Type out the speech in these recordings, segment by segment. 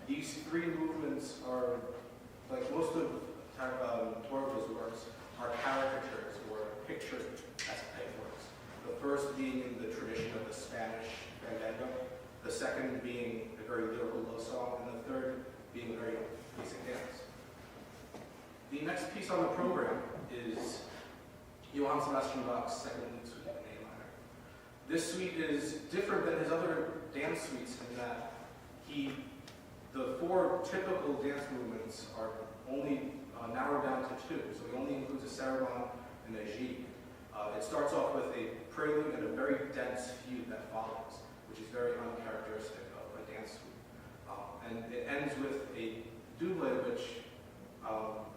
These three movements are, like most of Torvalds' works, are caricatures or picture-esque works. The first being in the tradition of the Spanish fandango, the second being a very lyrical love song, and the third being a very basic dance. The next piece on the program is Johann Sebastian Bach's Second Suite in A minor. This suite is different than his other dance suites in that the four typical dance movements are only narrowed down to two, so he only includes a sarabande and a gigue. It starts off with a prelude and a very dense fugue that follows, which is very uncharacteristic of a dance suite. And it ends with a double, which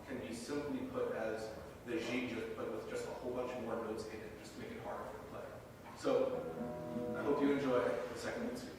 can be simply put as the gigue, but with just a whole bunch more notes in it, just to make it harder for the player. So I hope you enjoy the second suite.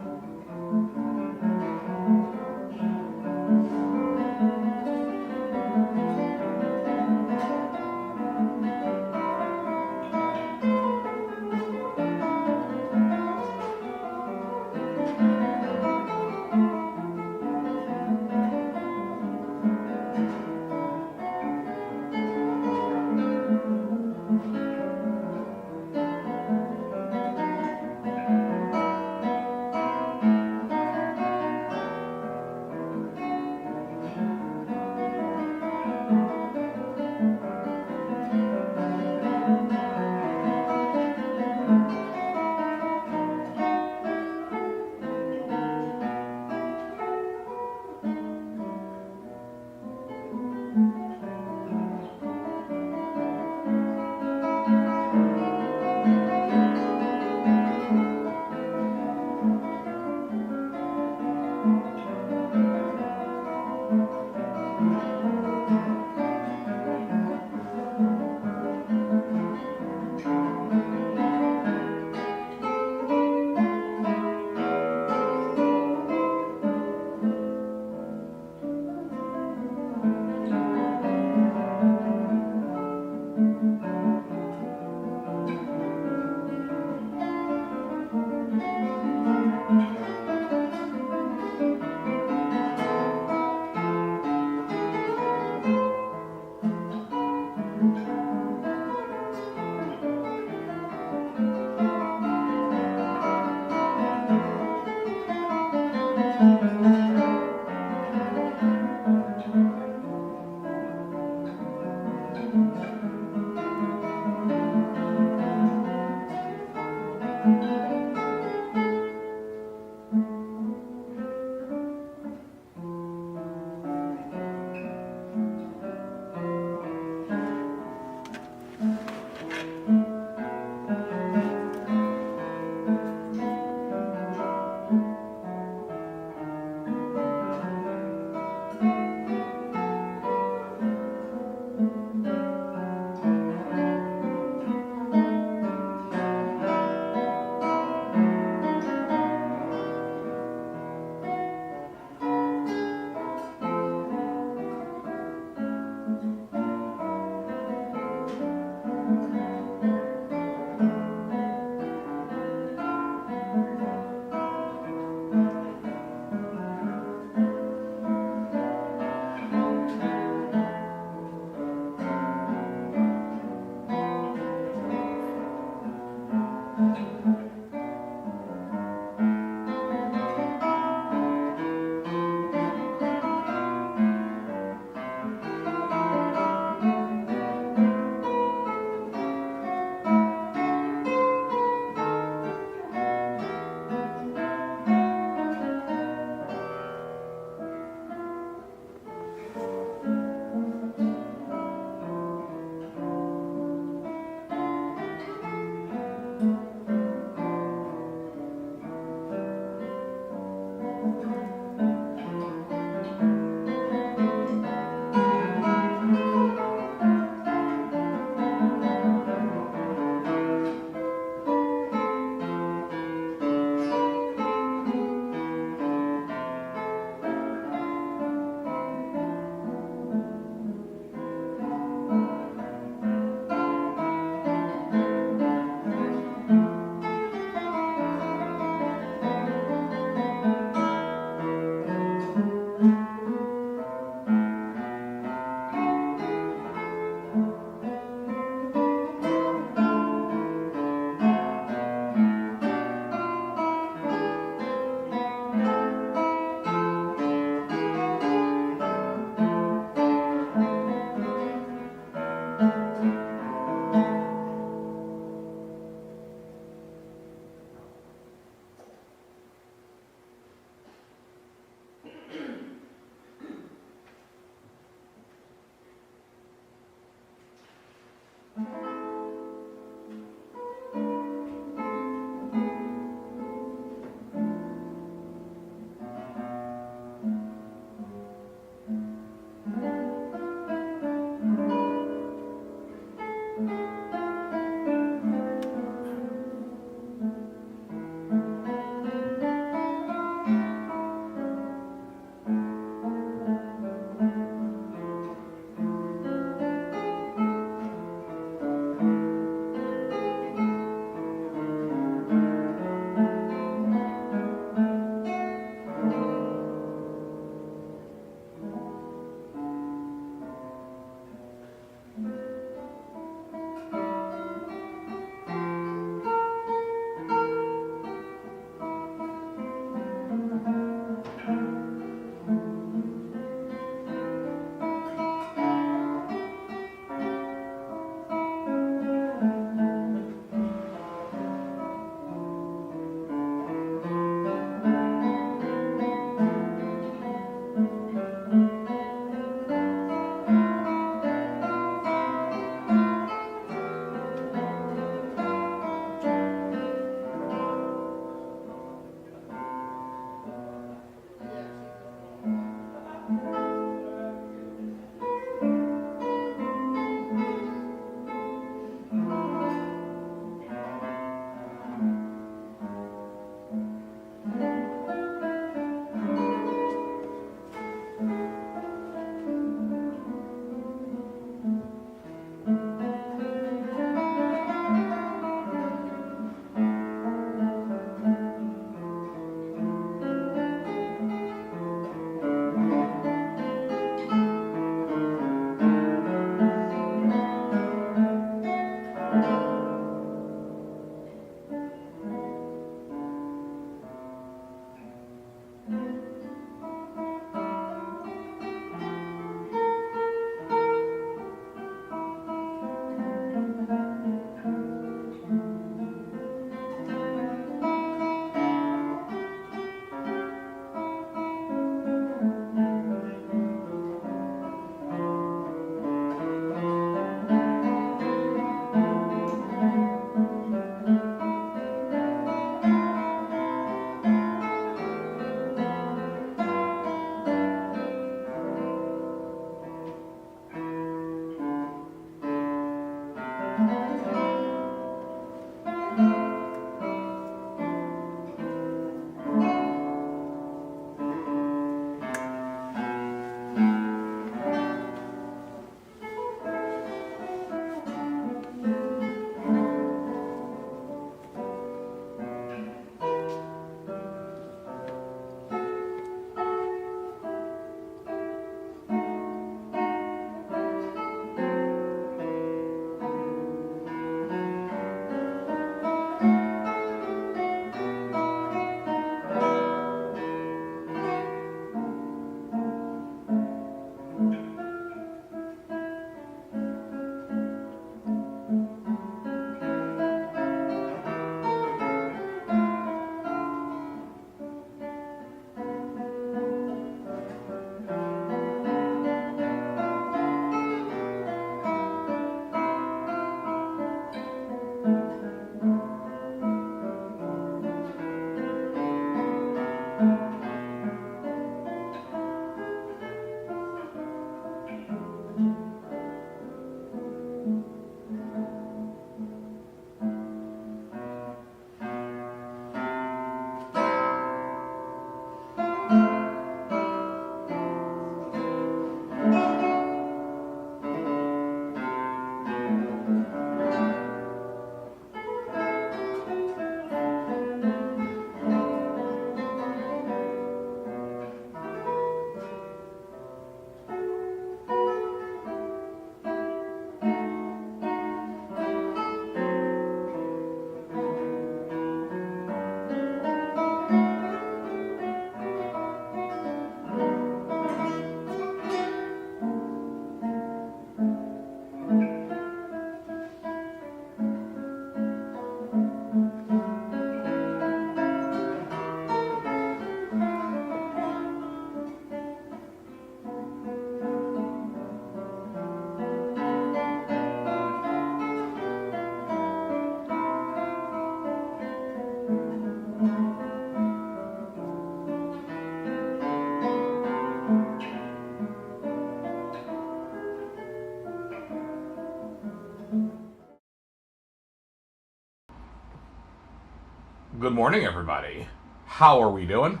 Good morning, everybody. How are we doing?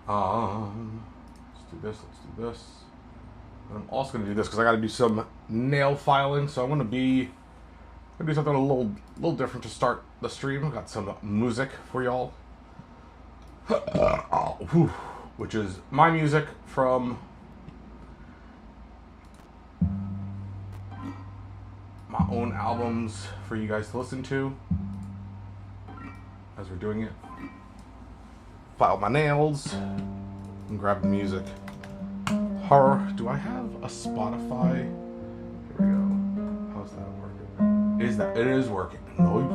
Let's do this. And I'm also going to do this because I got to do some nail filing. So I'm going to do something a little different to start the stream. I've got some music for y'all, which is my music from my own albums for you guys to listen to as we're doing it. File my nails and grab the music. Do I have a Spotify? Here we go. How's that working? It is working. Nice.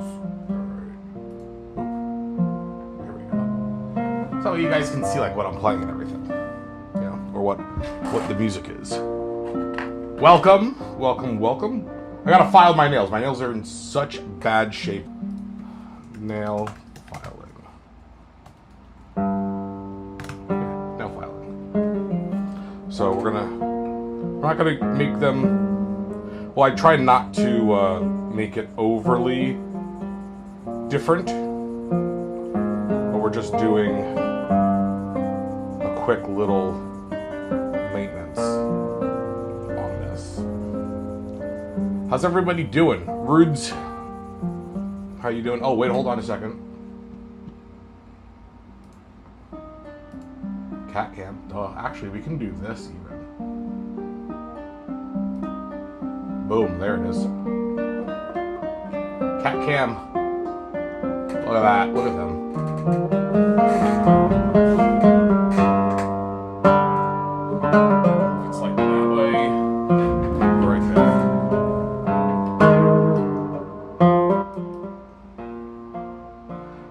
Alright. Here we go. So you guys can see like what I'm playing and everything. You know, or what the music is. Welcome. I gotta file my nails. My nails are in such bad shape. Nail filing. So we're not gonna make them, well, I try not to make it overly different, but we're just doing a quick little maintenance on this. How's everybody doing? Rudes, how you doing? Oh, wait, hold on a second. Cat cam. Actually, we can do this even. Boom, there it is. Cat cam. Look at that. Look at them. It's like that way. Right there.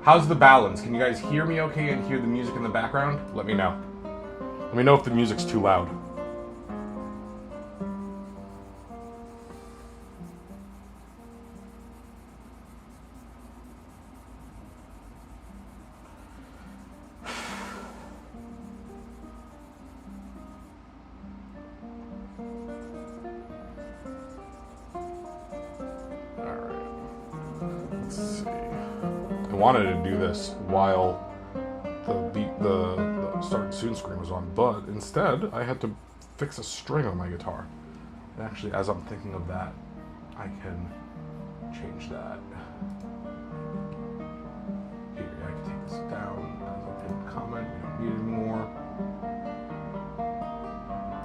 How's the balance? Can you guys hear me okay and hear the music in the background? Let me know. Let me know if the music's too loud. Alright. Let's see. I wanted to do this while the Start Soon screen was on, but instead I had to fix a string on my guitar. And actually, as I'm thinking of that, I can change that. Here, I can take this down as a pinned comment. We don't need it anymore.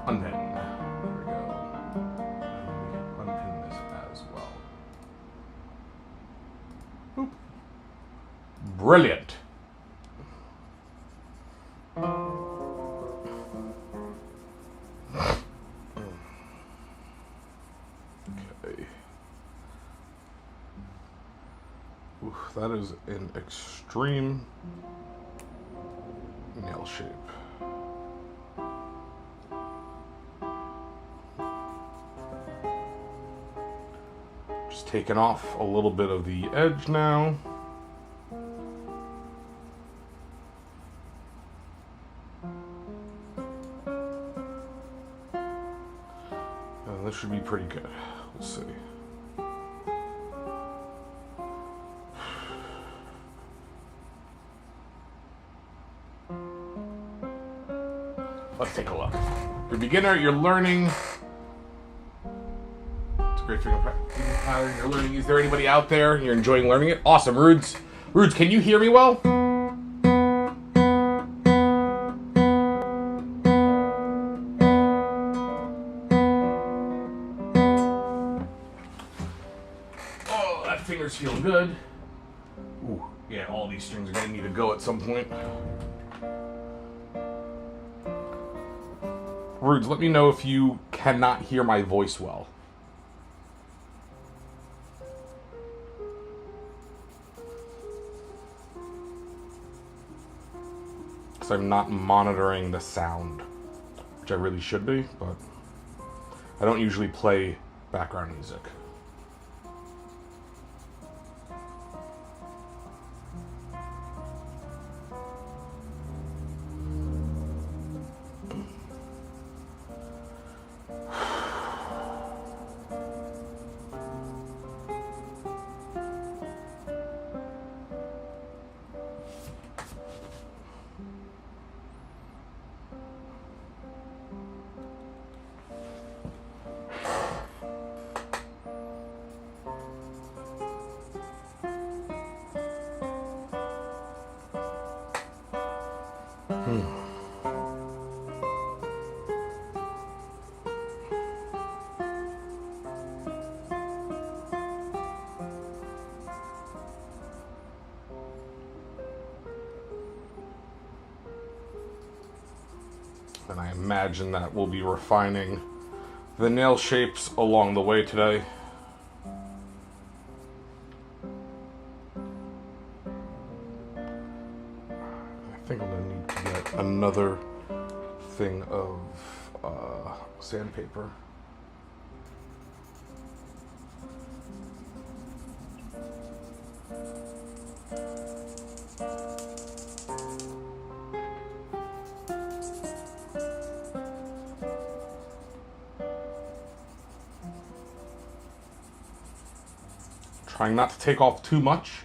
Unpin. There we go. And we can unpin this as well. Boop. Brilliant. That is an extreme nail shape. Just taking off a little bit of the edge now. And this should be pretty good. We'll see. Let's take a look. If you're a beginner, you're learning. It's a great finger pattern. You're learning. Is there anybody out there? You're enjoying learning it? Awesome. Rudes, can you hear me well? Oh, that finger's feeling good. Ooh, yeah, all these strings are going to need to go at some point. Rudes, let me know if you cannot hear my voice well. Because I'm not monitoring the sound, which I really should be, but I don't usually play background music. And I imagine that we'll be refining the nail shapes along the way today. I think I'm going to need to get another thing of sandpaper. Trying not to take off too much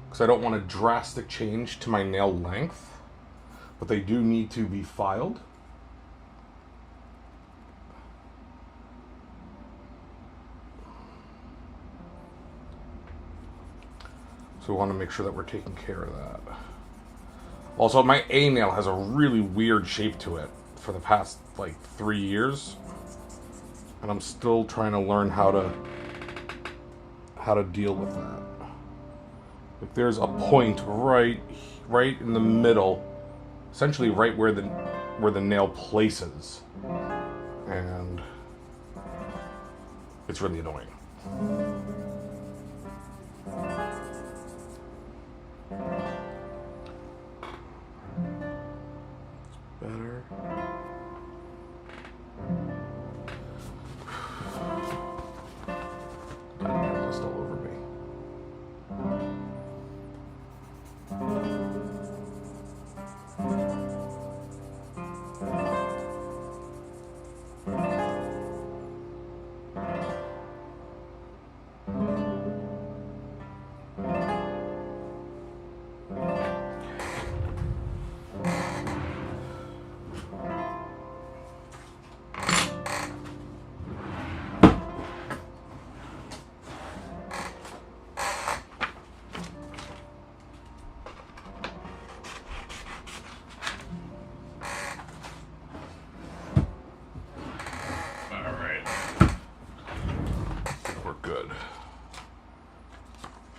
because I don't want a drastic change to my nail length, but they do need to be filed. So we want to make sure that we're taking care of that. Also, my A nail has a really weird shape to it for the past like 3 years, and I'm still trying to learn how to deal with that. If there's a point right in the middle, essentially right where the nail places, and it's really annoying. It's better. Just all over me.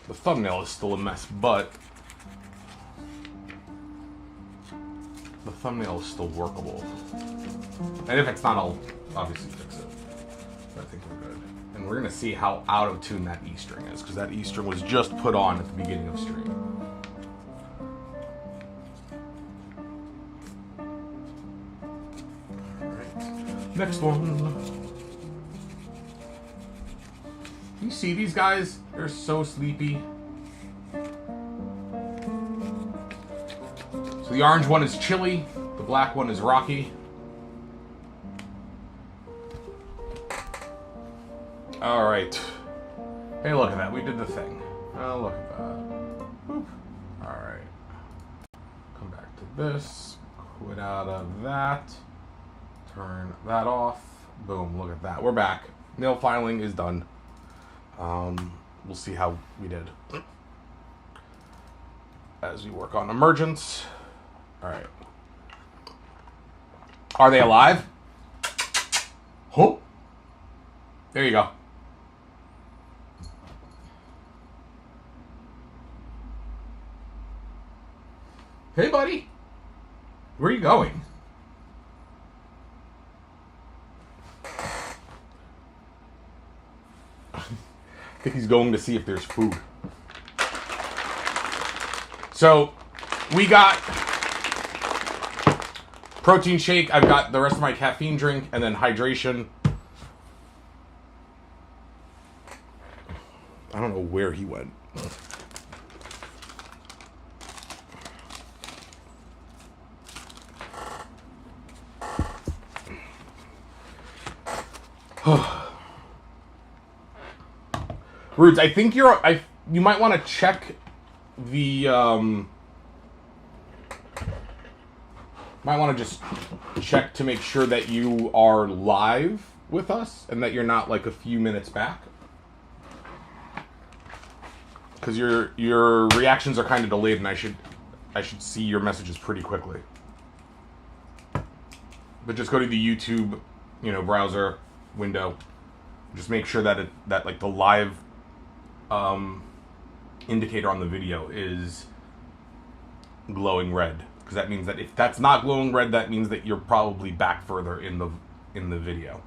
The thumbnail is still a mess, but the thumbnail is still workable. And if it's not, I'll obviously fix it. But I think we're good. And we're gonna see how out of tune that E string is, because that E string was just put on at the beginning of stream. Alright, next one. You see these guys? They're so sleepy. So the orange one is chilly, the black one is rocky. Alright. Hey, look at that. We did the thing. Oh, look at that. Boop. Alright. Come back to this. Quit out of that. Turn that off. Boom. Look at that. We're back. Nail filing is done. We'll see how we did as we work on Emergence. All right. Are they alive? Oh, there you go. Hey, buddy. Where are you going? I think he's going to see if there's food. So, we got protein shake. I've got the rest of my caffeine drink and then hydration. I don't know where he went. Roots, I think you might want to check the might want to just check to make sure that you are live with us and that you're not like a few minutes back, because your reactions are kind of delayed, and I should see your messages pretty quickly. but just go to the YouTube, browser window. Just make sure that like the live indicator on the video is glowing red, because that means that if that's not glowing red, that means that you're probably back further in the video.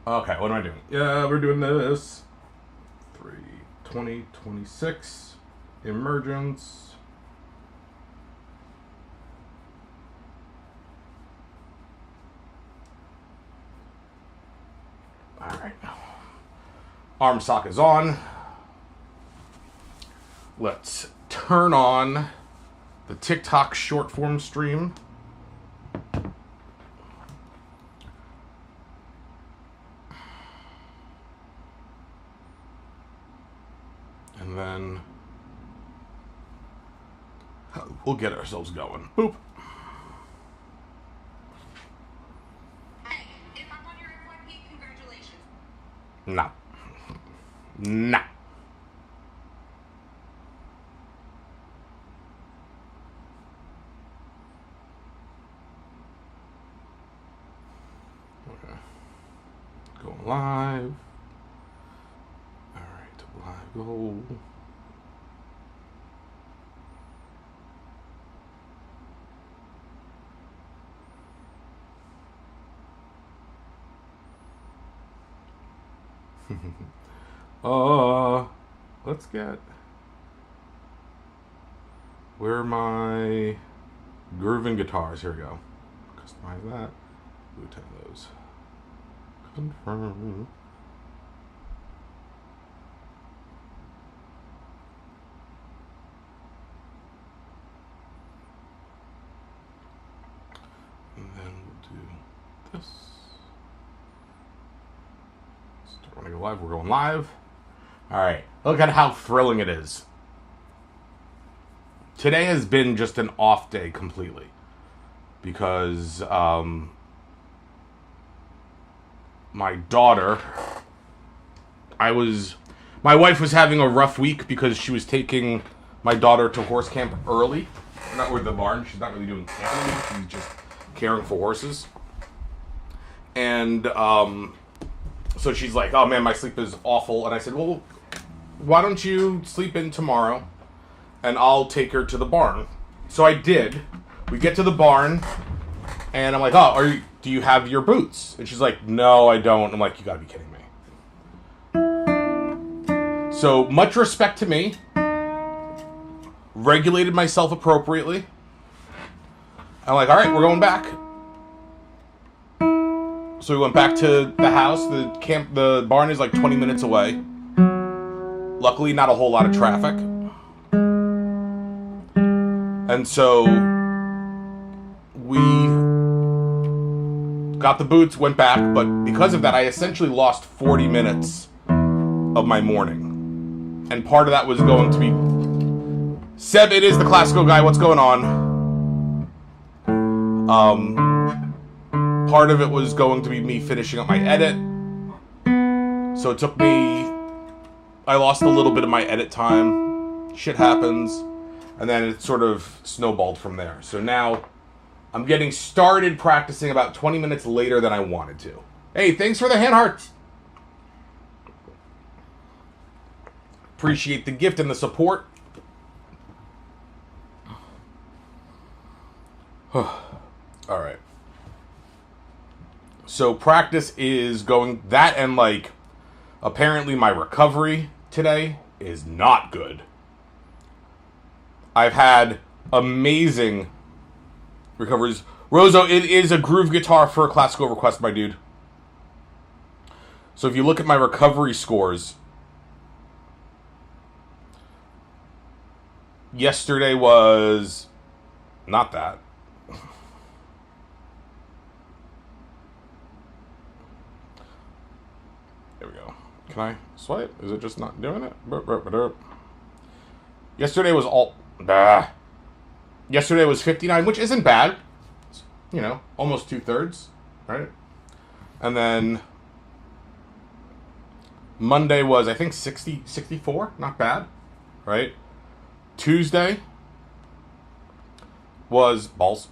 Okay, what am I doing? Yeah, we're doing this. 2026 Emergence. All right. Arm sock is on. Let's turn on the TikTok short form stream. And then we'll get ourselves going. Boop. Hey, if I'm on your FYP, congratulations. Nah. Nah. Okay. Going live. Alright, live go. Let's get, where are my grooving guitars? Here we go. Customize that. Lieutenant those. Confirm. And then we'll do this. Start running live. We're going live. All right. Look at how thrilling it is. Today has been just an off day completely, because my daughter, my wife was having a rough week because she was taking my daughter to horse camp early. Not with the barn. She's not really doing camping. She's just caring for horses. And so she's like, oh man, my sleep is awful. And I said, well, why don't you sleep in tomorrow and I'll take her to the barn. So I did. We get to the barn and I'm like, oh, do you have your boots? And she's like, no, I don't. I'm like, you gotta be kidding me. So much respect to me. Regulated myself appropriately. I'm like, all right, we're going back. So we went back to the house. The barn is like 20 minutes away. Luckily, not a whole lot of traffic. And so we got the boots, went back, but because of that, I essentially lost 40 minutes of my morning. And part of that was going to be... Seb, it is the classical guy. What's going on? Part of it was going to be me finishing up my edit. So it took me... I lost a little bit of my edit time. Shit happens. And then it sort of snowballed from there. So now I'm getting started practicing about 20 minutes later than I wanted to. Hey, thanks for the hand hearts. Appreciate the gift and the support. All right. So practice is going... That and like... Apparently my recovery today is not good. I've had amazing recoveries. Rozo, it is a groove guitar for a classical request, my dude. So if you look at my recovery scores, yesterday was not that. There we go. Can I swipe? Is it just not doing it? Yesterday was all... Yesterday was 59, which isn't bad. It's, almost 2/3, right? And then Monday was, I think, 64. Not bad, right? Tuesday was balls.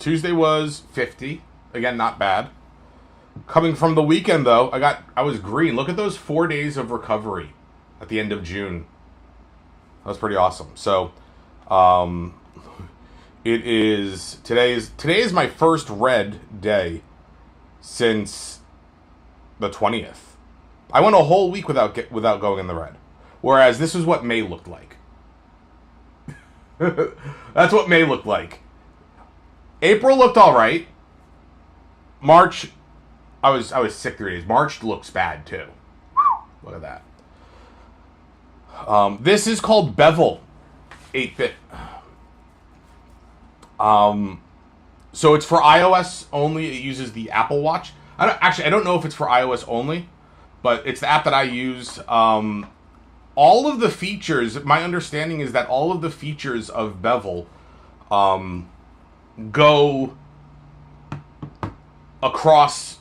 Tuesday was 50. Again, not bad. Coming from the weekend, though, I was green. Look at those 4 days of recovery at the end of June. That was pretty awesome. So, today is my first red day since the 20th. I went a whole week without going in the red. Whereas this is what May looked like. That's what May looked like. April looked all right. March, I was sick 3 days. March looks bad too. Look at that. This is called Bevel 8-bit. So it's for iOS only. It uses the Apple Watch. I don't know if it's for iOS only, but it's the app that I use. All of the features, my understanding is that all of the features of Bevel go across.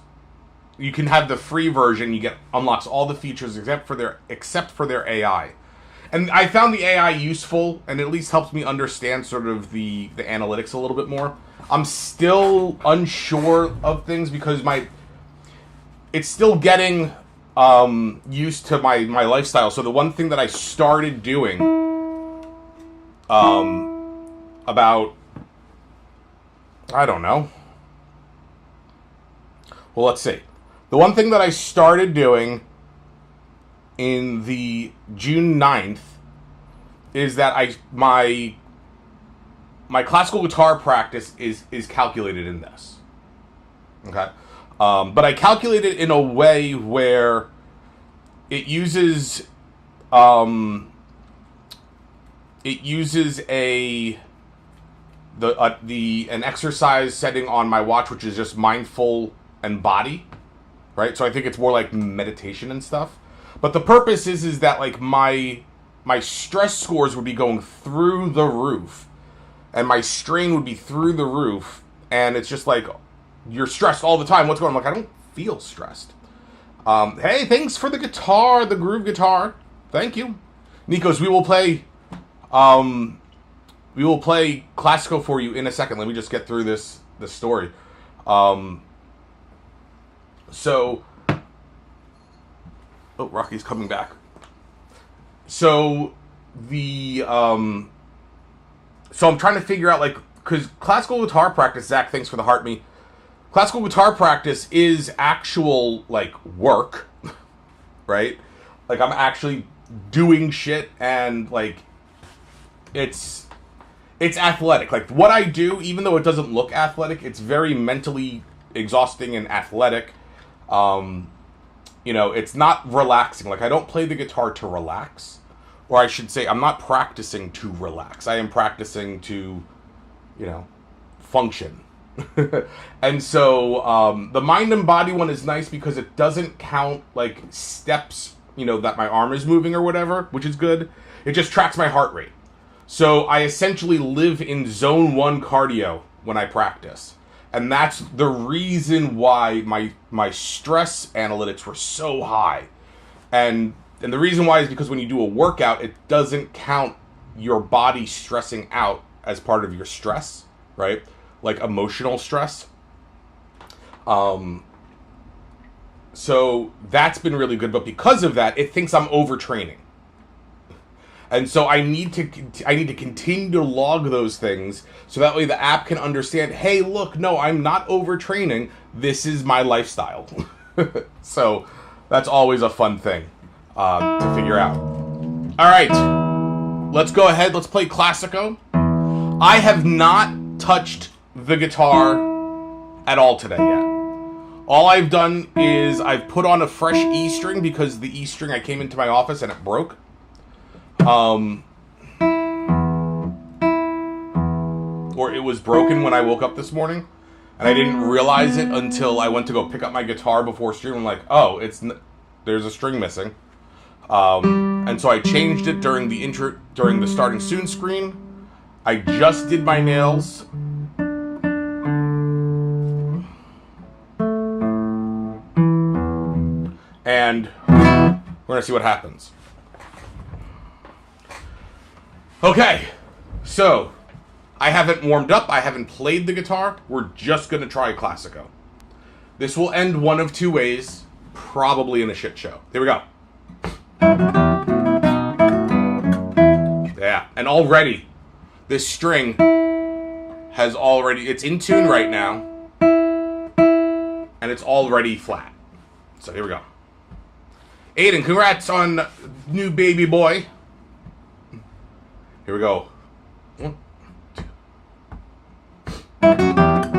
You can have the free version. You get unlocks all the features except for their AI. And I found the AI useful, and at least helps me understand sort of the analytics a little bit more. I'm still unsure of things because it's still getting used to my lifestyle. So the one thing that I started doing about, I don't know. Well, let's see. The one thing that I started doing in the June 9th is that my classical guitar practice is calculated in this. Okay? But I calculate it in a way where it uses an exercise setting on my watch, which is just mindful and body, right? So I think it's more like meditation and stuff. But the purpose is that like my stress scores would be going through the roof, and my strain would be through the roof, and it's just like you're stressed all the time. What's going on? I'm like, I don't feel stressed. Hey, thanks for the guitar, the groove guitar. Thank you. Nikos, we will play Classico for you in a second. Let me just get through this story. So Rocky's coming back. So I'm trying to figure out, like, because classical guitar practice, Zach, thanks for the heart me. Classical guitar practice is actual, like, work, right? Like, I'm actually doing shit, and, like, it's athletic. Like, what I do, even though it doesn't look athletic, it's very mentally exhausting and athletic. It's not relaxing. Like, I don't play the guitar to relax. Or I should say, I'm not practicing to relax. I am practicing to, function. And so, the mind and body one is nice because it doesn't count, like, steps, that my arm is moving or whatever, which is good. It just tracks my heart rate. So I essentially live in zone 1 cardio when I practice. And that's the reason why my stress analytics were so high. And the reason why is because when you do a workout, it doesn't count your body stressing out as part of your stress, right? Like emotional stress. So that's been really good. But because of that, it thinks I'm overtraining. And so I need to continue to log those things so that way the app can understand, hey, look, no, I'm not overtraining. This is my lifestyle. So that's always a fun thing to figure out. All right, let's go ahead. Let's play Classico. I have not touched the guitar at all today yet. All I've done is I've put on a fresh E string because the E string, I came into my office and it broke. Or it was broken when I woke up this morning, and I didn't realize it until I went to go pick up my guitar before stream. I'm like, oh, there's a string missing. And so I changed it during the starting soon screen. I just did my nails. And we're gonna see what happens. Okay, so I haven't warmed up. I haven't played the guitar. We're just going to try Classico. This will end one of two ways, probably in a shit show. Here we go. Yeah, and already, this string has already, it's in tune right now, and it's already flat. So here we go. Aiden, congrats on new baby boy. Here we go. 1, 2.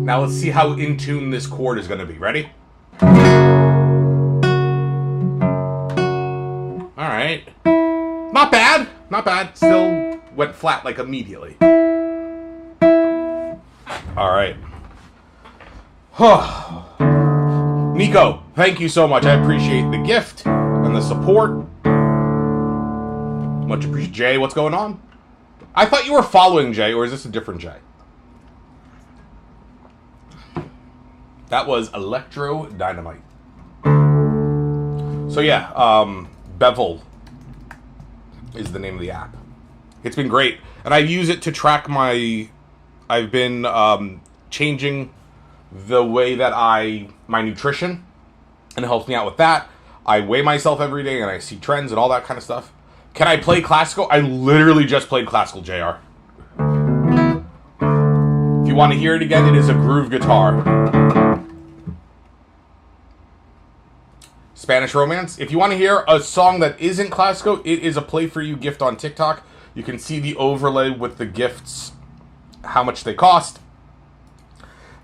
Now let's see how in tune this chord is going to be. Ready? Alright. Not bad. Not bad. Still went flat like immediately. Alright. Nico, thank you so much. I appreciate the gift and the support. Much appreciated. Jay, what's going on? I thought you were following Jay, or is this a different Jay? That was Electro Dynamite. So yeah, Bevel is the name of the app. It's been great. And I use it to track I've been changing the way that my nutrition, and it helps me out with that. I weigh myself every day and I see trends and all that kind of stuff. Can I play classical? I literally just played classical, JR. If you want to hear it again, it is a groove guitar. Spanish Romance. If you want to hear a song that isn't classical, it is a Play For You gift on TikTok. You can see the overlay with the gifts, how much they cost,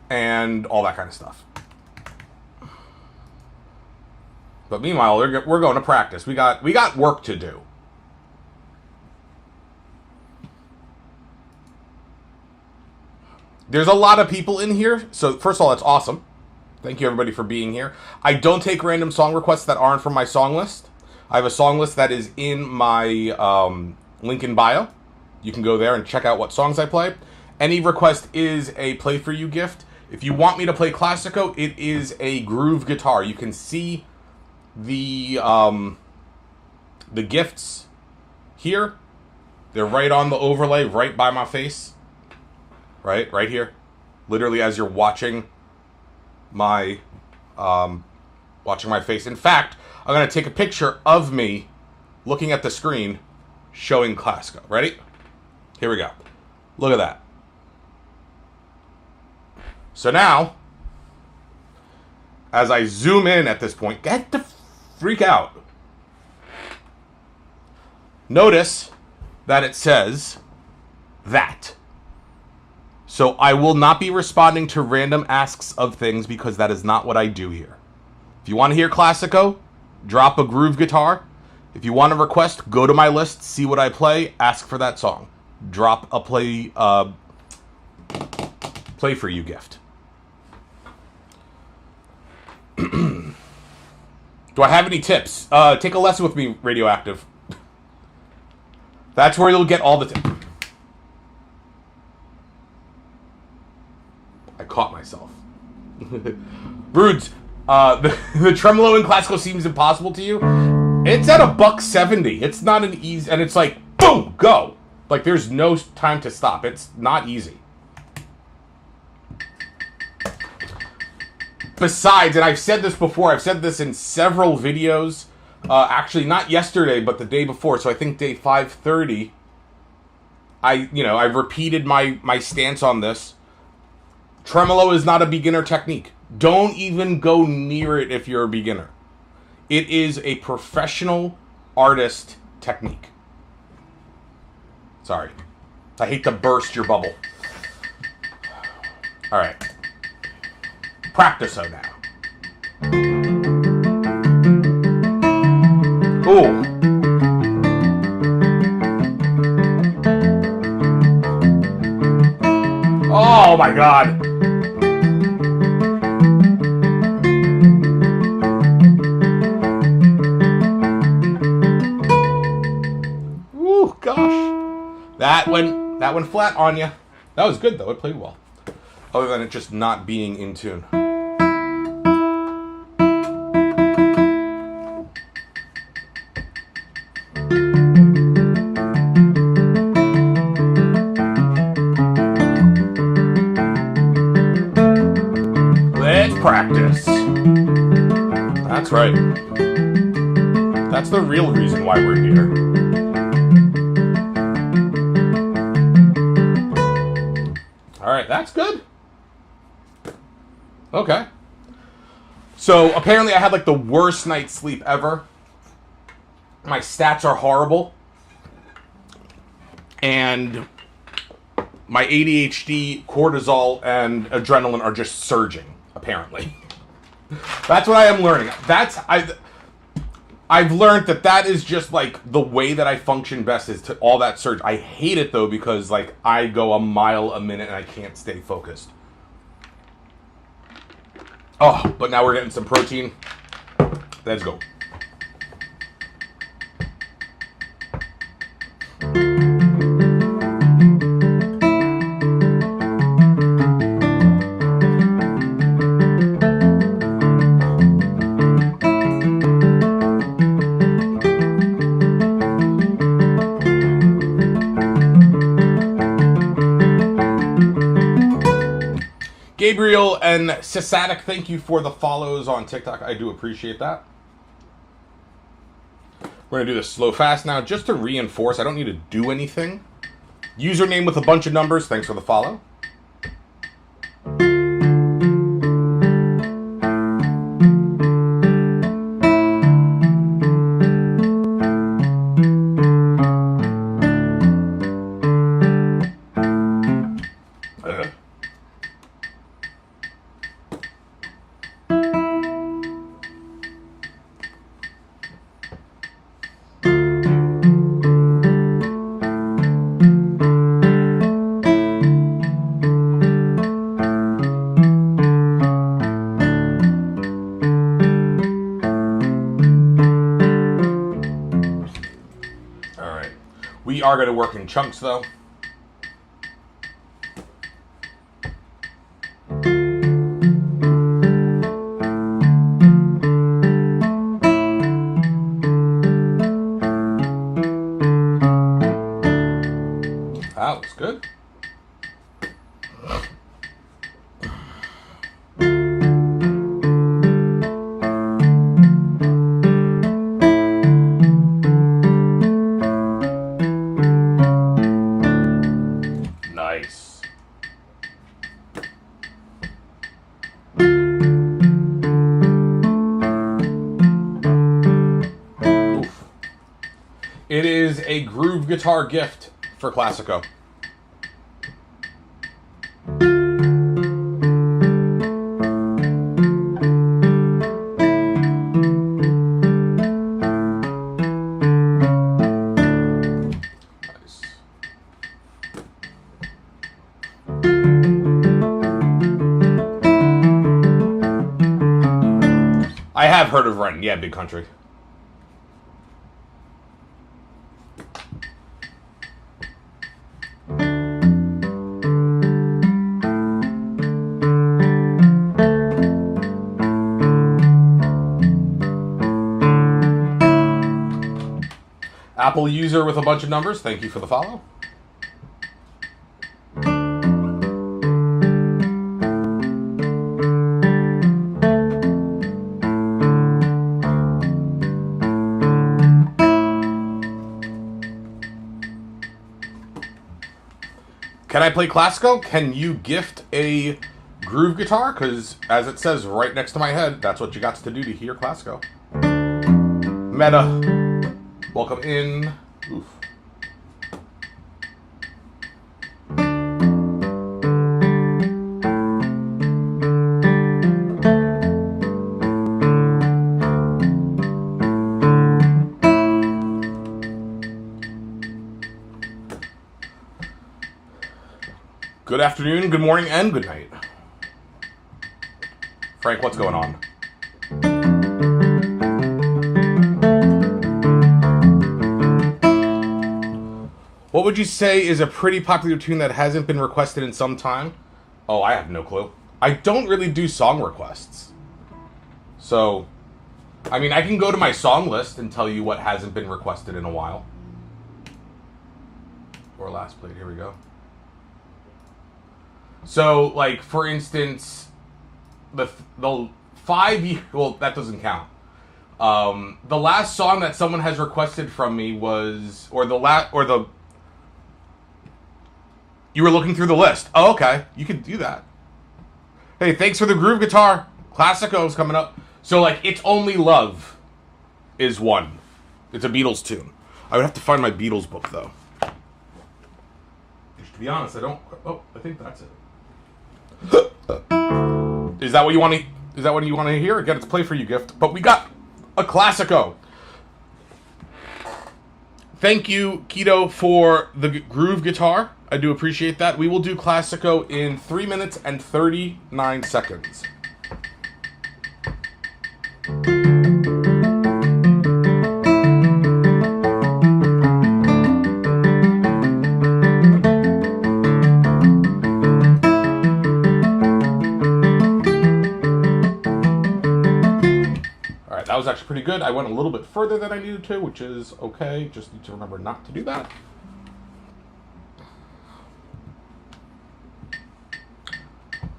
and all that kind of stuff. But meanwhile, we're going to practice. We got work to do. There's a lot of people in here, so first of all, that's awesome. Thank you, everybody, for being here. I don't take random song requests that aren't from my song list. I have a song list that is in my link in bio. You can go there and check out what songs I play. Any request is a Play For You gift. If you want me to play Classico, it is a groove guitar. You can see the gifts here. They're right on the overlay, right by my face. Right here. Literally as you're watching my face. In fact, I'm going to take a picture of me looking at the screen showing Classico. Ready? Here we go. Look at that. So now, as I zoom in at this point, get the freak out. Notice that it says that. So I will not be responding to random asks of things because that is not what I do here. If you want to hear Classico, drop a groove guitar. If you want to request, go to my list, see what I play, ask for that song. Drop a Play For You gift. Do I have any tips? Take a lesson with me, Radioactive. That's where you'll get all the tips. I caught myself. Broods, the tremolo in Classico seems impossible to you. It's at $170. It's not an easy, and it's like, boom, go. Like, there's no time to stop. It's not easy. Besides, and I've said this before, I've said this in several videos, actually not yesterday, but the day before, so I think day 530, I've repeated my stance on this. Tremolo is not a beginner technique. Don't even go near it if you're a beginner. It is a professional artist technique. Sorry. I hate to burst your bubble. All right. Practice-o now. Ooh. Oh my God. Ooh, gosh. That went flat on you. That was good though. It played well. Other than it just not being in tune. Let's practice. That's right. That's the real reason why we're here. Alright, that's good. Okay. So, apparently I had like the worst night's sleep ever. My stats are horrible. And my ADHD, cortisol, and adrenaline are just surging, apparently. That's what I am learning. I've learned that is just like the way that I function best is to all that surge. I hate it though because like I go a mile a minute and I can't stay focused. Oh, but now we're getting some protein. Let's go. Gabriel and Sisadik, thank you for the follows on TikTok. I do appreciate that. We're going to do this slow fast now just to reinforce. I don't need to do anything. Username with a bunch of numbers. Thanks for the follow. Are going to work in chunks though. That was good. It is a groove guitar gift for Classico. Nice. I have heard of Renton. Yeah, Big Country. Apple user with a bunch of numbers, thank you for the follow. Can I play Classico? Can you gift a groove guitar? Because as it says right next to my head, that's what you got to do to hear Classico. Meta, welcome in. Oof. Good afternoon, good morning, and good night. Frank, what's going on? What would you say is a pretty popular tune that hasn't been requested in some time? Oh, I have no clue. I don't really do song requests. So, I mean, I can go to my song list and tell you what hasn't been requested in a while. Or last played, here we go. So, like, for instance, the 5 year, well, that doesn't count. The last song that someone has requested from me was, you were looking through the list. Oh, okay. You could do that. Hey, thanks for the groove guitar. Classico's coming up. So, like, It's Only Love is one. It's a Beatles tune. I would have to find my Beatles book, though. To be honest, I don't... Oh, I think that's it. Is that what you want to... Is that what you want to hear? Again, it's play for you gift. But we got a Classico. Thank you, Keto, for the groove guitar. I do appreciate that. We will do Classico in 3 minutes and 39 seconds. That was actually pretty good. I went a little bit further than I needed to, which is okay. Just need to remember not to do that.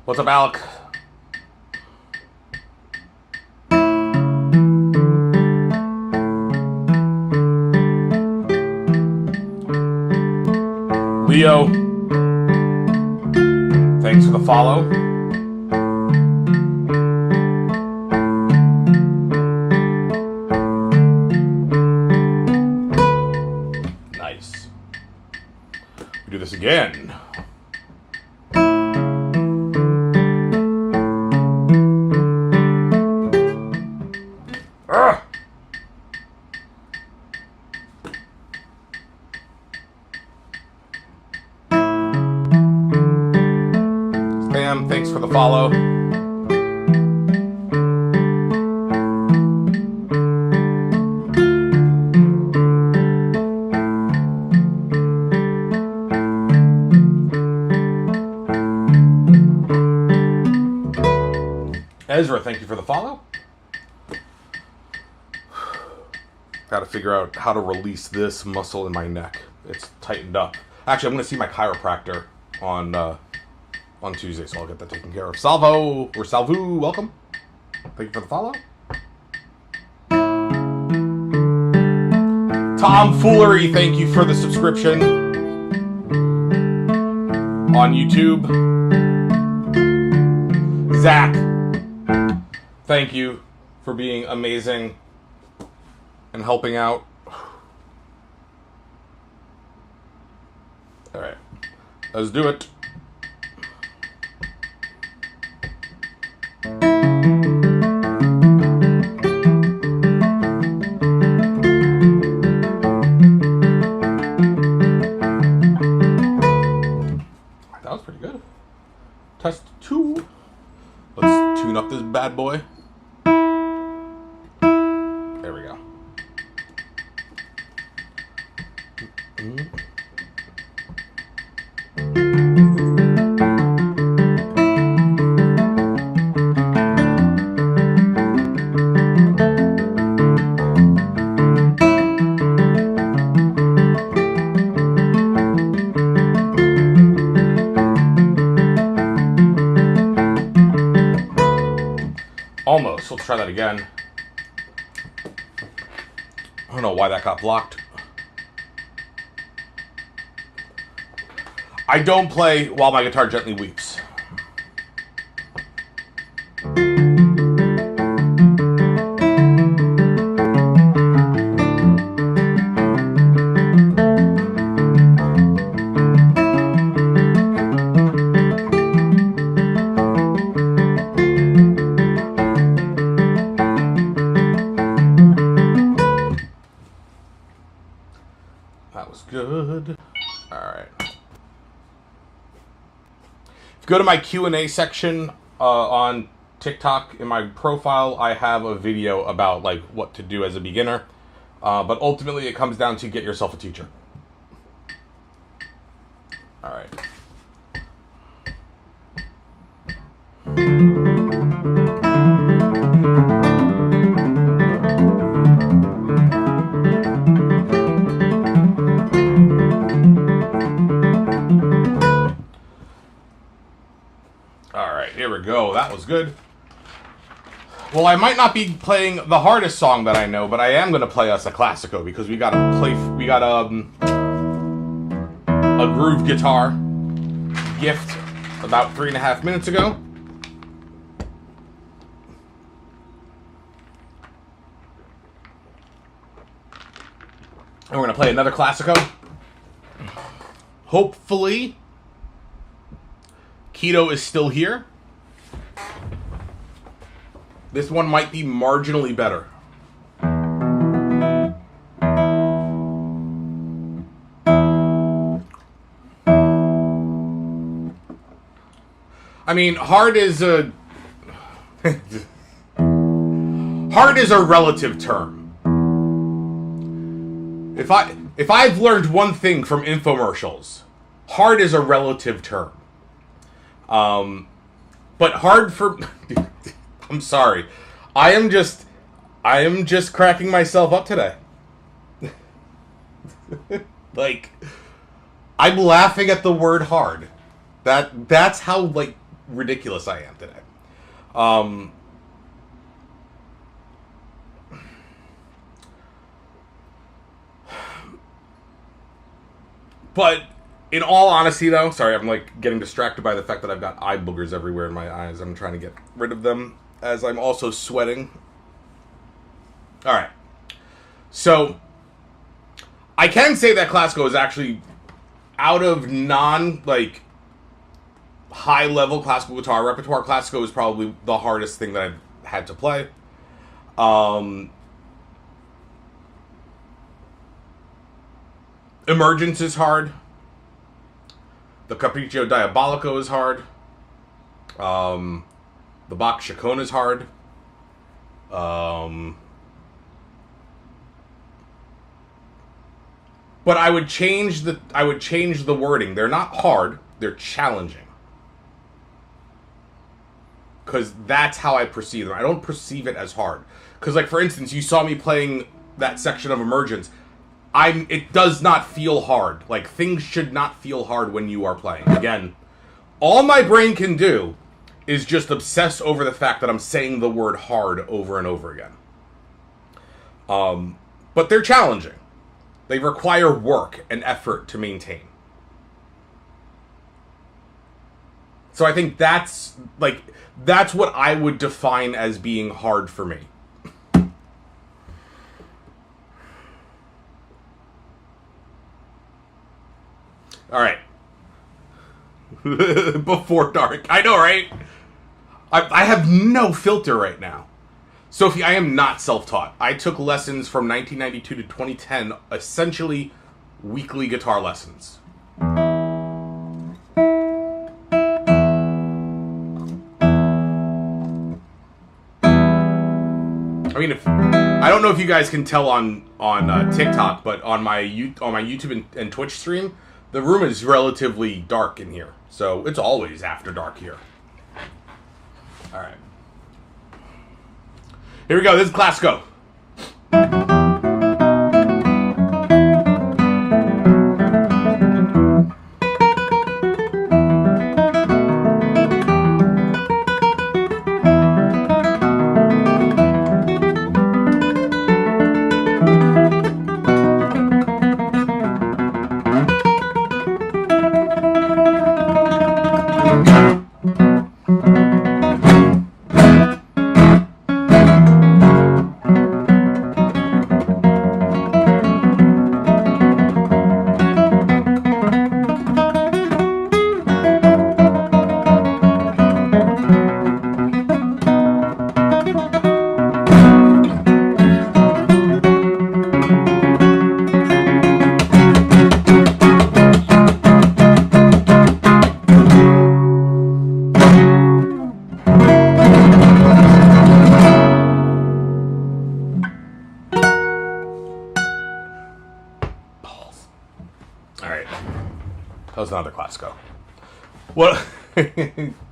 What's up, Alec? Leo, thanks for the follow. Do this again. Spam, thanks for the follow. Ezra, thank you for the follow. Got to figure out how to release this muscle in my neck. It's tightened up. Actually, I'm going to see my chiropractor on Tuesday, so I'll get that taken care of. Salvo, or Salvu, welcome. Thank you for the follow. Tomfoolery, thank you for the subscription on YouTube. Zach, thank you for being amazing and helping out. All right, let's do it. That was pretty good. Test 2. Let's tune up this bad boy. There we go. Almost. Let's try that again. I don't know why that got blocked. I don't play while my guitar gently weeps. go to my Q&A section on TikTok. In my profile, I have a video about like what to do as a beginner. But ultimately, it comes down to get yourself a teacher. All right. All right, here we go. That was good. Well, I might not be playing the hardest song that I know, but I am going to play us a Classico because we got a groove guitar gift about 3.5 minutes ago. And we're going to play another Classico. Hopefully, Keto is still here. This one might be marginally better. I mean, hard is a relative term. If I've learned one thing from infomercials, hard is a relative term. But hard for I'm sorry. I am just cracking myself up today. Like, I'm laughing at the word hard. That's how like ridiculous I am today. But in all honesty, though, sorry, I'm like getting distracted by the fact that I've got eye boogers everywhere in my eyes. I'm trying to get rid of them as I'm also sweating. All right. So I can say that Classico is actually out of like high level classical guitar repertoire. Classico is probably the hardest thing that I've had to play. Emergence is hard. The Capriccio Diabolico is hard. The Bach Chaconne is hard. But I would change the wording. They're not hard, they're challenging. Because that's how I perceive them. I don't perceive it as hard. Because, like, for instance, you saw me playing that section of Emergence. It does not feel hard. Like, things should not feel hard when you are playing. Again, all my brain can do is just obsess over the fact that I'm saying the word hard over and over again. But they're challenging. They require work and effort to maintain. So I think that's what I would define as being hard for me. All right. Before dark. I know, right? I have no filter right now. Sophie, I am not self-taught. I took lessons from 1992 to 2010, essentially weekly guitar lessons. I mean, I don't know if you guys can tell on TikTok, but on my YouTube and Twitch stream, the room is relatively dark in here. So it's always after dark here. All right. Here we go. This is Classico. another Classico. Well,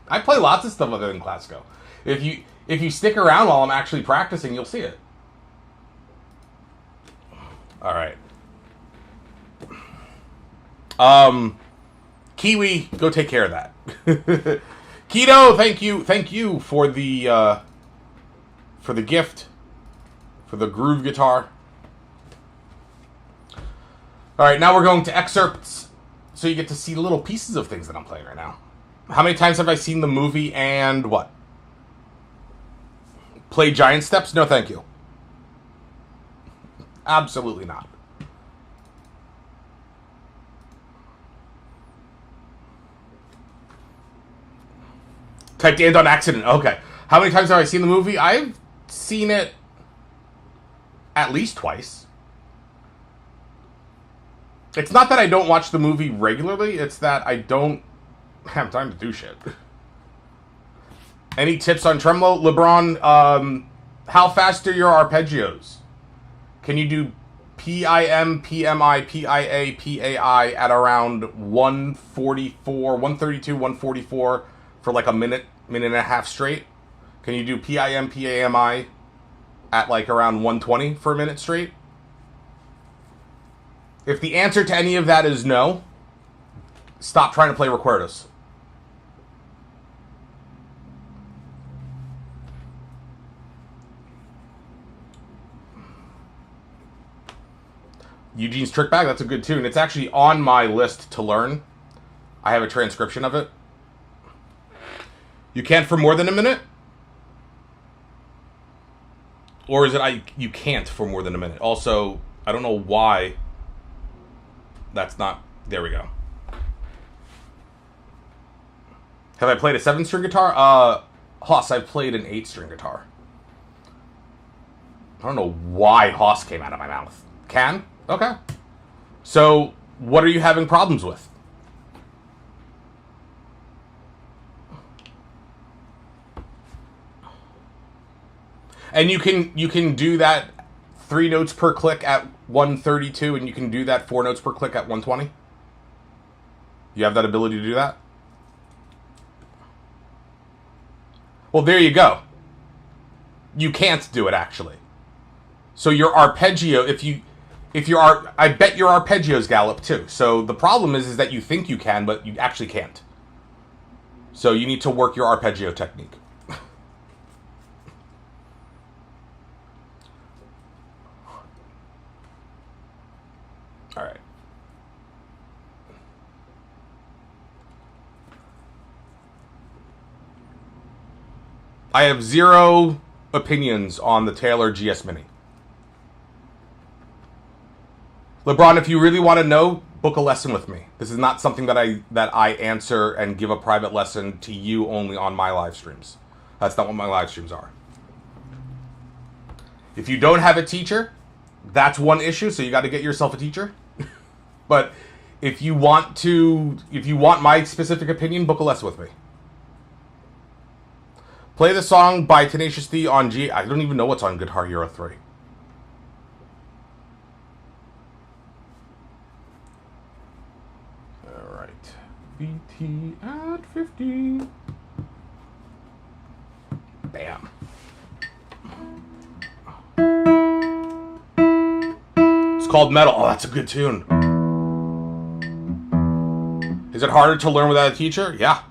I play lots of stuff other than Classico. If you stick around while I'm actually practicing, you'll see it. All right. Kiwi, go take care of that. Keto, thank you for the gift, for the groove guitar. All right, now we're going to excerpts, so you get to see little pieces of things that I'm playing right now. How many times have I seen the movie and what? Play Giant Steps? No, thank you. Absolutely not. Typed and on accident. Okay. How many times have I seen the movie? I've seen it at least twice. It's not that I don't watch the movie regularly, it's that I don't have time to do shit. Any tips on tremolo? LeBron, how fast are your arpeggios? Can you do PIM, PMI, PIA, PAI at around 144, 132, 144 for like a minute and a half straight? Can you do PIM, PAMI at like around 120 for a minute straight? If the answer to any of that is no, stop trying to play recuerdos. Eugene's Trick Bag, that's a good tune. It's actually on my list to learn. I have a transcription of it. You can't for more than a minute? Or is it you can't for more than a minute? Also, I don't know why that's not... There we go. Have I played a 7-string guitar? Hoss, I've played an 8-string guitar. I don't know why Hoss came out of my mouth. Can? Okay. So, what are you having problems with? And you can do that 3 notes per click at 132, and you can do that 4 notes per click at 120? You have that ability to do that? Well, there you go. You can't do it, actually. So your arpeggio, I bet your arpeggios gallop too. So the problem is that you think you can, but you actually can't. So you need to work your arpeggio technique. All right. I have 0 opinions on the Taylor GS Mini. LeBron, if you really want to know, book a lesson with me. This is not something that I answer and give a private lesson to you only on my live streams. That's not what my live streams are. If you don't have a teacher, that's one issue, so you got to get yourself a teacher. But if you want my specific opinion, book a lesson with me. Play the song by Tenacious D on G. I don't even know what's on Guitar Hero 3. All right. VT at 50. Bam. It's called Metal. Oh, that's a good tune. Is it harder to learn without a teacher? Yeah.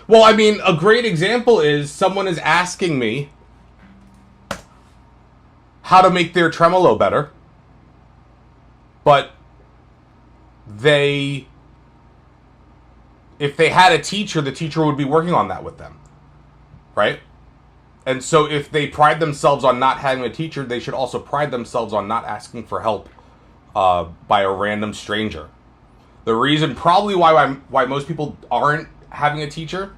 Well, I mean, a great example is someone is asking me how to make their tremolo better, but if they had a teacher, the teacher would be working on that with them, right? And so if they pride themselves on not having a teacher, they should also pride themselves on not asking for help by a random stranger. The reason probably why most people aren't having a teacher,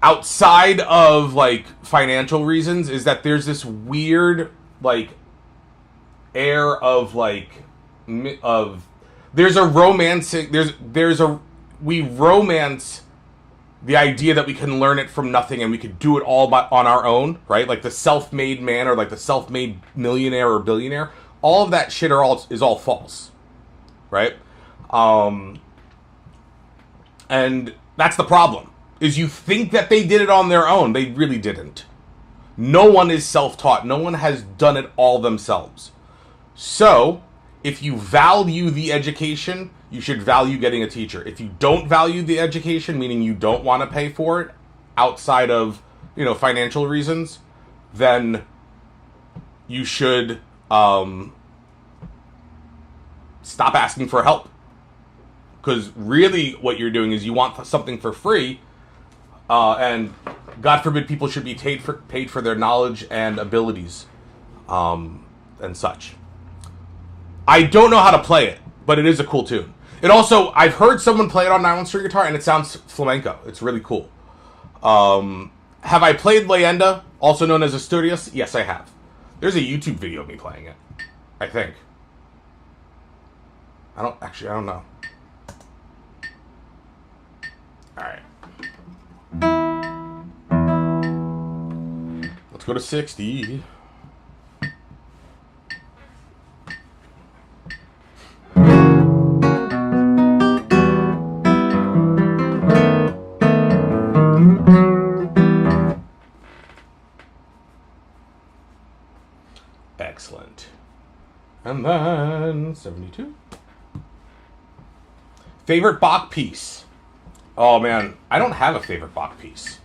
outside of like financial reasons, is that there's this weird like air of there's a romancing, we romance the idea that we can learn it from nothing and we could do it all on our own, right? Like the self-made man or like the self-made millionaire or billionaire. All of that shit is all false, right? And that's the problem, is you think that they did it on their own. They really didn't. No one is self-taught. No one has done it all themselves. So, if you value the education, you should value getting a teacher. If you don't value the education, meaning you don't want to pay for it outside of, financial reasons, then you should stop asking for help. Because really what you're doing is you want something for free, and God forbid people should be paid for their knowledge and abilities, and such. I don't know how to play it, but it is a cool tune. It also, I've heard someone play it on nylon string guitar, and it sounds flamenco. It's really cool. Have I played Leyenda, also known as Asturias? Yes, I have. There's a YouTube video of me playing it, I think. I don't know. Alright. Let's go to 60. Excellent. And then 72. Favorite Bach piece? Oh man, I don't have a favorite Bach piece.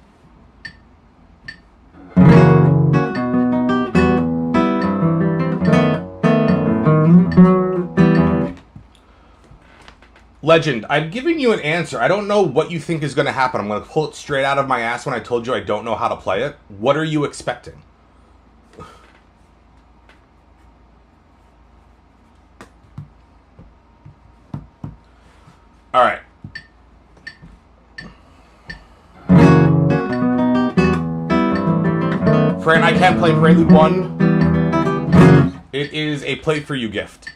Legend, I'm giving you an answer. I don't know what you think is going to happen. I'm going to pull it straight out of my ass when I told you I don't know how to play it. What are you expecting? All right. Fran, I can't play Prelude 1. It is a play for you gift.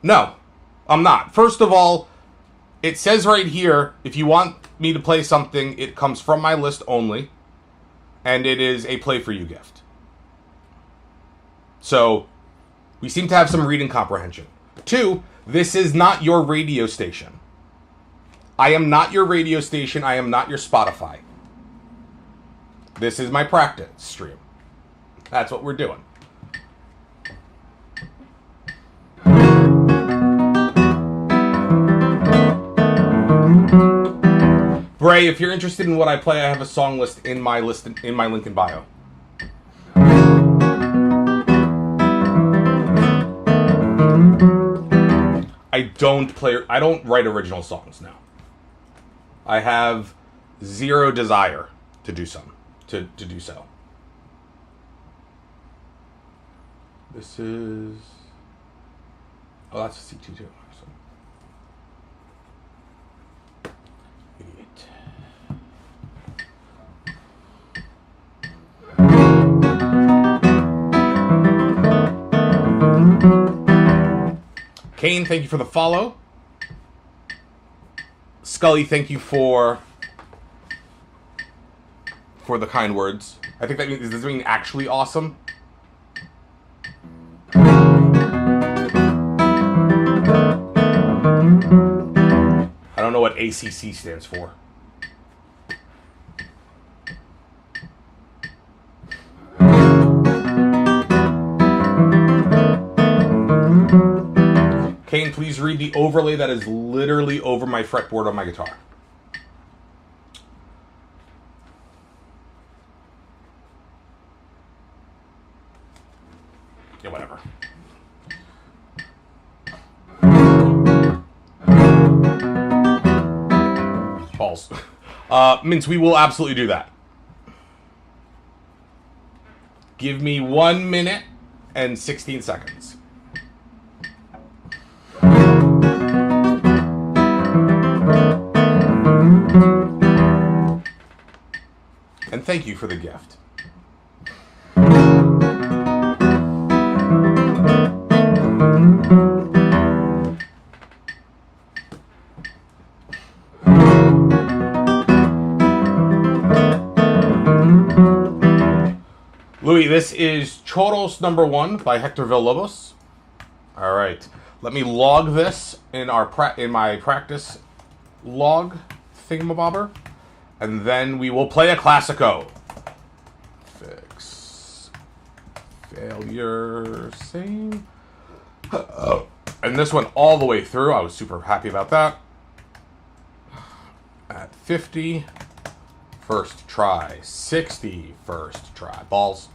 No, I'm not. First of all, it says right here, if you want me to play something, it comes from my list only. And it is a play for you gift. So, we seem to have some reading comprehension. 2, this is not your radio station. I am not your radio station. I am not your Spotify. This is my practice stream. That's what we're doing. Bray, if you're interested in what I play, I have a song list in my link in bio. I don't write original songs now. I have zero desire to do so. This is... Oh, that's a C2 too. Idiot. Kane, thank you for the follow. Scully, thank you for the kind words. I think that means, does this mean actually awesome? I don't know what ACC stands for. Kane, please read the overlay that is literally over my fretboard on my guitar. Yeah, whatever. Balls. Mince, we will absolutely do that. Give me 1 minute and 16 seconds. And thank you for the gift. Louis, this is Choros number 1 by Hector Villalobos. All right. Let me log this in my practice log thingamabobber, and then we will play a Classico. Fix. Failure. Same. And this went all the way through. I was super happy about that. At 50, first try. 60, first try. Balls.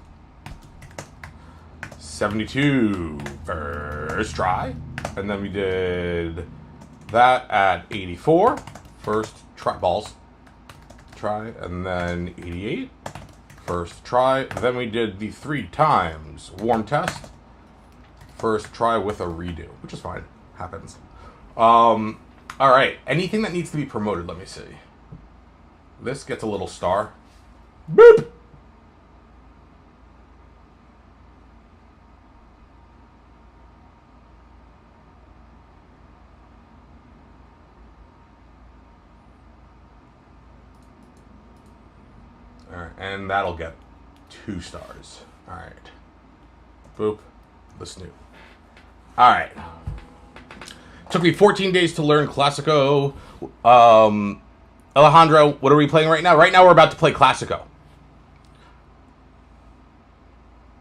72, first try. And then we did that at 84, first try. Balls. Try. And then 88, first try. Then we did the 3 times warm test. First try with a redo, which is fine. Happens. All right. Anything that needs to be promoted, let me see. This gets a little star. Boop! All right, and that'll get 2 stars. All right. Boop. Listen to. All right. Took me 14 days to learn Classico. Alejandro, what are we playing right now? Right now we're about to play Classico.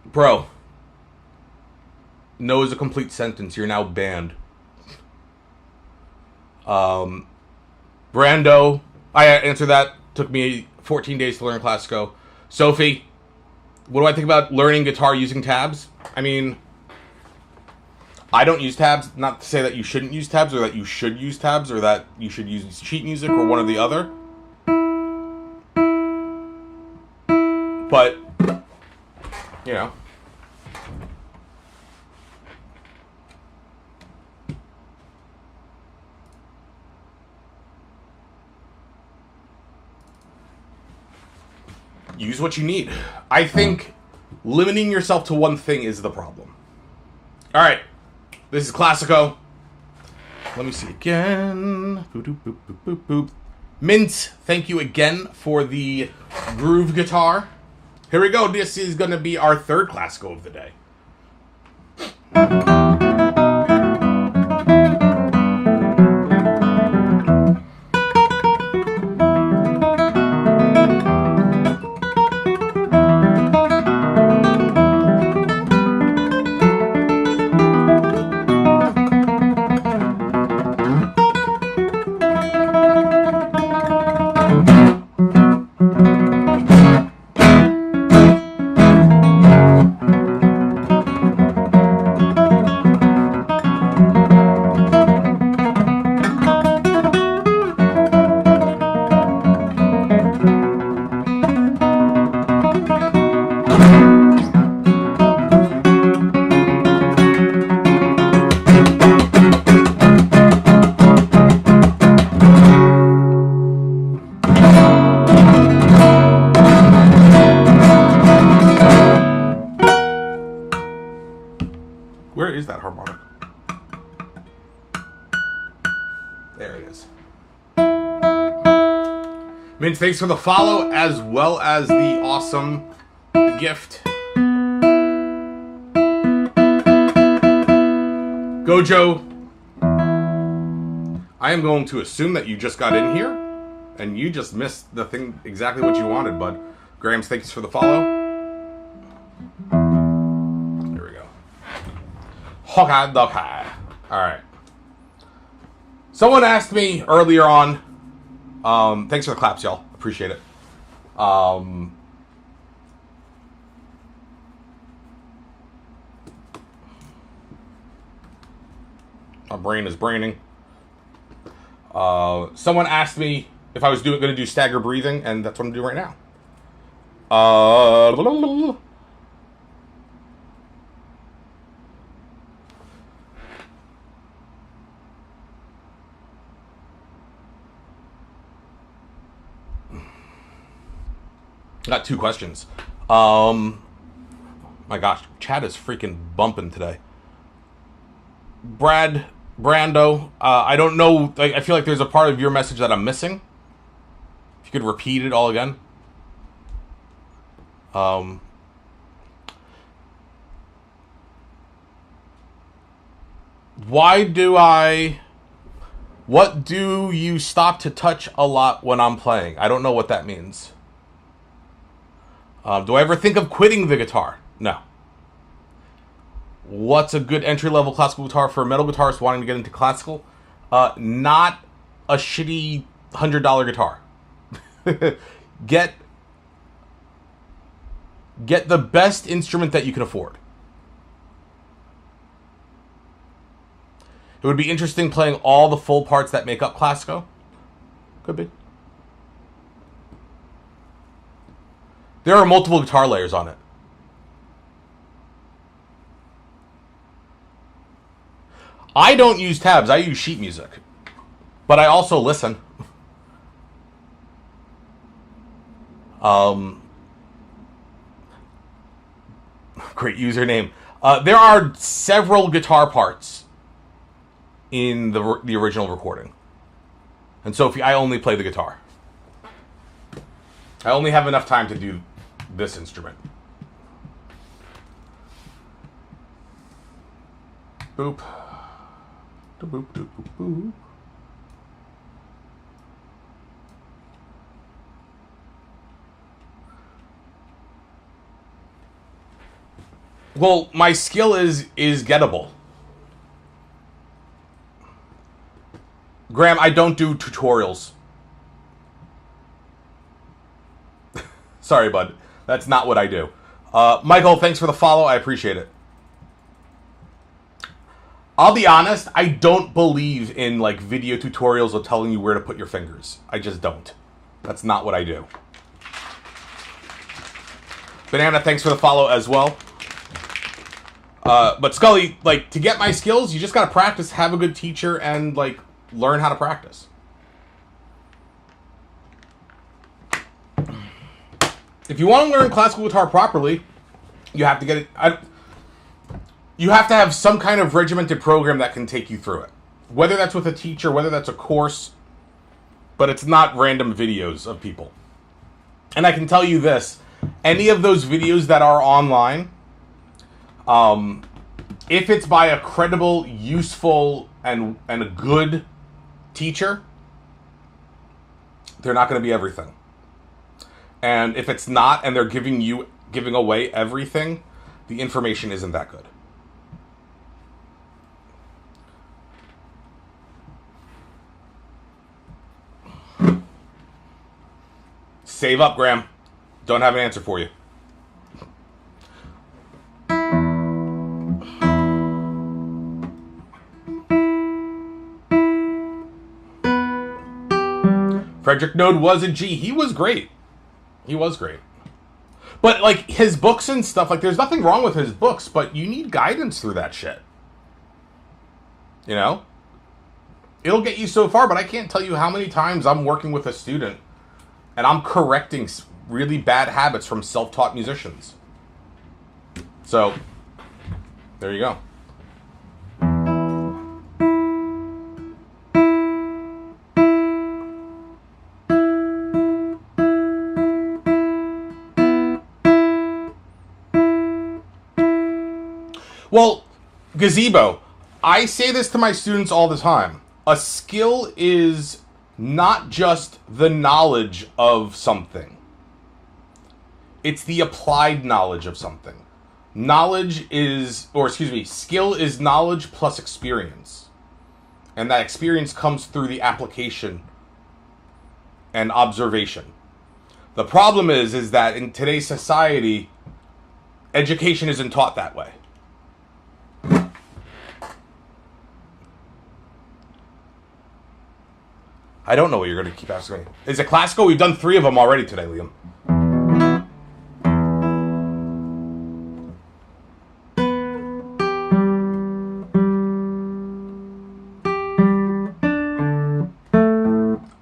Bro. No is a complete sentence. You're now banned. Brando. I answered that. Took me 14 days to learn Classico. Sophie. What do I think about learning guitar using tabs? I mean, I don't use tabs. Not to say that you shouldn't use tabs, or that you should use tabs, or that you should use sheet music, or one or the other. But, you know. Use what you need. I think limiting yourself to one thing is the problem. All right. This is Classico. Let me see again. Boop, boop, boop, boop, boop, boop. Mint, thank you again for the groove guitar. Here we go. This is going to be our 3rd Classico of the day. Where is that harmonic? There it is. Mint, thanks for the follow, as well as the awesome gift. Gojo, I am going to assume that you just got in here, and you just missed the thing, exactly what you wanted, bud. Grams, thanks for the follow. Okay. Alright. Someone asked me earlier on, thanks for the claps, y'all. Appreciate it. My brain is braining. Someone asked me if I was going to do stagger breathing, and that's what I'm doing right now. Got 2 questions. My gosh, chat is freaking bumping today. Brando, I don't know. I feel like there's a part of your message that I'm missing. If you could repeat it all again. What do you stop to touch a lot when I'm playing? I don't know what that means. Do I ever think of quitting the guitar? No. What's a good entry-level classical guitar for a metal guitarist wanting to get into classical? Not a shitty $100 guitar. Get the best instrument that you can afford. It would be interesting playing all the full parts that make up classico. Could be. There are multiple guitar layers on it. I don't use tabs. I use sheet music. But I also listen. Great username. There are several guitar parts in the original recording. And so I only play the guitar. I only have enough time to do this instrument. Boop. Boop, boop, boop, boop. Well, my skill is gettable. Graham, I don't do tutorials. Sorry, bud. That's not what I do. Michael, thanks for the follow. I appreciate it. I'll be honest, I don't believe in like video tutorials of telling you where to put your fingers. I just don't. That's not what I do. Banana, thanks for the follow as well. But Scully, like, to get my skills, you just gotta practice, have a good teacher, and like learn how to practice. If you want to learn classical guitar properly, you have to get it. You have to have some kind of regimented program that can take you through it. Whether that's with a teacher, whether that's a course, but it's not random videos of people. And I can tell you this, any of those videos that are online, if it's by a credible, useful, and a good teacher, they're not going to be everything. And if it's not, and they're giving away everything, the information isn't that good. Save up, Graham. Don't have an answer for you. Frederick Node was a G. He was great. He was great. But, like, his books and stuff, like, there's nothing wrong with his books, but you need guidance through that shit. You know? It'll get you so far, but I can't tell you how many times I'm working with a student and I'm correcting really bad habits from self-taught musicians. So, there you go. Well, gazebo, I say this to my students all the time. A skill is not just the knowledge of something. It's the applied knowledge of something. Skill is knowledge plus experience. And that experience comes through the application and observation. The problem is that in today's society, education isn't taught that way. I don't know what you're going to keep asking me. Is it classical? We've done 3 of them already today, Liam.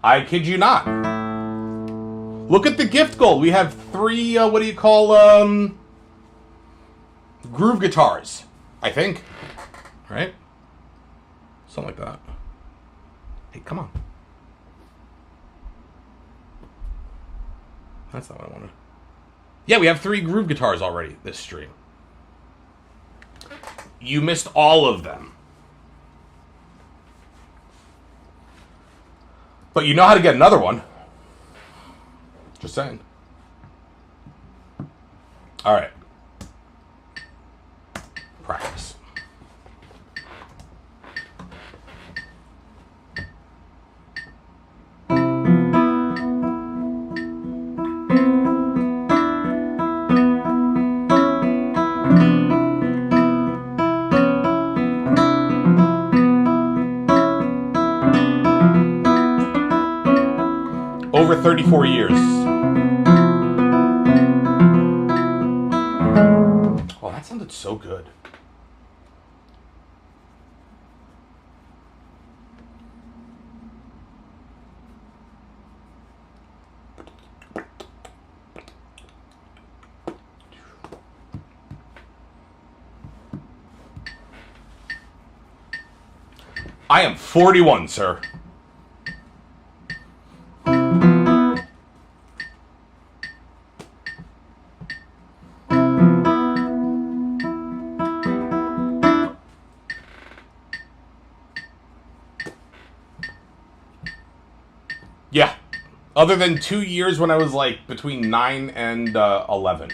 I kid you not. Look at the gift goal. We have 3, groove guitars, I think. Right? Something like that. Hey, come on. That's not what I wanted. Yeah, we have 3 groove guitars already this stream. You missed all of them. But you know how to get another one. Just saying. All right. Practice. Over 34 years. Oh, that sounded so good. I am 41, sir. Yeah. Other than 2 years when I was like between 9 and 11.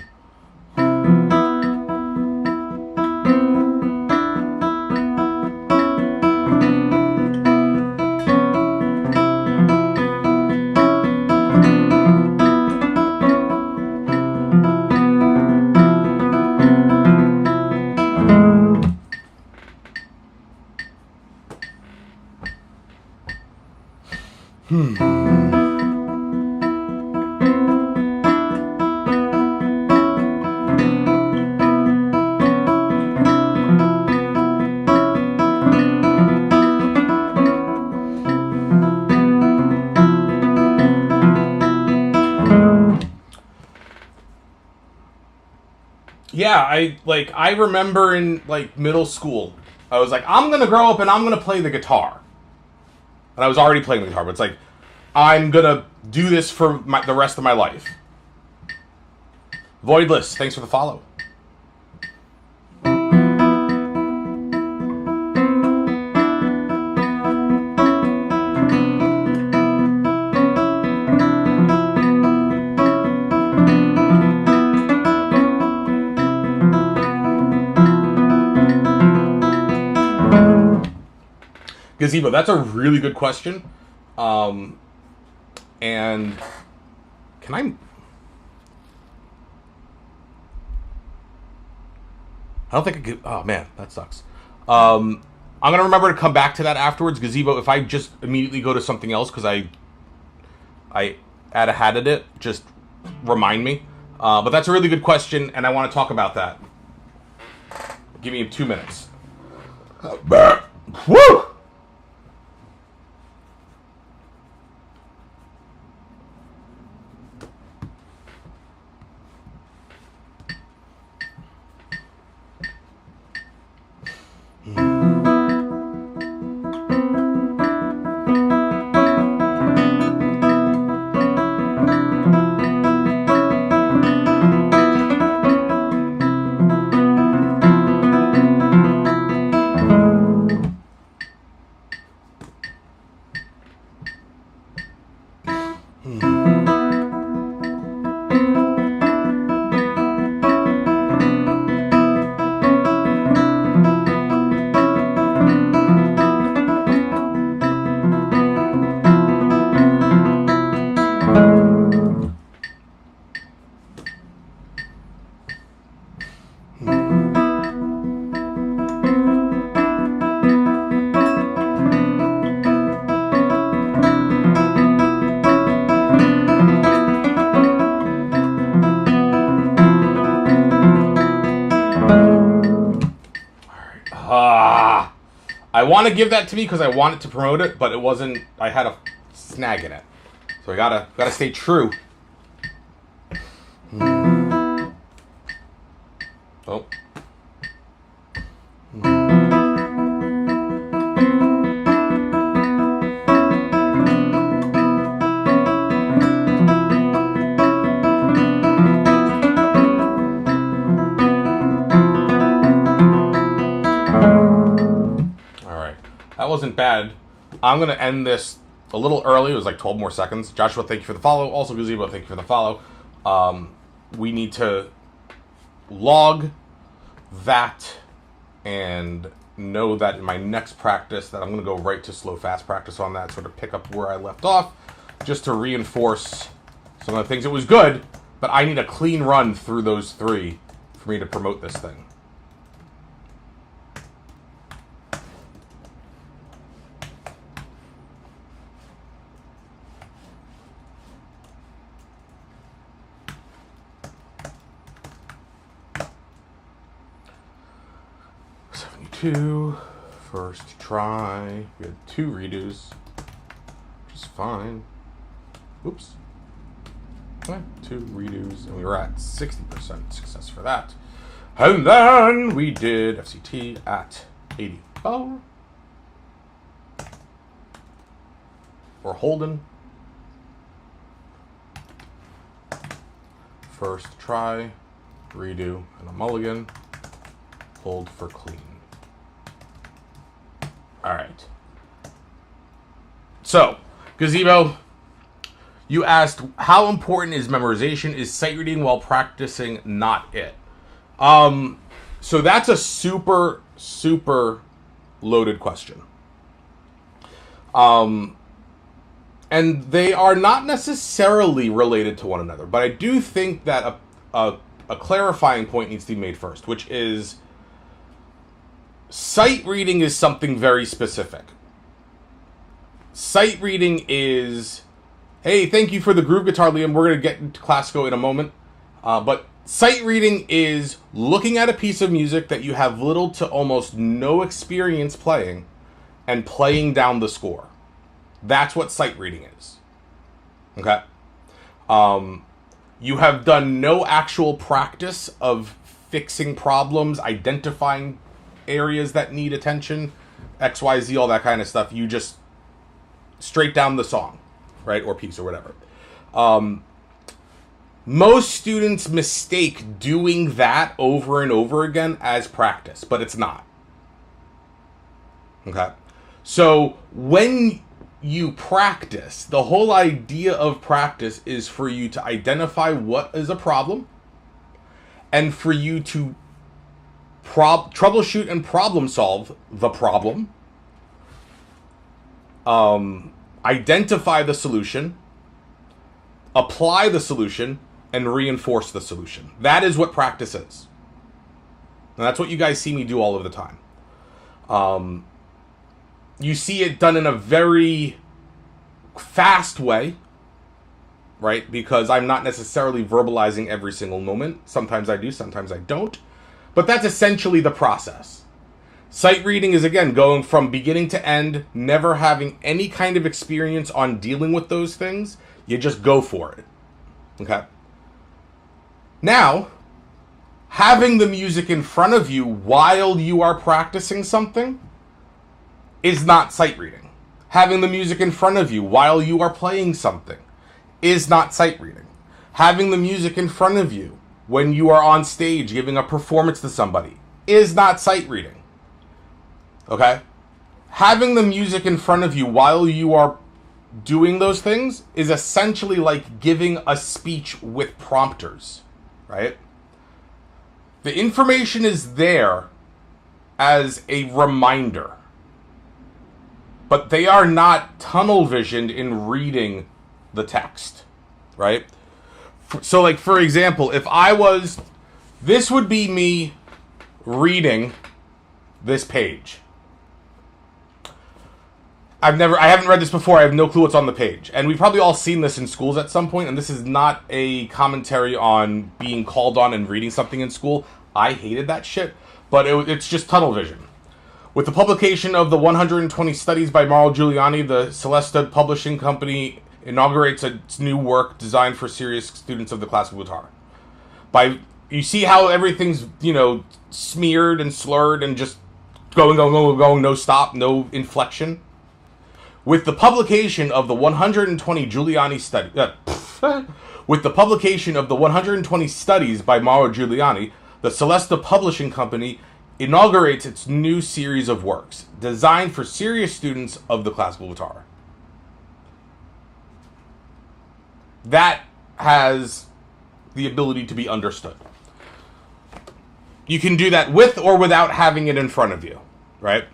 Yeah, I remember in like middle school, I was like, I'm gonna grow up and I'm gonna play the guitar. And I was already playing the guitar, but it's like, I'm gonna do this for the rest of my life. Voidless, thanks for the follow. Gazebo, that's a really good question. And can I don't think I could. Oh man, that sucks. I'm gonna remember to come back to that afterwards, Gazebo. If I just immediately go to something else because I had it, just remind me. But that's a really good question, and I want to talk about that. Give me 2 minutes. Woo! I want to give that to me because I wanted to promote it, but it wasn't. I had a snag in it, so I gotta stay true. Oh. Wasn't bad. I'm gonna end this a little early. It was like 12 more seconds. Joshua, thank you for the follow. Also, Gazebo, thank you for the follow. We need to log that and know that in my next practice that I'm going to go right to slow fast practice on that, sort of pick up where I left off, just to reinforce some of the things. It was good, but I need a clean run through those 3 for me to promote this thing. First try. We had 2 redos, which is fine. Oops. Okay, 2 redos, and we were at 60% success for that. And then we did FCT at 84. We're holding. First try, redo, and a mulligan. Hold for clean. All right. So, Gazebo, you asked, how important is memorization? Is sight reading while practicing not it? So that's a super, super loaded question. And they are not necessarily related to one another, but I do think that a clarifying point needs to be made first, which is sight reading is something very specific. Sight reading is, hey, thank you for the groove guitar, Liam. We're going to get into classical in a moment. But sight reading is looking at a piece of music that you have little to almost no experience playing and playing down the score. That's what sight reading is. Okay? You have done no actual practice of fixing problems, identifying areas that need attention, XYZ, all that kind of stuff. You just straight down the song, right? Or piece or whatever. Most students mistake doing that over and over again as practice, but it's not. Okay? So when you practice, the whole idea of practice is for you to identify what is a problem and for you to troubleshoot and problem solve the problem, identify the solution, apply the solution, and reinforce the solution. That is what practice is. And that's what you guys see me do all of the time. You see it done in a very fast way, right? Because I'm not necessarily verbalizing every single moment. Sometimes I do, sometimes I don't. But that's essentially the process. Sight reading is, again, going from beginning to end, never having any kind of experience on dealing with those things. You just go for it. Okay? Now, having the music in front of you while you are practicing something is not sight reading. Having the music in front of you while you are playing something is not sight reading. Having the music in front of you when you are on stage giving a performance to somebody is not sight reading. Okay? Having the music in front of you while you are doing those things is essentially like giving a speech with prompters, right? The information is there as a reminder, but they are not tunnel visioned in reading the text, right? So, like, for example, if I was, this would be me reading this page. I haven't read this before. I have no clue what's on the page. And we've probably all seen this in schools at some point, and this is not a commentary on being called on and reading something in school. I hated that shit, but it's just tunnel vision. With the publication of the 120 studies by Mauro Giuliani, the Celesta Publishing Company inaugurates its new work designed for serious students of the classical guitar. You see how everything's, smeared and slurred and just going, no stop, no inflection? With the publication of the 120 Giuliani studies, with the publication of the 120 studies by Mauro Giuliani, the Celesta Publishing Company inaugurates its new series of works designed for serious students of the classical guitar. that has the ability to be understood. You can do that with or without having it in front of you, right?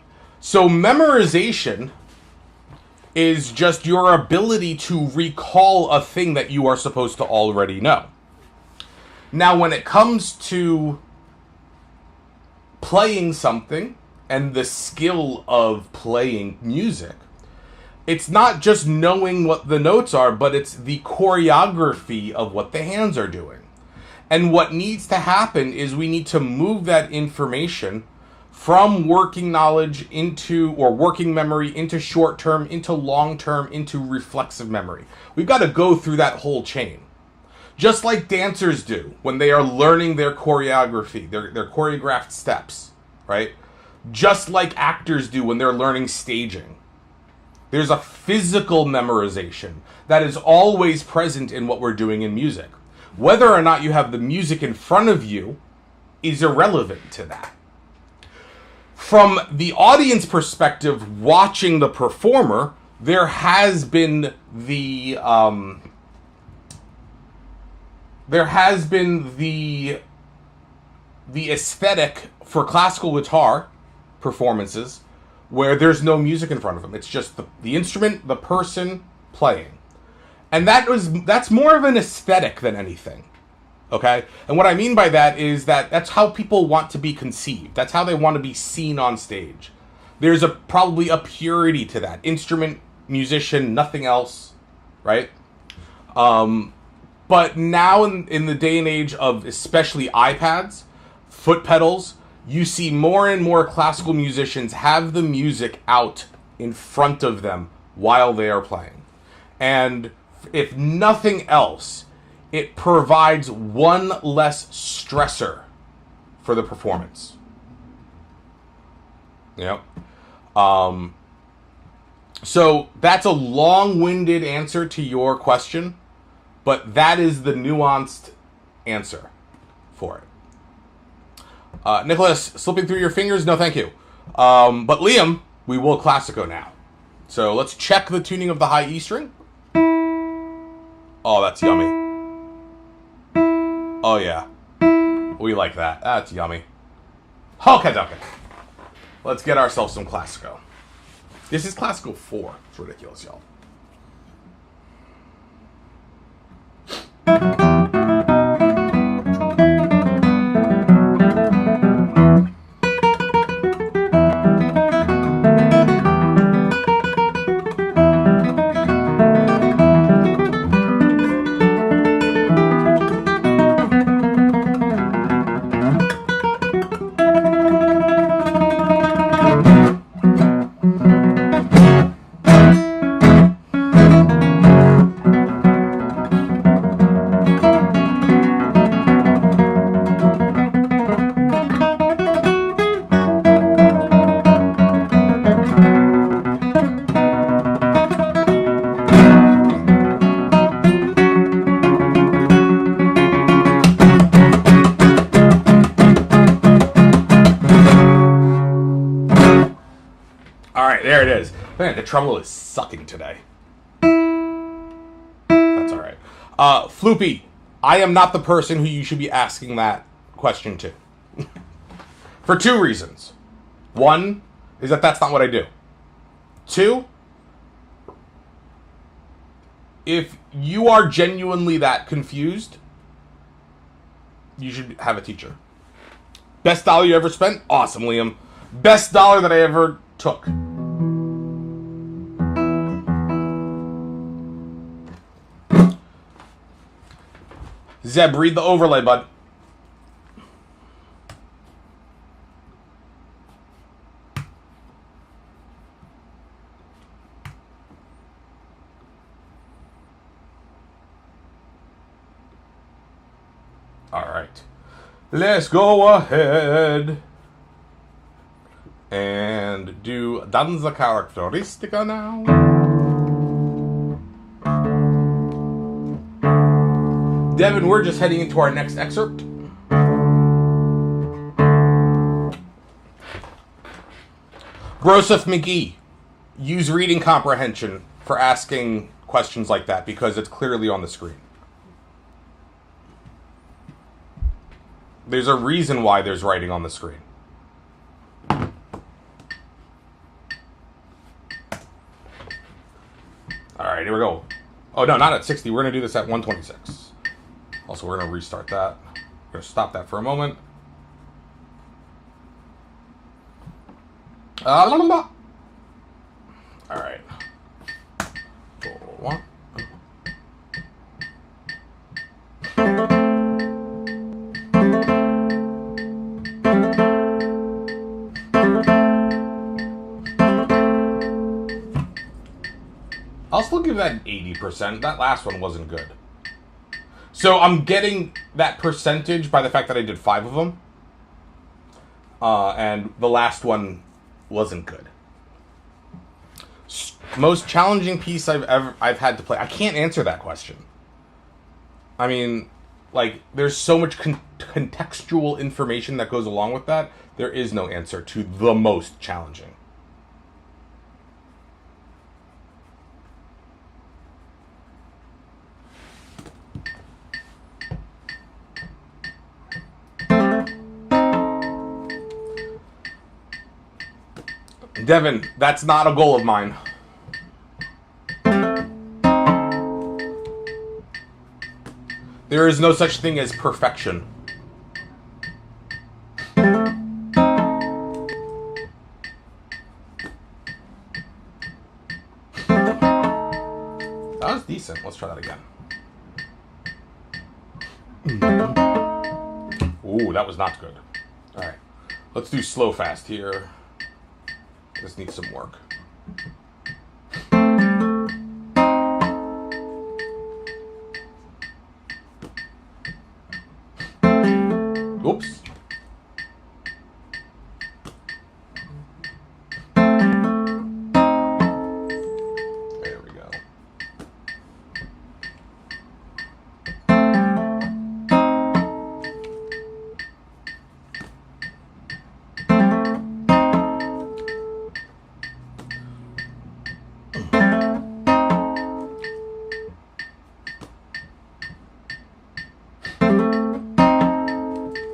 So memorization is just your ability to recall a thing that you are supposed to already know. Now, when it comes to playing something and the skill of playing music, it's not just knowing what the notes are, but it's the choreography of what the hands are doing. And what needs to happen is we need to move that information from working knowledge into, or working memory, into short-term, into long-term, into reflexive memory. We've got to go through that whole chain. Just like dancers do when they are learning their choreography, their choreographed steps, right? Just like actors do when they're learning staging. There's a physical memorization that is always present in what we're doing in music. Whether or not you have the music in front of you is irrelevant to that. From the audience perspective, watching the performer, there has been the aesthetic for classical guitar performances where there's no music in front of them. It's just the instrument, the person playing. And that's more of an aesthetic than anything. Okay? And what I mean by that is that that's how people want to be conceived. That's how they want to be seen on stage. There's probably a purity to that. Instrument, musician, nothing else, right? But now in the day and age of especially iPads, foot pedals, you see more and more classical musicians have the music out in front of them while they are playing. And if nothing else, it provides one less stressor for the performance. Yep. So that's a long-winded answer to your question, but that is the nuanced answer for it. Nicholas, slipping through your fingers? No, thank you. But Liam, we will classico now. So let's check the tuning of the high E string. Oh, that's yummy. Oh, yeah. We like that. That's yummy. Okay. Let's get ourselves some classico. This is classical 4. It's ridiculous, y'all. There it is. Man, the tremolo is sucking today. That's all right. Floopy, I am not the person who you should be asking that question to. For 2 reasons. 1 is that that's not what I do. 2, if you are genuinely that confused, you should have a teacher. Best dollar you ever spent? Awesome, Liam. Best dollar that I ever took. Zeb, read the overlay, bud. All right. Let's go ahead and do danza caratteristica now. Devin, we're just heading into our next excerpt. Broseph McGee, use reading comprehension for asking questions like that because it's clearly on the screen. There's a reason why there's writing on the screen. All right, here we go. Oh, no, not at 60. We're going to do this at 126. Also, we're going to restart that. We're going to stop that for a moment. All right. 4, 1. I'll still give that an 80%. That last one wasn't good. So I'm getting that percentage by the fact that I did 5 of them. And the last one wasn't good. Most challenging piece I've had to play. I can't answer that question. I mean, like, there's so much contextual information that goes along with that. There is no answer to the most challenging. Devin, that's not a goal of mine. There is no such thing as perfection. That was decent. Let's try that again. Ooh, that was not good. All right. Let's do slow fast here. This needs some work. Oops. There we go.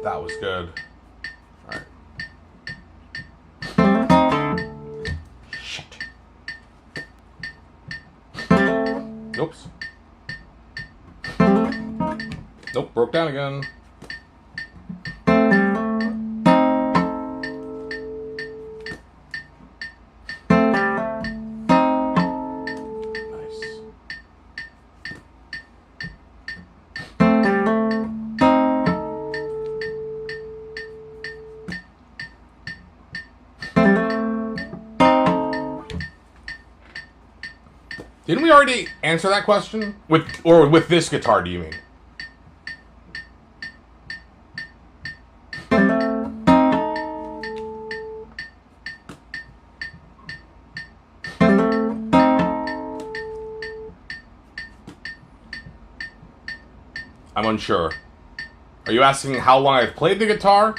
That was good. All right. Shit. Oops. Nope, broke down again. Didn't we already answer that question? With this guitar, do you mean? I'm unsure. Are you asking how long I've played the guitar?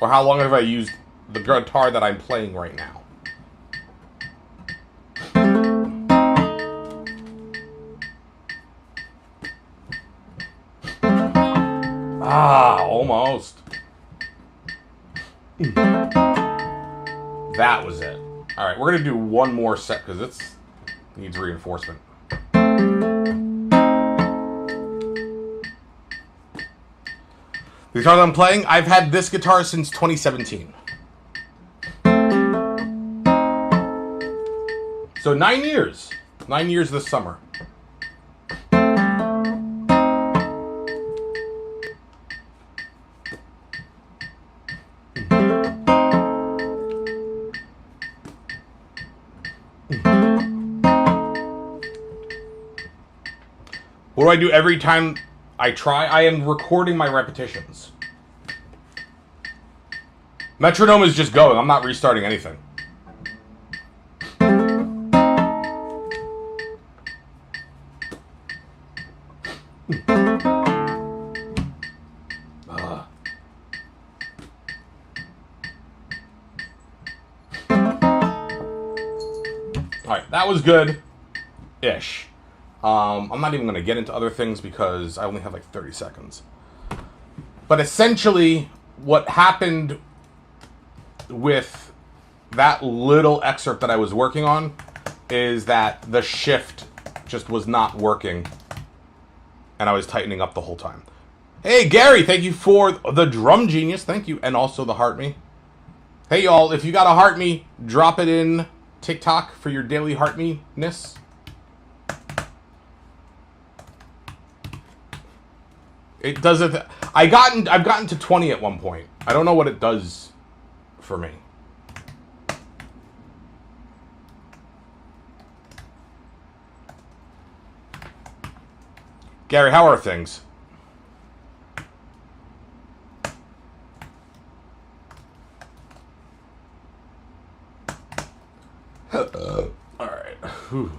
Or how long have I used the guitar that I'm playing right now? Ah, almost. That was it. All right, we're going to do one more set because it needs reinforcement. The guitar that I'm playing, I've had this guitar since 2017. So 9 years. 9 years this summer. What do I do every time I try? I am recording my repetitions. Metronome is just going. I'm not restarting anything. Alright, that was good-ish. I'm not even going to get into other things because I only have like 30 seconds. But essentially, what happened with that little excerpt that I was working on is that the shift just was not working, and I was tightening up the whole time. Hey, Gary, thank you for the Drum Genius. Thank you, and also the Heart Me. Hey, y'all, if you got a Heart Me, drop it in TikTok for your daily Heart Me-ness. It doesn't. I've gotten to 20 at one point. I don't know what it does for me. Gary, how are things? All right. Whew.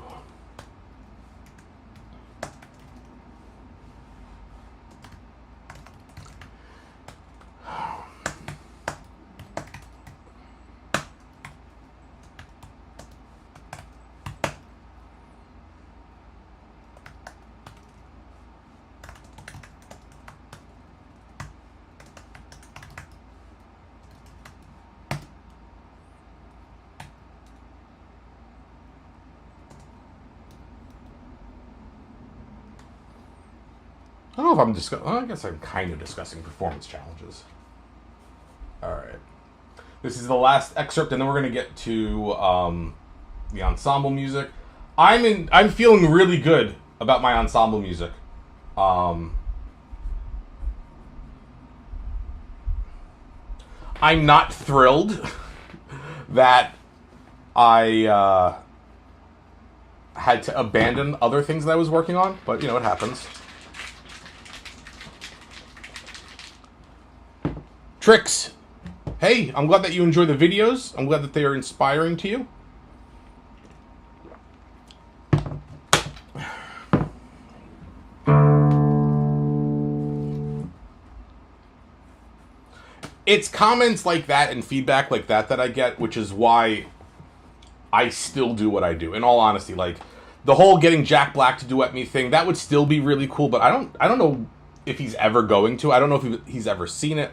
I don't know if I'm discussing. Well, I guess I'm kind of discussing performance challenges. All right, this is the last excerpt, and then we're gonna get to the ensemble music. I'm feeling really good about my ensemble music. I'm not thrilled that I had to abandon other things that I was working on, but you know, it happens. Tricks. Hey, I'm glad that you enjoy the videos. I'm glad that they are inspiring to you. It's comments like that and feedback like that that I get, which is why I still do what I do. In all honesty, like the whole getting Jack Black to duet me thing, that would still be really cool, but I don't know if he's ever going to. I don't know if he's ever seen it.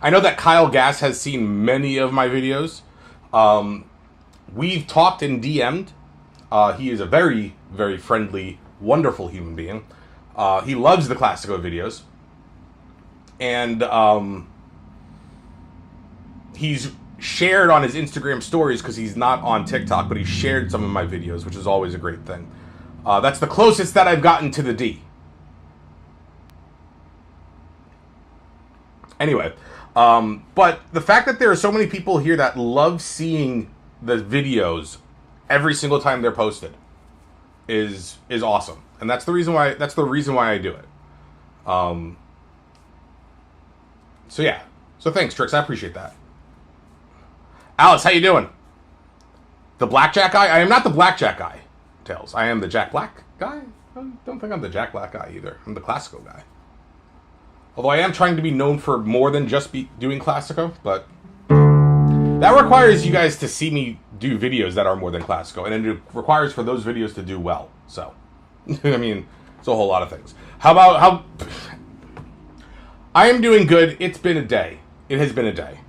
I know that Kyle Gass has seen many of my videos. We've talked and DM'd. He is a very, very friendly, wonderful human being. He loves the Classico videos. And he's shared on his Instagram stories, because he's not on TikTok, but he shared some of my videos, which is always a great thing. That's the closest that I've gotten to the D. Anyway. But the fact that there are so many people here that love seeing the videos every single time they're posted is awesome, and that's the reason why I do it. So yeah, so thanks, Trix. I appreciate that. Alice, how you doing? The blackjack guy? I am not the blackjack guy, Tails. I am the Jack Black guy. I don't think I'm the Jack Black guy either. I'm the Classico guy. Although I am trying to be known for more than just doing Classico, but that requires you guys to see me do videos that are more than Classico, and it requires for those videos to do well. So, I mean, it's a whole lot of things. How I am doing good. It's been a day. It has been a day.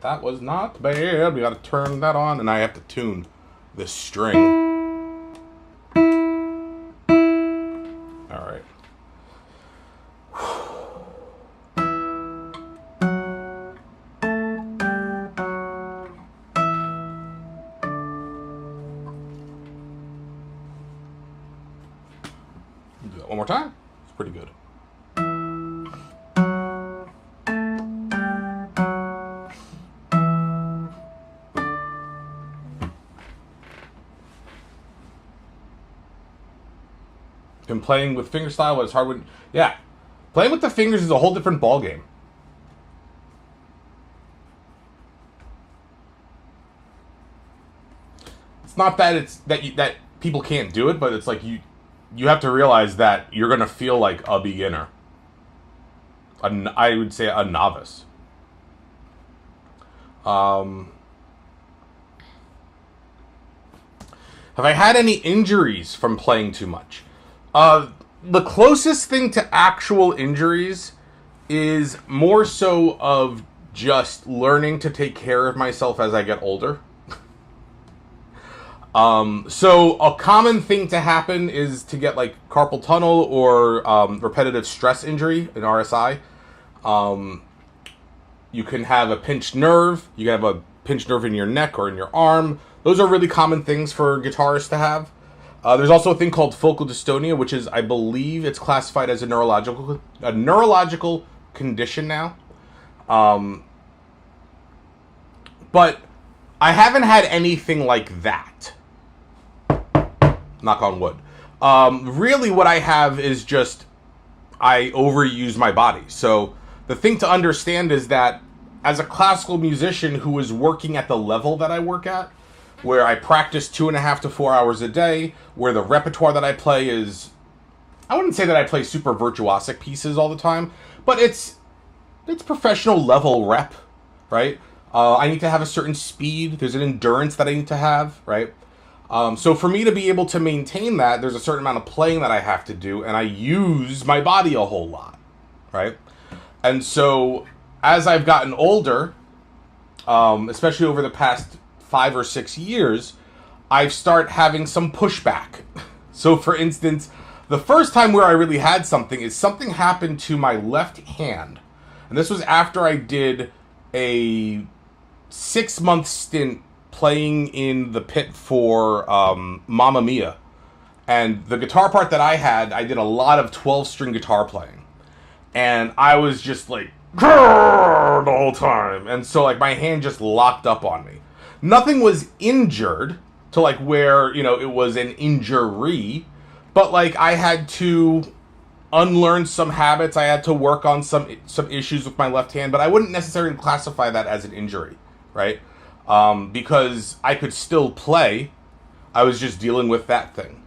That was not bad. We got to turn that on, and I have to tune the string. All right. Do that one more time. It's pretty good. And playing with fingerstyle was hard when... Yeah. Playing with the fingers is a whole different ballgame. It's not that that people can't do it, but it's like you have to realize that you're going to feel like a beginner. I would say a novice. Have I had any injuries from playing too much? The closest thing to actual injuries is more so of just learning to take care of myself as I get older. So a common thing to happen is to get like carpal tunnel or repetitive stress injury, an RSI. You can have a pinched nerve. You can have a pinched nerve in your neck or in your arm. Those are really common things for guitarists to have. There's also a thing called focal dystonia, which is, I believe, it's classified as a neurological condition now. But I haven't had anything like that. Knock on wood. Really what I have is just I overuse my body. So the thing to understand is that as a classical musician who is working at the level that I work at, where I practice 2.5 to 4 hours a day, where the repertoire that I play is, I wouldn't say that I play super virtuosic pieces all the time, but it's professional level rep, right? I need to have a certain speed. There's an endurance that I need to have, right? So for me to be able to maintain that, there's a certain amount of playing that I have to do, and I use my body a whole lot, right? And so as I've gotten older, especially over the past 5 or 6 years, I've started having some pushback. So for instance, the first time where I really had something is something happened to my left hand. And this was after I did a 6-month stint playing in the pit for Mamma Mia. And the guitar part that I had, I did a lot of 12-string guitar playing. And I was just like, the whole time. And so like my hand just locked up on me. Nothing was injured to like where, you know, it was an injury, but like I had to unlearn some habits. I had to work on some issues with my left hand, but I wouldn't necessarily classify that as an injury, right? Because I could still play. I was just dealing with that thing.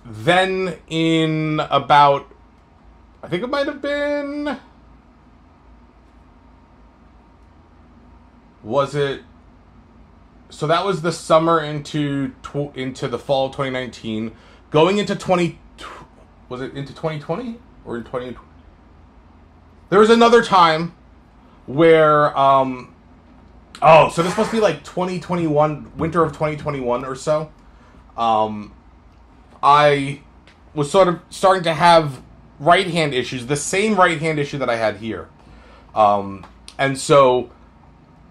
Then in about, I think it might have been, was it? So that was the summer into the fall of 2019, going into was it into 2020 or in 2020? There was another time where so this must be like 2021, winter of 2021 or so. I was sort of starting to have right hand issues, the same right hand issue that I had here, and so.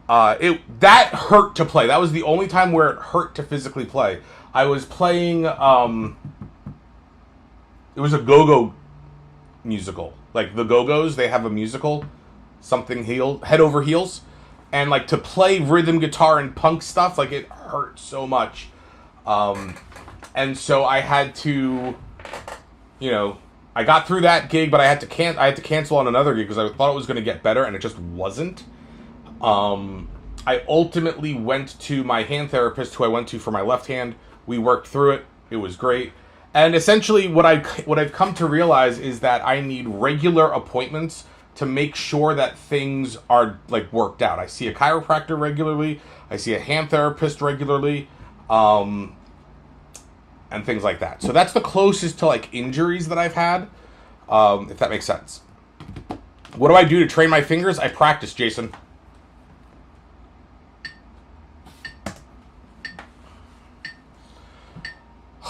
That hurt to play. That was the only time where it hurt to physically play. I was playing, it was a go-go musical. Like, the Go-Go's, they have a musical, something Head Over Heels. And, like, to play rhythm guitar and punk stuff, like, it hurt so much. And so I had to, you know, I got through that gig, but I had to cancel on another gig because I thought it was going to get better, and it just wasn't. I ultimately went to my hand therapist, who I went to for my left hand. We worked through it. It was great. And essentially what I've come to realize is that I need regular appointments to make sure that things are like worked out. I see a chiropractor regularly. I see a hand therapist regularly. And things like that. So that's the closest to like injuries that I've had. If that makes sense. What do I do to train my fingers? I practice, Jason.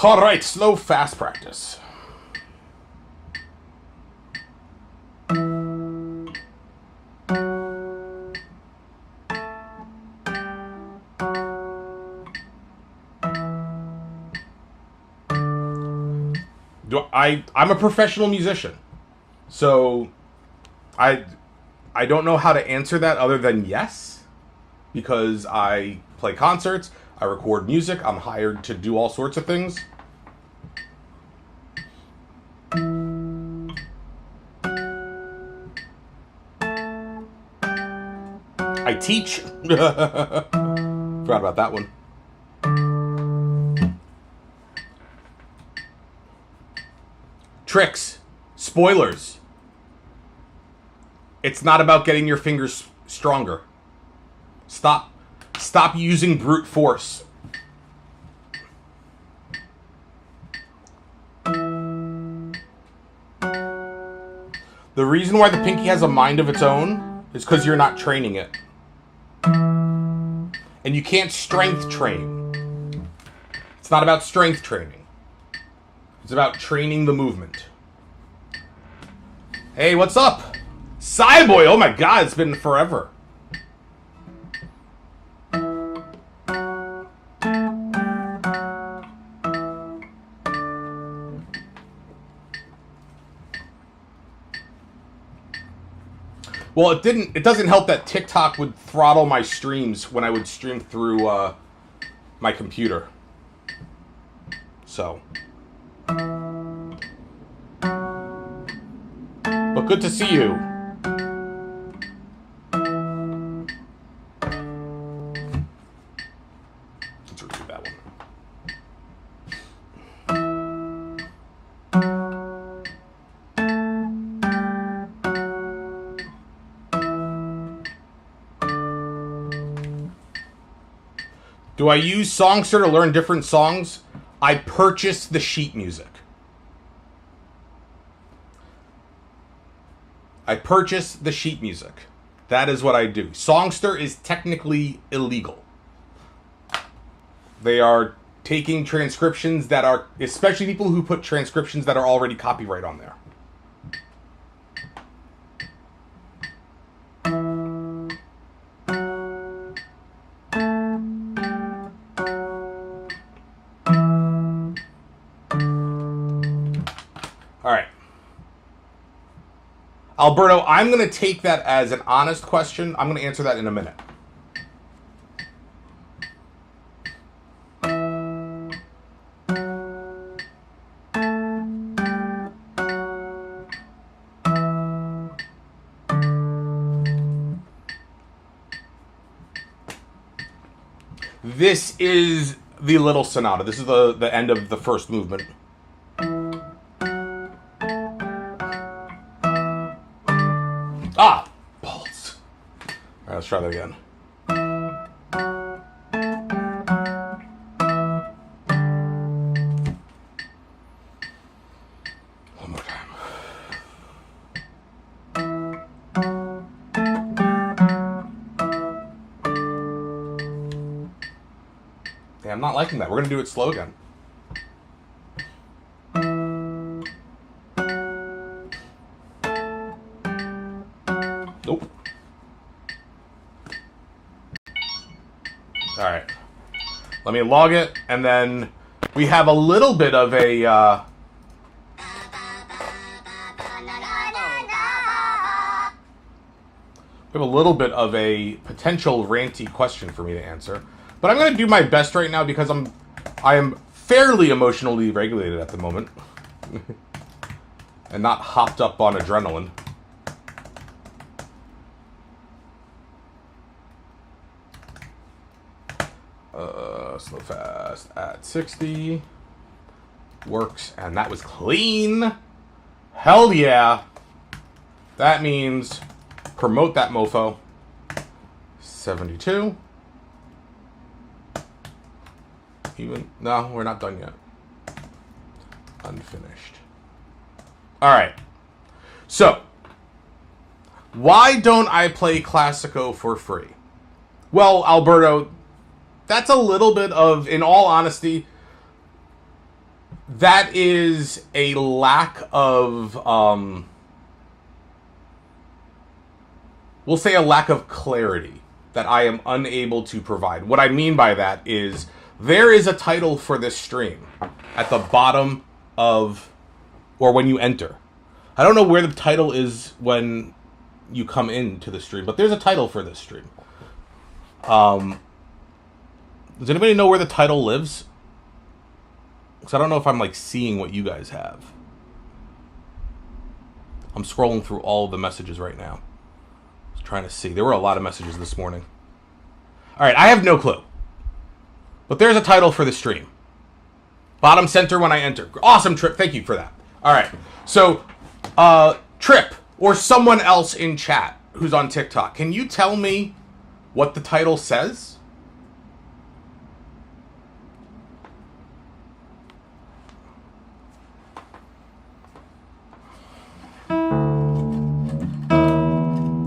All right, slow, fast practice. I'm a professional musician, so I don't know how to answer that other than yes, because I play concerts, I record music, I'm hired to do all sorts of things. I teach. Forgot about that one. Tricks. Spoilers. It's not about getting your fingers stronger. Stop using brute force. The reason why the pinky has a mind of its own is because you're not training it. And you can't strength train. It's not about strength training. It's about training the movement. Hey, what's up? Cyboy, oh my god, it's been forever. Well, it doesn't help that TikTok would throttle my streams when I would stream through my computer. So. But good to see you. Let's review that one. Do I use Songster to learn different songs? I purchase the sheet music. I purchase the sheet music. That is what I do. Songster is technically illegal. They are taking transcriptions that are, especially people who put transcriptions that are already copyright on there. Alberto, I'm going to take that as an honest question. I'm going to answer that in a minute. This is the Little Sonata. This is the end of the first movement. Ah! Balls. Alright, let's try that again. One more time. Yeah, I'm not liking that. We're going to do it slow again. Nope. All right. Let me log it, and then we have a little bit of a... we have a little bit of a potential ranty question for me to answer. But I'm going to do my best right now because I am fairly emotionally regulated at the moment. And not hopped up on adrenaline. Slow fast at 60. Works, and that was clean. Hell yeah. That means promote that mofo. 72. Even, no, we're not done yet. Unfinished. Alright. So, why don't I play Classico for free? Well, Alberto, that's a little bit of, in all honesty, that is a lack of, we'll say a lack of clarity that I am unable to provide. What I mean by that is, there is a title for this stream at the bottom of, or when you enter. I don't know where the title is when you come into the stream, but there's a title for this stream. Does anybody know where the title lives? Because I don't know if I'm like seeing what you guys have. I'm scrolling through all of the messages right now. Just trying to see. There were a lot of messages this morning. Alright, I have no clue. But there's a title for the stream. Bottom center when I enter. Awesome, Trip. Thank you for that. Alright. So, Trip, or someone else in chat who's on TikTok, can you tell me what the title says?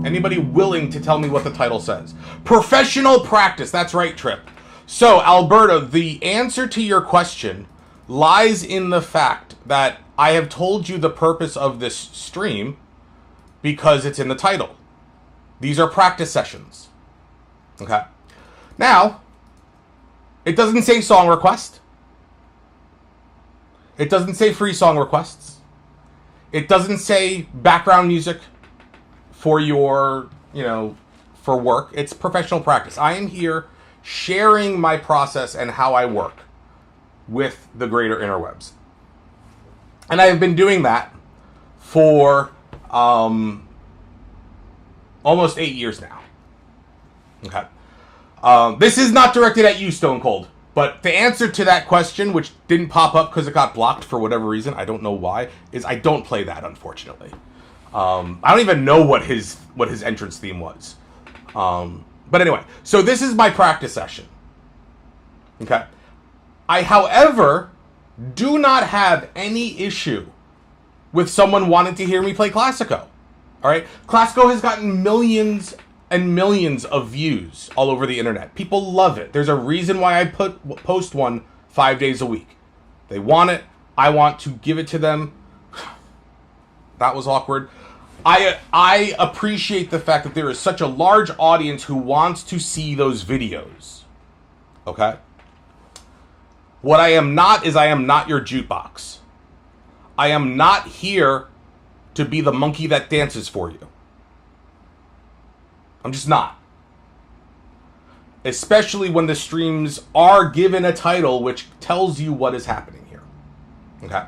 Anybody willing to tell me what the title says? Professional practice. That's right, Trip. So, Alberta, the answer to your question lies in the fact that I have told you the purpose of this stream because it's in the title. These are practice sessions. Okay? Now, it doesn't say song request. It doesn't say free song requests. It doesn't say background music for your, for work. It's professional practice. I am here sharing my process and how I work with the greater interwebs. And I have been doing that for almost 8 years now. Okay. This is not directed at you, Stone Cold. But the answer to that question, which didn't pop up because it got blocked for whatever reason, I don't know why, is I don't play that, unfortunately. I don't even know what his entrance theme was. But anyway, so this is my practice session. Okay. I, however, do not have any issue with someone wanting to hear me play Classico. All right? Classico has gotten millions and millions of views all over the internet. People love it. There's a reason why I post one 5 days a week. They want it. I want to give it to them. That was awkward. I appreciate the fact that there is such a large audience who wants to see those videos. Okay? What I am not is I am not your jukebox. I am not here to be the monkey that dances for you. I'm just not. Especially when the streams are given a title which tells you what is happening here. Okay?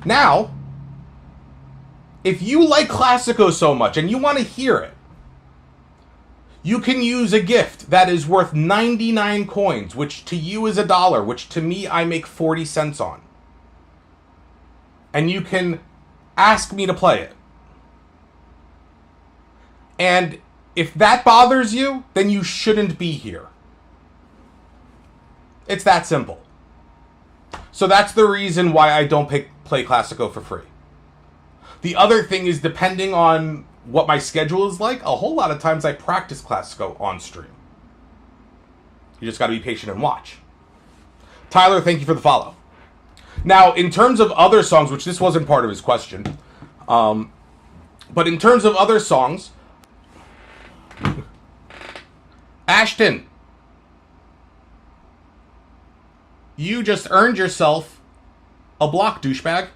Now, if you like Classico so much and you want to hear it, you can use a gift that is worth 99 coins, which to you is $1, which to me I make 40 cents on. And you can ask me to play it. And if that bothers you, then you shouldn't be here. It's that simple. So that's the reason why I don't play Classico for free. The other thing is, depending on what my schedule is like, a whole lot of times I practice Classico on stream. You just got to be patient and watch. Tyler, thank you for the follow. Now, in terms of other songs, which this wasn't part of his question, but in terms of other songs, Ashton, you just earned yourself a block, douchebag.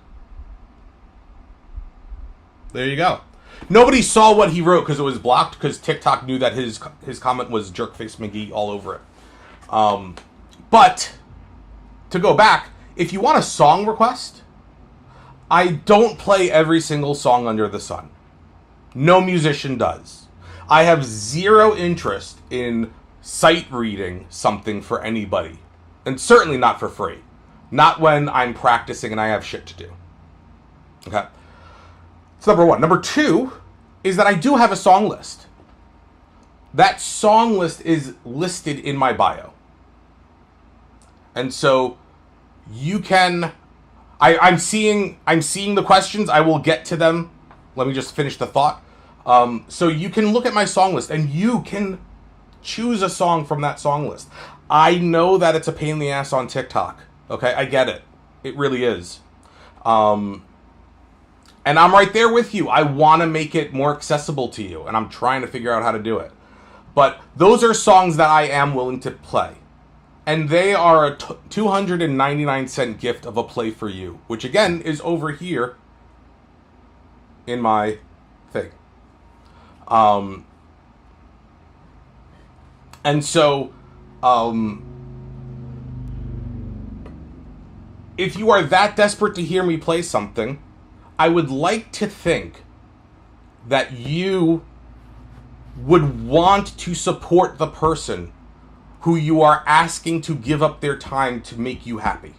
There you go. Nobody saw what he wrote because it was blocked, because TikTok knew that his comment was Jerkface McGee all over it. But to go back, if you want a song request, I don't play every single song under the sun. No musician does. I have zero interest in sight reading something for anybody. And certainly not for free. Not when I'm practicing and I have shit to do. Okay? That's number one. Number two is that I do have a song list. That song list is listed in my bio. And so you can... I'm seeing the questions. I will get to them. Let me just finish the thought. So you can look at my song list and you can choose a song from that song list. I know that it's a pain in the ass on TikTok. Okay, I get it. It really is. And I'm right there with you. I want to make it more accessible to you, and I'm trying to figure out how to do it. But those are songs that I am willing to play. And they are a 299-cent gift of a play for you, which again is over here in my thing. And so, if you are that desperate to hear me play something, I would like to think that you would want to support the person who you are asking to give up their time to make you happy.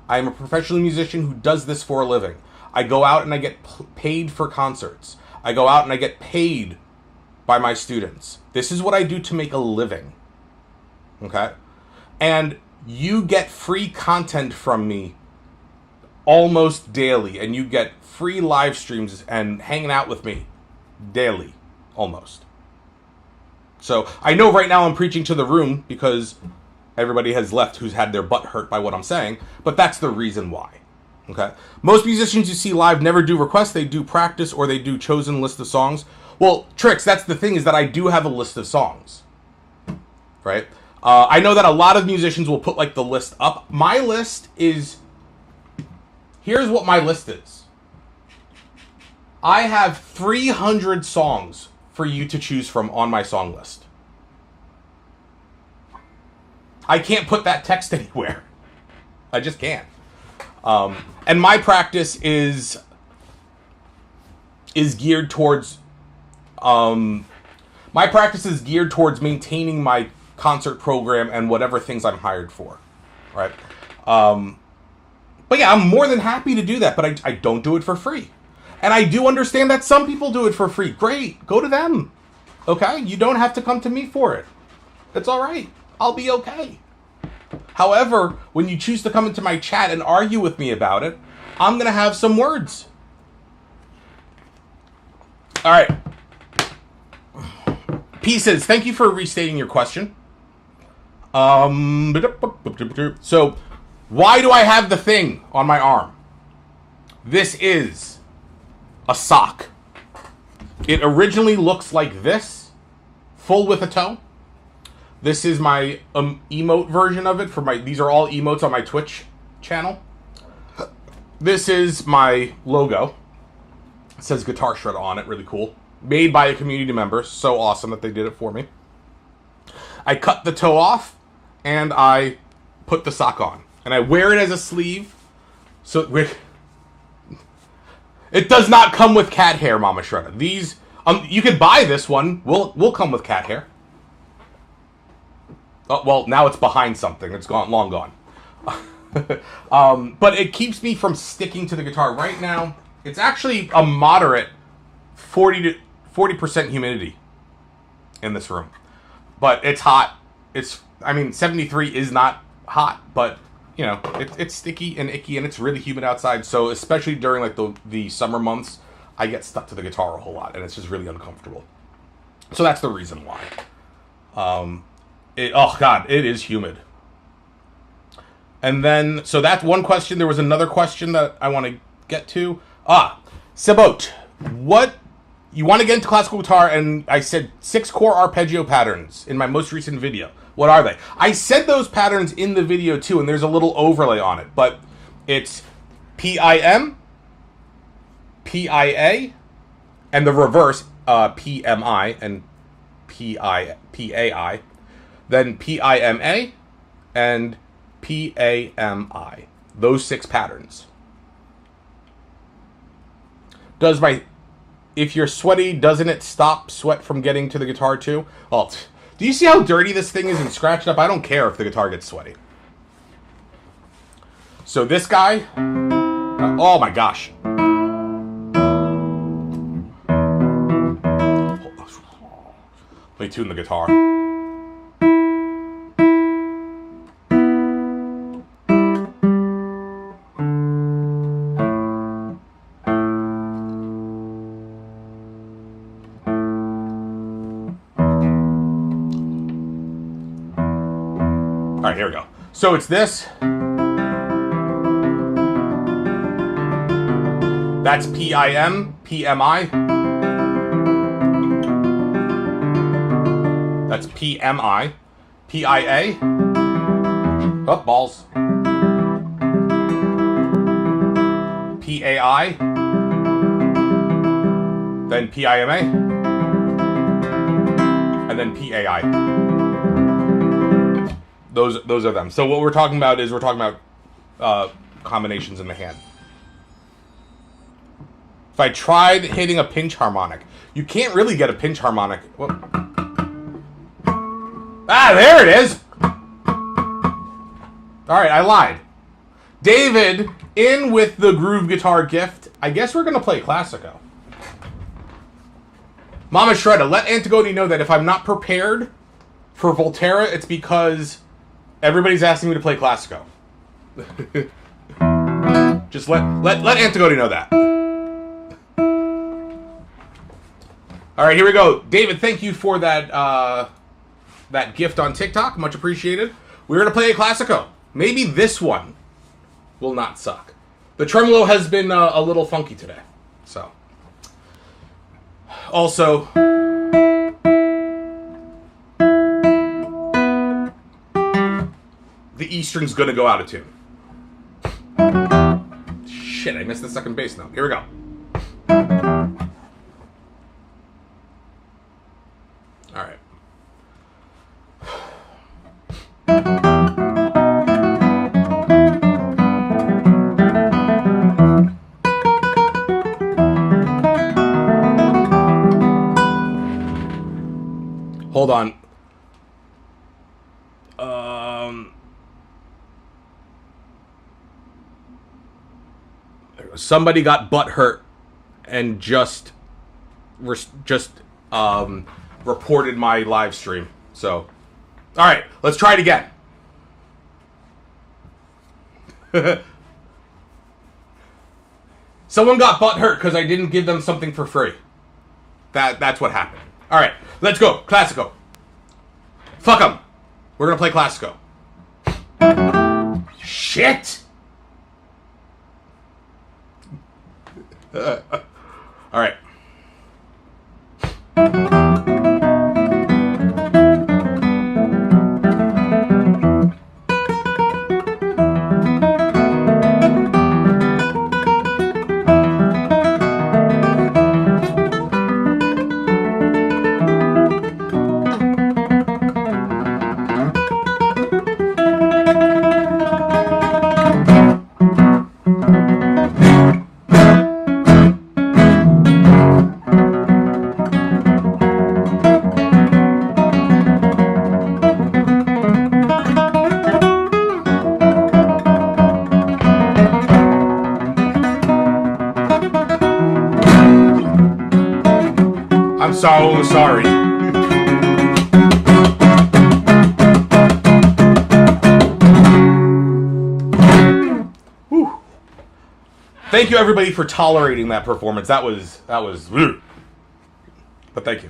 I am a professional musician who does this for a living. I go out and I get paid for concerts. I go out and I get paid by my students. This is what I do to make a living. Okay? And you get free content from me almost daily, and you get free live streams and hanging out with me daily, almost. So I know right now I'm preaching to the room because everybody has left who's had their butt hurt by what I'm saying, but that's the reason why. Okay? Most musicians you see live never do requests, they do practice, or they do chosen list of songs. Well, Tricks, that's the thing, is that I do have a list of songs. Right? I know that a lot of musicians will put like the list up. My list is... Here's what my list is. I have 300 songs for you to choose from on my song list. I can't put that text anywhere. I just can't. And my practice is geared towards... my practice is geared towards maintaining my concert program and whatever things I'm hired for. Right? But yeah, I'm more than happy to do that, but I don't do it for free. And I do understand that some people do it for free. Great, go to them. Okay? You don't have to come to me for it. It's all right. I'll be okay. However, when you choose to come into my chat and argue with me about it, I'm going to have some words. All right. Pieces, thank you for restating your question. So... Why do I have the thing on my arm? This is a sock. It originally looks like this, full with a toe. This is my emote version of it. These are all emotes on my Twitch channel. This is my logo. It says Guitar Shred on it, really cool. Made by a community member, so awesome that they did it for me. I cut the toe off, and I put the sock on. And I wear it as a sleeve. So it does not come with cat hair, Mama Shredda. These you could buy this one. Will come with cat hair. Oh, well, now it's behind something. It's long gone. But it keeps me from sticking to the guitar. Right now, it's actually a moderate 40% humidity in this room. But it's hot. 73 is not hot, but you know, it's sticky and icky, and it's really humid outside. So especially during like the summer months, I get stuck to the guitar a whole lot, and it's just really uncomfortable. So that's the reason why. Oh God, it is humid. And then, so that's one question. There was another question that I want to get to. Sebot, what you want to get into classical guitar? And I said 6-chord arpeggio patterns in my most recent video. What are they? I said those patterns in the video too, and there's a little overlay on it, but it's PIM, PIA, and the reverse, PMI and PAI, then PIMA and PAMI. Those 6 patterns. If you're sweaty, doesn't it stop sweat from getting to the guitar too? Well, do you see how dirty this thing is and scratched up? I don't care if the guitar gets sweaty. So this guy, oh my gosh. Let me tune the guitar. All right, here we go. So it's this. That's PIM, PMI. That's PMI, PIA. Oh, balls. PAI. Then PIMA. And then PAI. Those are them. So what we're talking about is combinations in the hand. If I tried hitting a pinch harmonic, you can't really get a pinch harmonic. Whoa. There it is. All right, I lied. David, in with the groove guitar gift. I guess we're going to play Classico. Mama Shredda, let Antigone know that if I'm not prepared for Volterra, it's because everybody's asking me to play Classico. Just let Antigone know that. All right, here we go. David, thank you for that that gift on TikTok. Much appreciated. We're going to play a Classico. Maybe this one will not suck. The tremolo has been a little funky today. So, also, the E string's going to go out of tune. Shit, I missed the second bass note. Here we go. All right. Hold on. Somebody got butt hurt and just reported my live stream. So, all right, let's try it again. Someone got butt hurt because I didn't give them something for free. That's what happened. All right, let's go. Classico. Fuck them. We're gonna play Classico. Shit. All right. So sorry. Whew. Thank you everybody for tolerating that performance. That was but thank you.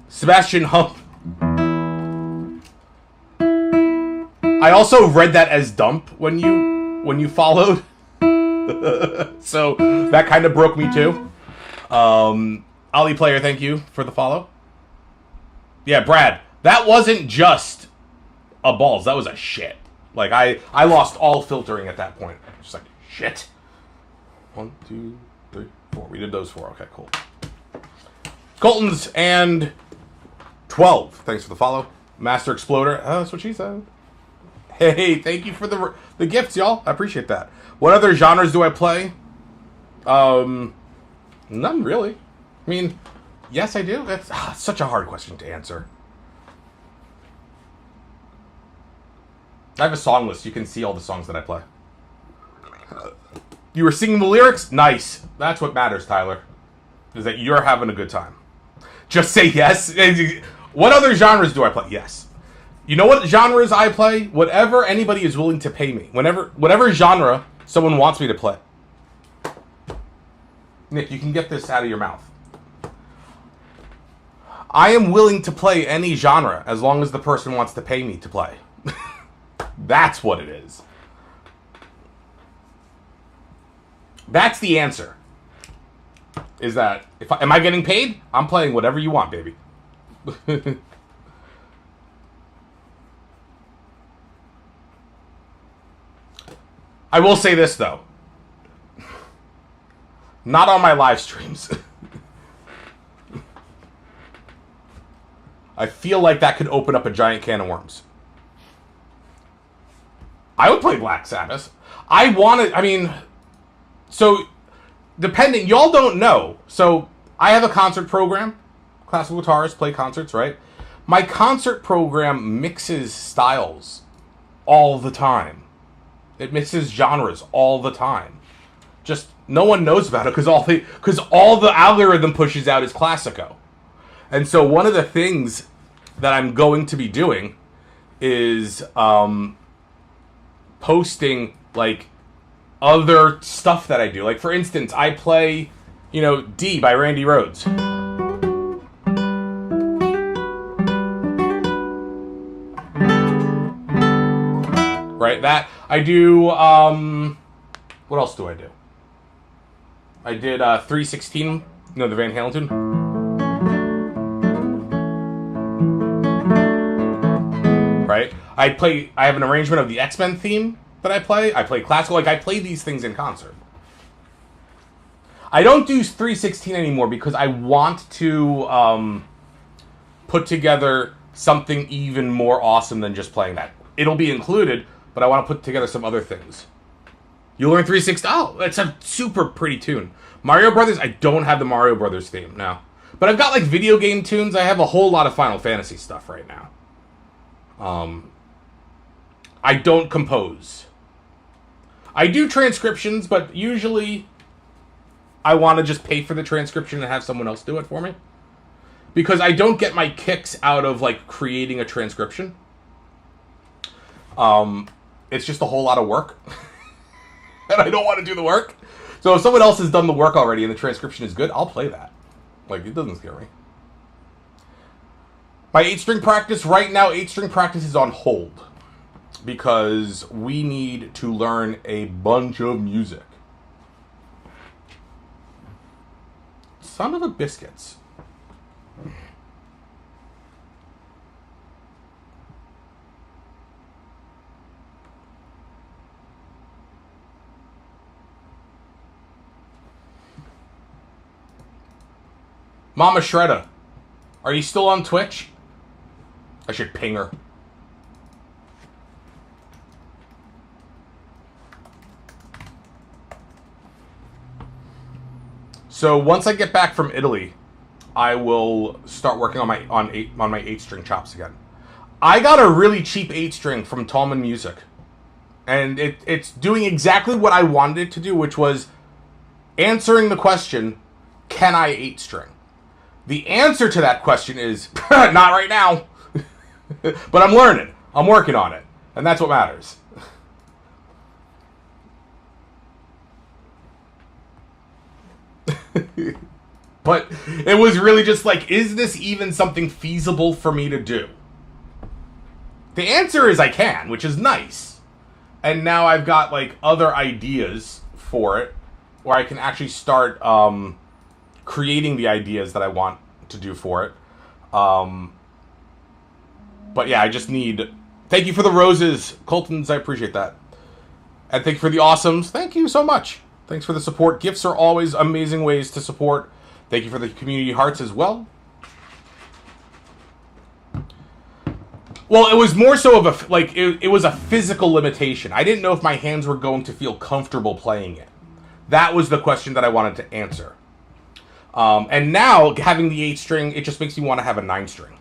Sebastian Hump. I also read that as dump when you followed. So that kind of broke me too. Ollie Player, thank you for the follow. Yeah, Brad, that wasn't just a balls. That was a shit. Like, I lost all filtering at that point. Just like, shit. 1, 2, 3, 4. We did those 4. Okay, cool. Colton's and 12. Thanks for the follow. Master Exploder. Oh, that's what she said. Hey, thank you for the gifts, y'all. I appreciate that. What other genres do I play? None really. I mean, yes, I do. It's such a hard question to answer. I have a song list. You can see all the songs that I play. You were singing the lyrics? Nice. That's what matters, Tyler. Is that you're having a good time. Just say yes. What other genres do I play? Yes. You know what genres I play? Whatever anybody is willing to pay me. Whatever genre someone wants me to play. Nick, you can get this out of your mouth. I am willing to play any genre as long as the person wants to pay me to play. That's what it is. That's the answer. Is that, am I getting paid? I'm playing whatever you want, baby. I will say this, though. Not on my live streams. I feel like that could open up a giant can of worms. I would play Black Sabbath. So, depending, y'all don't know. So, I have a concert program. Classical guitarists play concerts, right? My concert program mixes styles all the time. It mixes genres all the time. Just No one knows about it because all the algorithm pushes out is Classico. And so one of the things that I'm going to be doing is posting like other stuff that I do. Like for instance, I play, D by Randy Rhoads. Right, that I do. What else do I do? I did 316, the Van Halen tune. Right, I have an arrangement of the X-Men theme that I play. I play classical. Like I play these things in concert. I don't do 316 anymore because I want to put together something even more awesome than just playing that. It'll be included, but I want to put together some other things. You learn 316. Oh, that's a super pretty tune. Mario Brothers. I don't have the Mario Brothers theme now, but I've got like video game tunes. I have a whole lot of Final Fantasy stuff right now. I don't compose. I do transcriptions, but usually I want to just pay for the transcription and have someone else do it for me. Because I don't get my kicks out of like creating a transcription. It's just a whole lot of work. And I don't want to do the work. So if someone else has done the work already and the transcription is good, I'll play that. Like, it doesn't scare me. My 8-string practice, right now, 8-string practice is on hold. Because we need to learn a bunch of music. Son of a biscuits. Mama Shredda, are you still on Twitch? I should ping her. So once I get back from Italy, I will start working on my 8-string chops again. I got a really cheap 8-string from Tallman Music, and it's doing exactly what I wanted it to do, which was answering the question, can I 8-string? The answer to that question is, not right now. But I'm learning. I'm working on it. And that's what matters. But it was really just like, is this even something feasible for me to do? The answer is I can, which is nice. And now I've got like other ideas for it, where I can actually start creating the ideas that I want to do for it. But yeah, I just need... Thank you for the roses, Coltons. I appreciate that. And thank you for the awesomes. Thank you so much. Thanks for the support. Gifts are always amazing ways to support. Thank you for the community hearts as well. Well, it was more so of a... Like, it was a physical limitation. I didn't know if my hands were going to feel comfortable playing it. That was the question that I wanted to answer. And now, having the 8-string, it just makes me want to have a 9-string.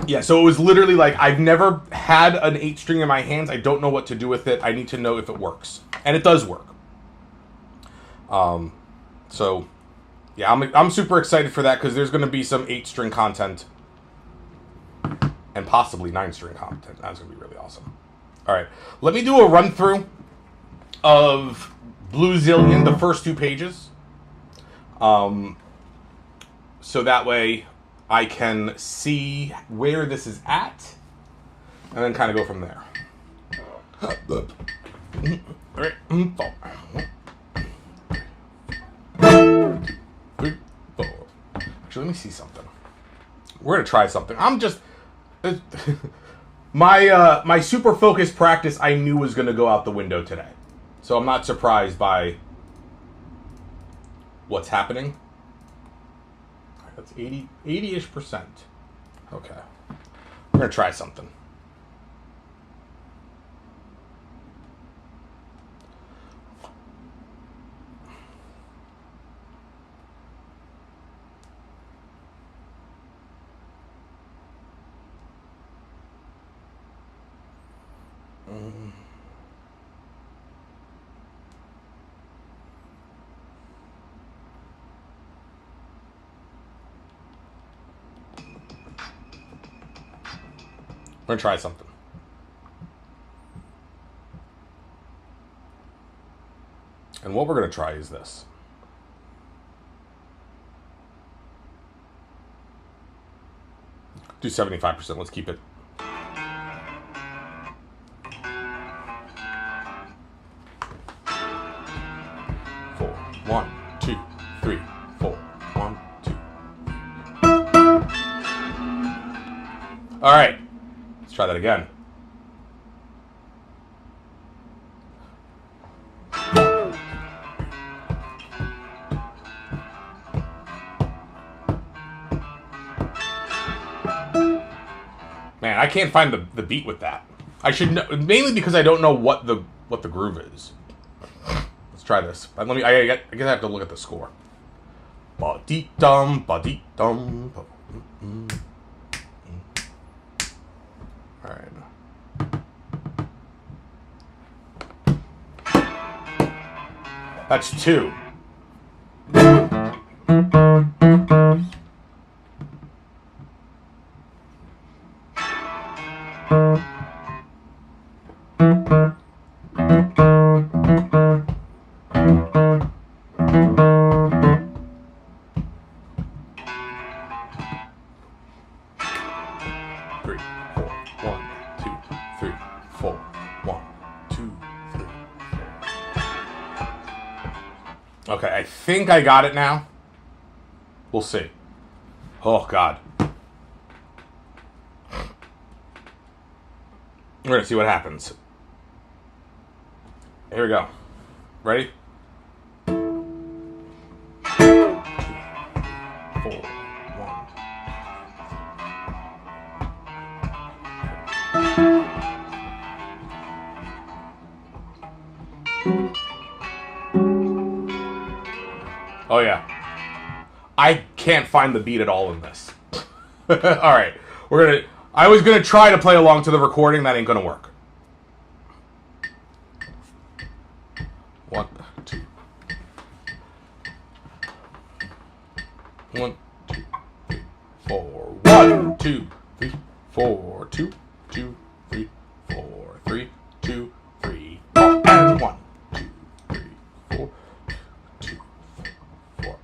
Yeah, so it was literally like, I've never had an 8-string in my hands. I don't know what to do with it. I need to know if it works. And it does work. So, yeah, I'm super excited for that, because there's going to be some 8-string content. And possibly 9-string content. That's going to be really awesome. Alright, let me do a run-through of Bluezillian, the first 2 pages. So that way I can see where this is at, and then kind of go from there. Actually, let me see something. We're going to try something. I'm just... My super focused practice I knew was going to go out the window today. So I'm not surprised by what's happening. That's 80-ish%. Okay. We're going to try something. We're gonna try something. And what we're gonna try is this. Do 75%. Let's keep it. Four, 1, 2, 3, 4, 1, 2. All right, let's try that again. Man, I can't find the beat with that. I should know, mainly because I don't know what the groove is. Let's try this. I guess I have to look at the score. Ba dee dum, ba dee dum. All right. That's 2. Okay, I think I got it now. We'll see. Oh, God. We're going to see what happens. Here we go. Ready? 2, 4, 1. Oh, yeah. I can't find the beat at all in this. All right. I was going to try to play along to the recording. That ain't going to work. 1, 2. 1, 2, 3, 4. 1, 2, 3, 4. 2, 2, 3, 4. 3, 2, 3, 4. And 1, 2, 3, 4. 2, 4.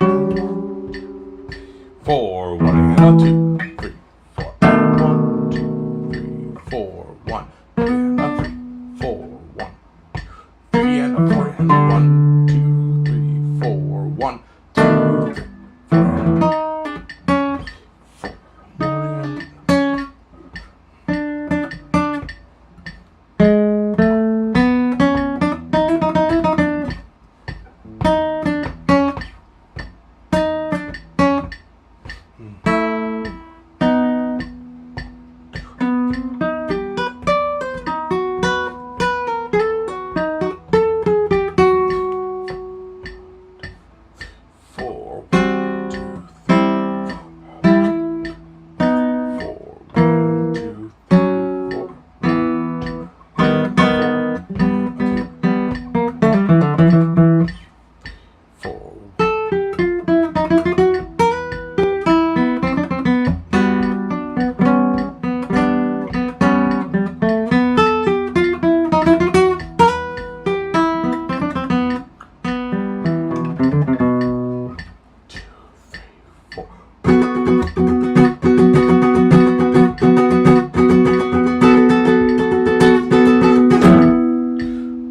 4, 1 and 2, 3, 4. 1, 2, 3, 4. 1, 2 and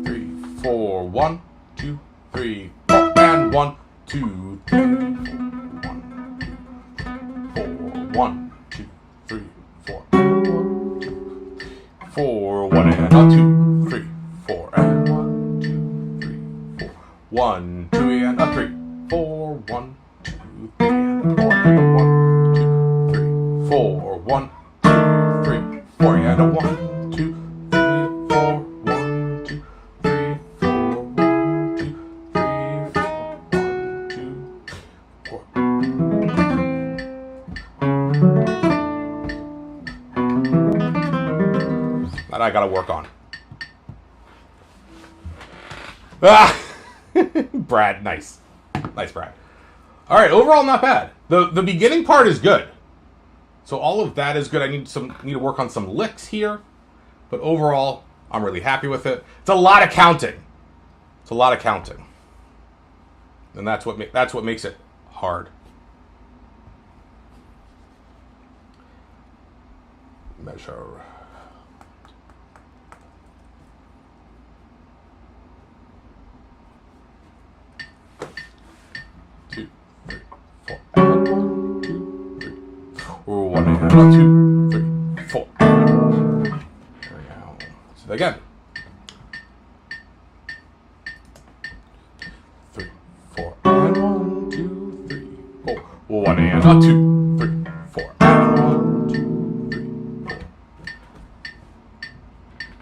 3, 4. 1, 2, 3 and 4 and 1, 2, 3, 4. 1, 2, 3, 4 and 4. That I gotta work on. Ah! Brad, nice. Nice, Brad. Alright, overall not bad. The beginning part is good. So all of that is good. I need to work on some licks here, but overall, I'm really happy with it. It's a lot of counting. It's a lot of counting, and that's what makes it hard. Measure. Two, three, four, and 1, 2, 3, 4. 1 and 2, 3, 4. There we go. Let's do that again. 3, 4, and 1, 2, 3, 4. 1 and 2, 3, 4, and 1, 2, 3, 4.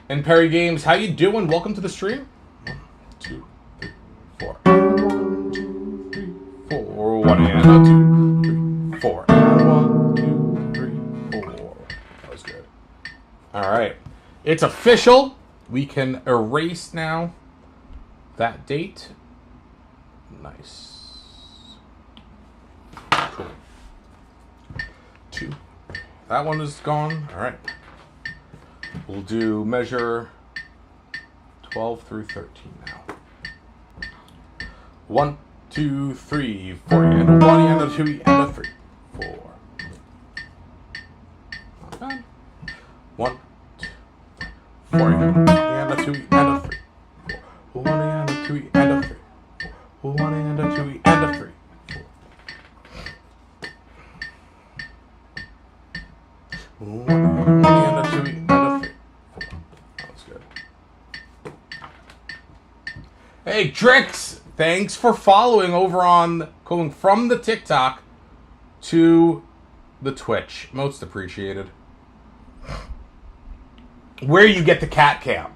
And Perry Games, how you doing? Welcome to the stream. 1, 2, 3, 4. 1, 2, 3, 4. 1 and 2, 3, 4. And 1, 2, 3, 4. That was good. All right, it's official. We can erase now that date. Nice. Cool. 2. That one is gone. All right. We'll do measure 12 through 13 now. 1, 2, 3, 4, and a 1, and a 2, and a 3, 4. Not bad. 1, 2, 4, and a 2, and a 3, 4. 1 and a 2, and a 3, 4. 1 and a 2, and a 3, 4. 1 and a 2, and a 3, 4. That was good. Hey, Trix! Thanks for following over on going from the TikTok to the Twitch. Most appreciated. Where you get the cat cam.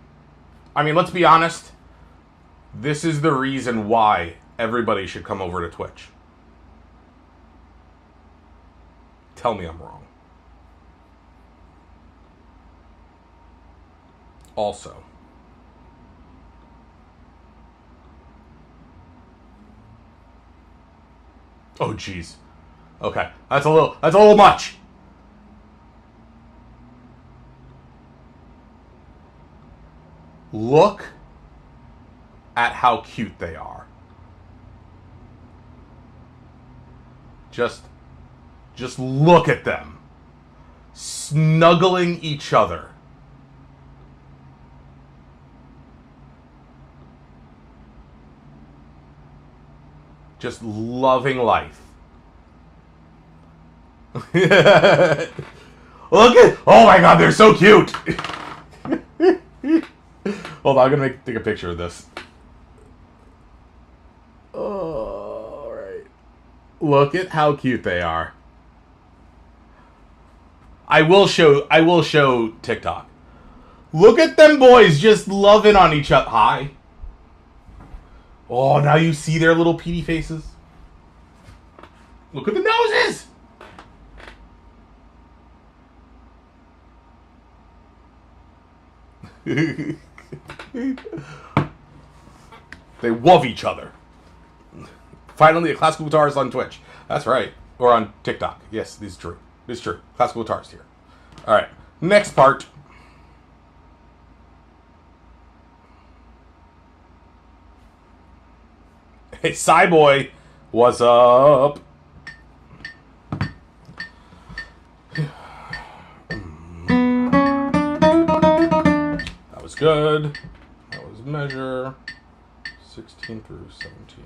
I mean, let's be honest. This is the reason why everybody should come over to Twitch. Tell me I'm wrong. Also, oh geez. Okay, that's a little much. Look at how cute they are. Just look at them. Snuggling each other. Just loving life. Look at, oh my god, they're so cute. Hold on, I'm gonna take a picture of this. Oh, all right. Look at how cute they are. I will show TikTok. Look at them boys just loving on each other. Hi. Oh, now you see their little petey faces. Look at the noses. They love each other. Finally, a classical guitarist on Twitch. That's right. Or on TikTok. Yes, this is true. This is true. Classical guitarist here. All right. Next part. Hey, Cyboy. What's up? That was good. That was measure 16 through 17.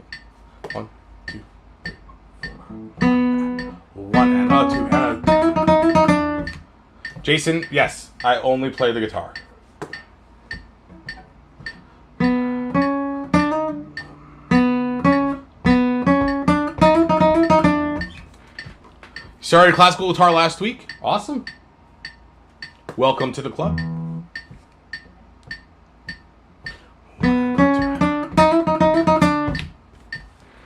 1, 2, 3, 4. 1 and a 2 and a. Jason, yes, I only play the guitar. Started classical guitar last week. Awesome. Welcome to the club.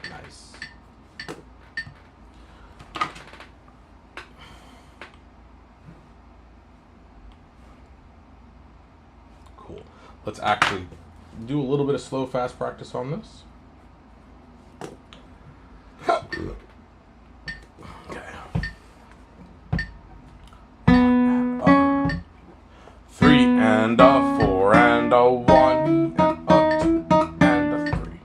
Nice. Cool. Let's actually do a little bit of slow fast practice on this. Okay. and a 4 and a 1 and a 2 and a 3.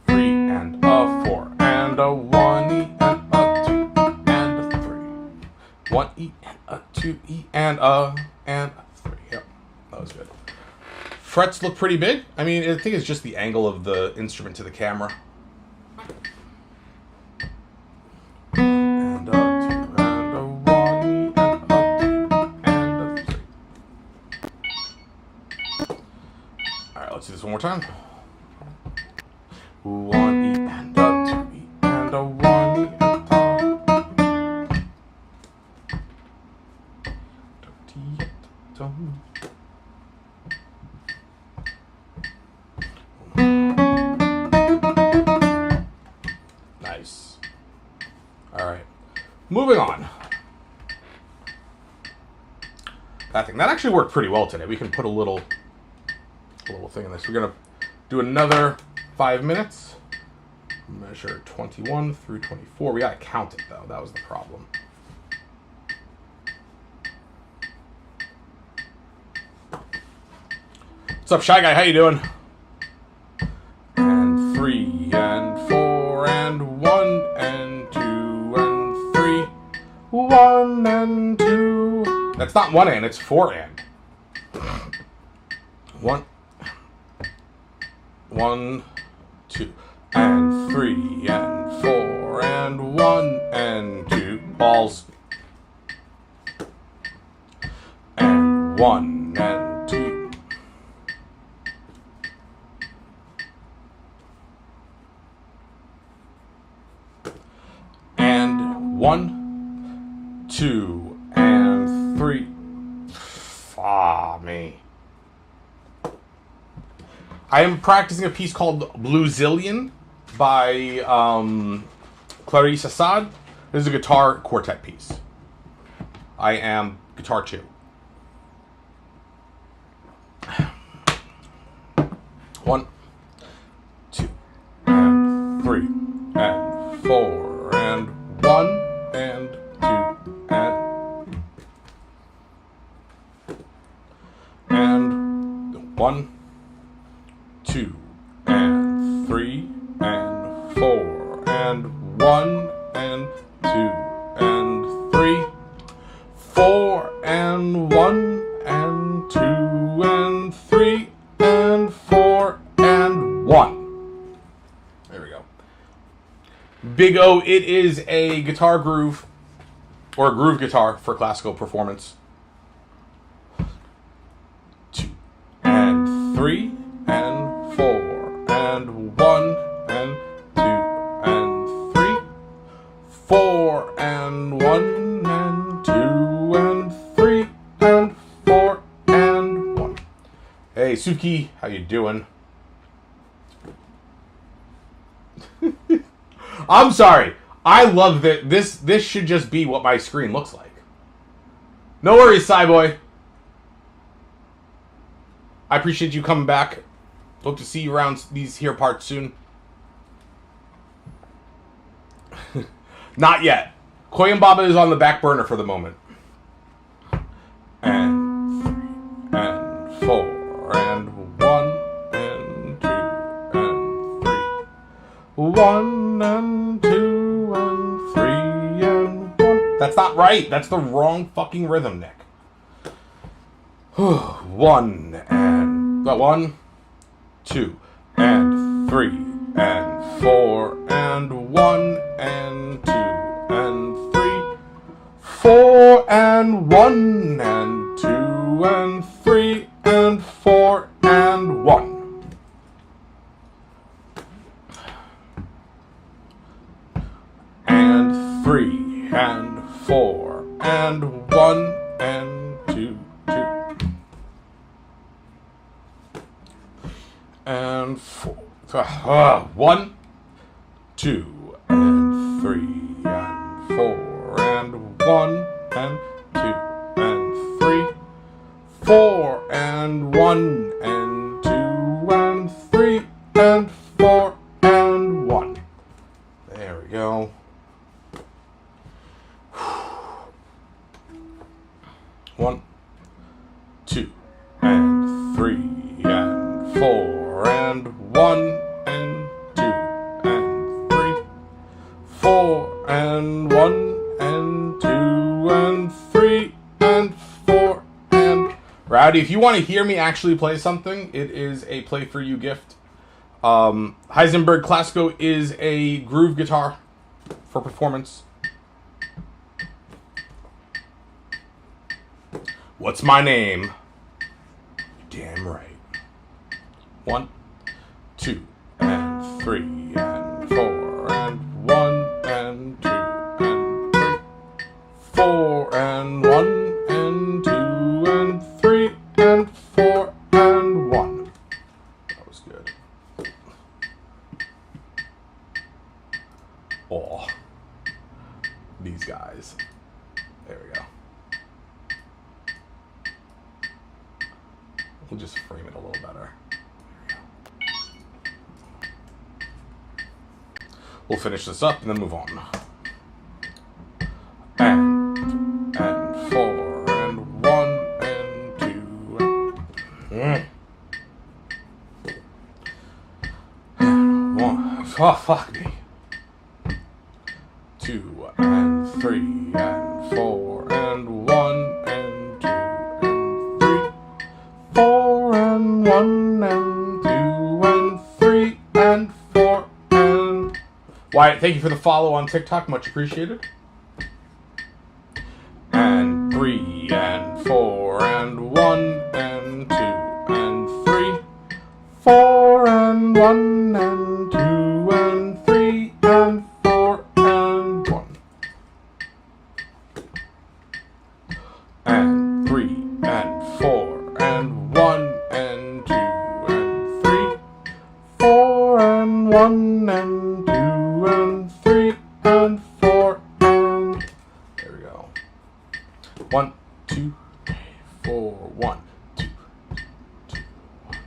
3 and a 4 and a 1 E and a 2 and a 3. 1 E and a 2 E and a 3. Yep, that was good. Frets look pretty big. I mean, I think it's just the angle of the instrument to the camera. And a 2 and a 1 E and a 2 and a 3. Alright, let's do this one more time. 1 E and a 2 E and a 1 E and a 2. Nice. Alright. Moving on. That actually worked pretty well today. We can put a little thing in this. We're gonna do another 5 minutes. Measure 21 through 24. We gotta count it though. That was the problem. What's up, Shy Guy? How you doing? And 3 and 4 and 1 and 2 and 3. 1 and 2. That's not 1 and, it's 4 and. 1, 2 and 3 and 4 and 1 and 2 balls. And 1 and 2. And 1, 2, and 3. Ah, me. I am practicing a piece called Bluezillian by Clarice Assad. This is a guitar quartet piece. I am guitar 2. 1, 2, and 3, and 4, and 1, and 2, and 1, 2, and 3, and 4, and 1, and 2, and 3, 4, and 1, and 2, and 3, and 4, and 1. There we go. Big O, it is a guitar groove, or a groove guitar for classical performance. 2, and 3, and 4, and 1, and 2, and 3, 4, and 1, and 2, and 3, and 4, and 1. Hey, Suki, how you doing? I'm sorry. I love that this should just be what my screen looks like. No worries, Cyboy. I appreciate you coming back. Hope to see you around these here parts soon. Not yet. Koyam Baba is on the back burner for the moment. And 3, and 4, and 1, and 2, and 3. 1, and 2, and 3, and 1. That's not right. That's the wrong fucking rhythm, Nick. 1, and 1, 2, and 3, and 4, and 1, and 2, and 3, 4, and 1, and 2, and 3, and 4, and 1. And 3, and 4, and 1, and 2, 2. And 4, 1, 2, and 3, and 4, and 1, and 2, and 3, 4, and 1, and 2, and 3, and 4, and 1. There we go. 1, 2, and 3, and 4, and 1, and 2, and 3, 4, and 1, and 2, and 3, and 4, and... Rowdy, if you want to hear me actually play something, it is a play for you gift. Heisenberg Classico is a groove guitar for performance. What's my name? Damn right. 1, 2, and 3, and 4, and 1, and 2, and 3, 4, and 1, and 2, and 3, and 4, and 1. That was good. Oh, these guys. There we go. We'll just frame it a little better. We'll finish this up and then move on. And 4, and 1, and 2, and 1. Oh, fuck me. 2, and 3, and 4, and 1, and 2, and 3, 4, and 1, and 2, and 3, and 4, and... Wyatt, thank you for the follow on TikTok. Much appreciated. And 3, and 4, and 1, and 2, and 3, 4, and 1, and 2, and 3, and 4, and 1. And 3, and 4, and 1, and 2, and 3, 4, and 1, and 2, and 3, and 4, and... There we go. 1, 2, 3, 4, 1, 2, 2, 1.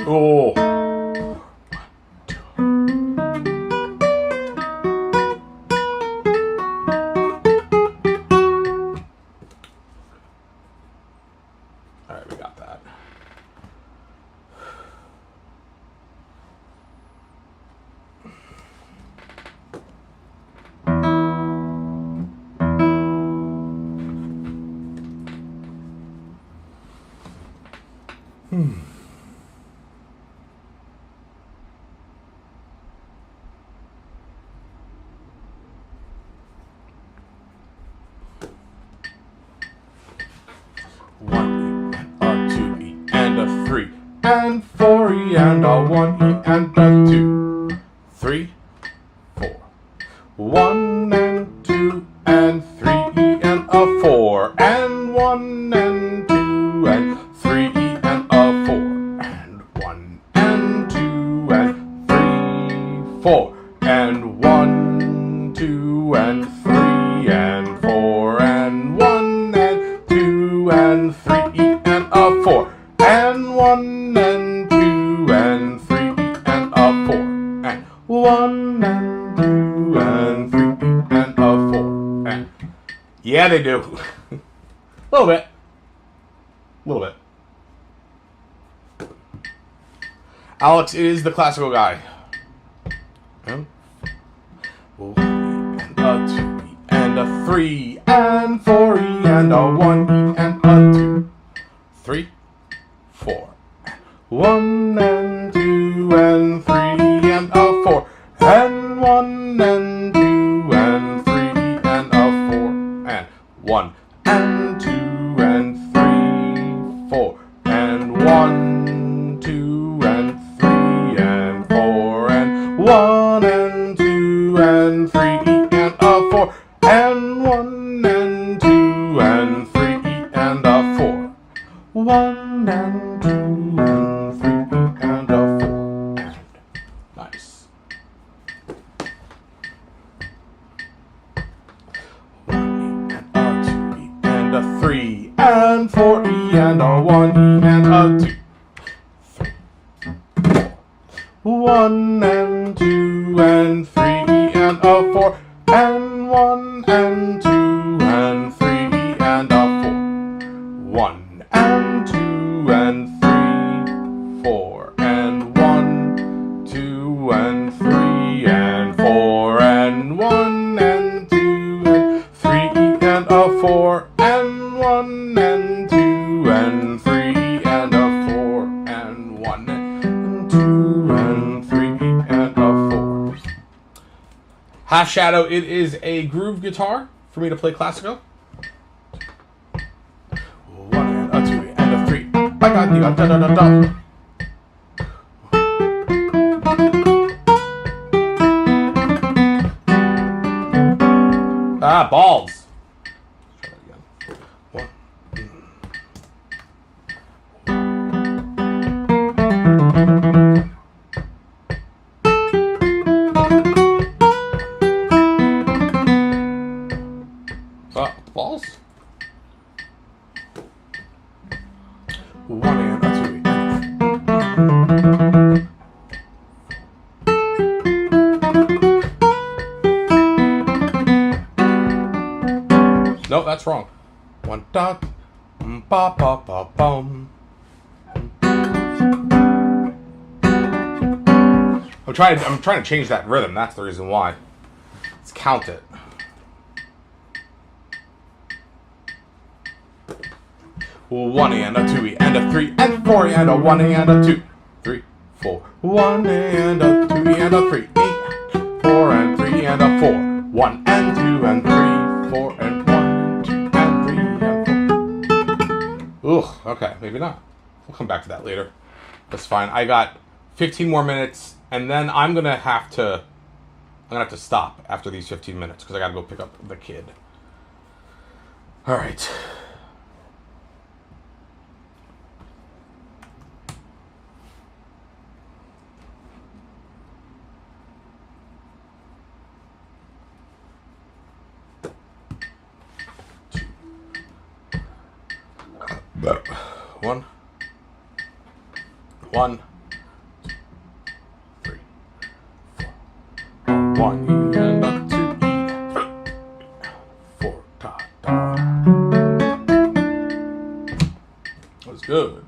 Oh. All right, we got that. And 4 E and a 1 E and a 2, 3, 4. 1 and 2 and 3 E and a 4 and 1 and 2 and 3 E and a 4 and 1 and 2 and 3, 4 and 1, 2 and 3 and 4 and 1 and 2 and 3 E and a 4 and 1 and 2 and 3 and a 4 and 1 and 2 and 3 and a 4 and... Yeah, they do. A little bit. A little bit. Alex is the classical guy. And 1 E and a 2 E and a 3 and 4 E and a 1 E and a 2, 3, 4. 1 and 2 and 3 and a 4 and 1 and 2 and 3 and a 4 and 1 and 2 and 3, 4 and 1, 2 and 3 and 4 and 1 and 2 and 3 and a 4 and 1 and 2 and 3 and a 4, 1 and 2 and 3 and a 4 and and 4 E and a 1 E and a 2, 3, 4. 1 and 2 and 3 E and a 4 and 1 and 2 and 3 E and a 4. 1 and 2 and 3, 4 and 1, 2 and 3 and 4 and 1 and 2 and 3 E and a 4 and 1 and 2 and 3 and a 4 and 1 and 2 and 3 and a 4. Half shadow, it is a groove guitar for me to play classical. 1 and a 2 and a 3. Da da da da. Ah, balls. Let's try that again. 1. Balls. 1 and a 2 and no, that's wrong. 1 dot ba ba ba bum. I'm trying to change that rhythm. That's the reason why. Let's count it. 1 and a 2 and a 3 and 4 and a 1 and a 2, 3, 4. 1 and a 2 and a 3, 8, 4 and 3 and a 4. 1 and 2 and 3, 4 and 1 and 2 and 3 and 4. Ugh, okay, maybe not. We'll come back to that later. That's fine. I got 15 more minutes, and then I'm gonna have to stop after these 15 minutes because I gotta go pick up the kid. All right. One, 1, 2, 3, 4. 1 E and a 2 E, 4 da da. That was good.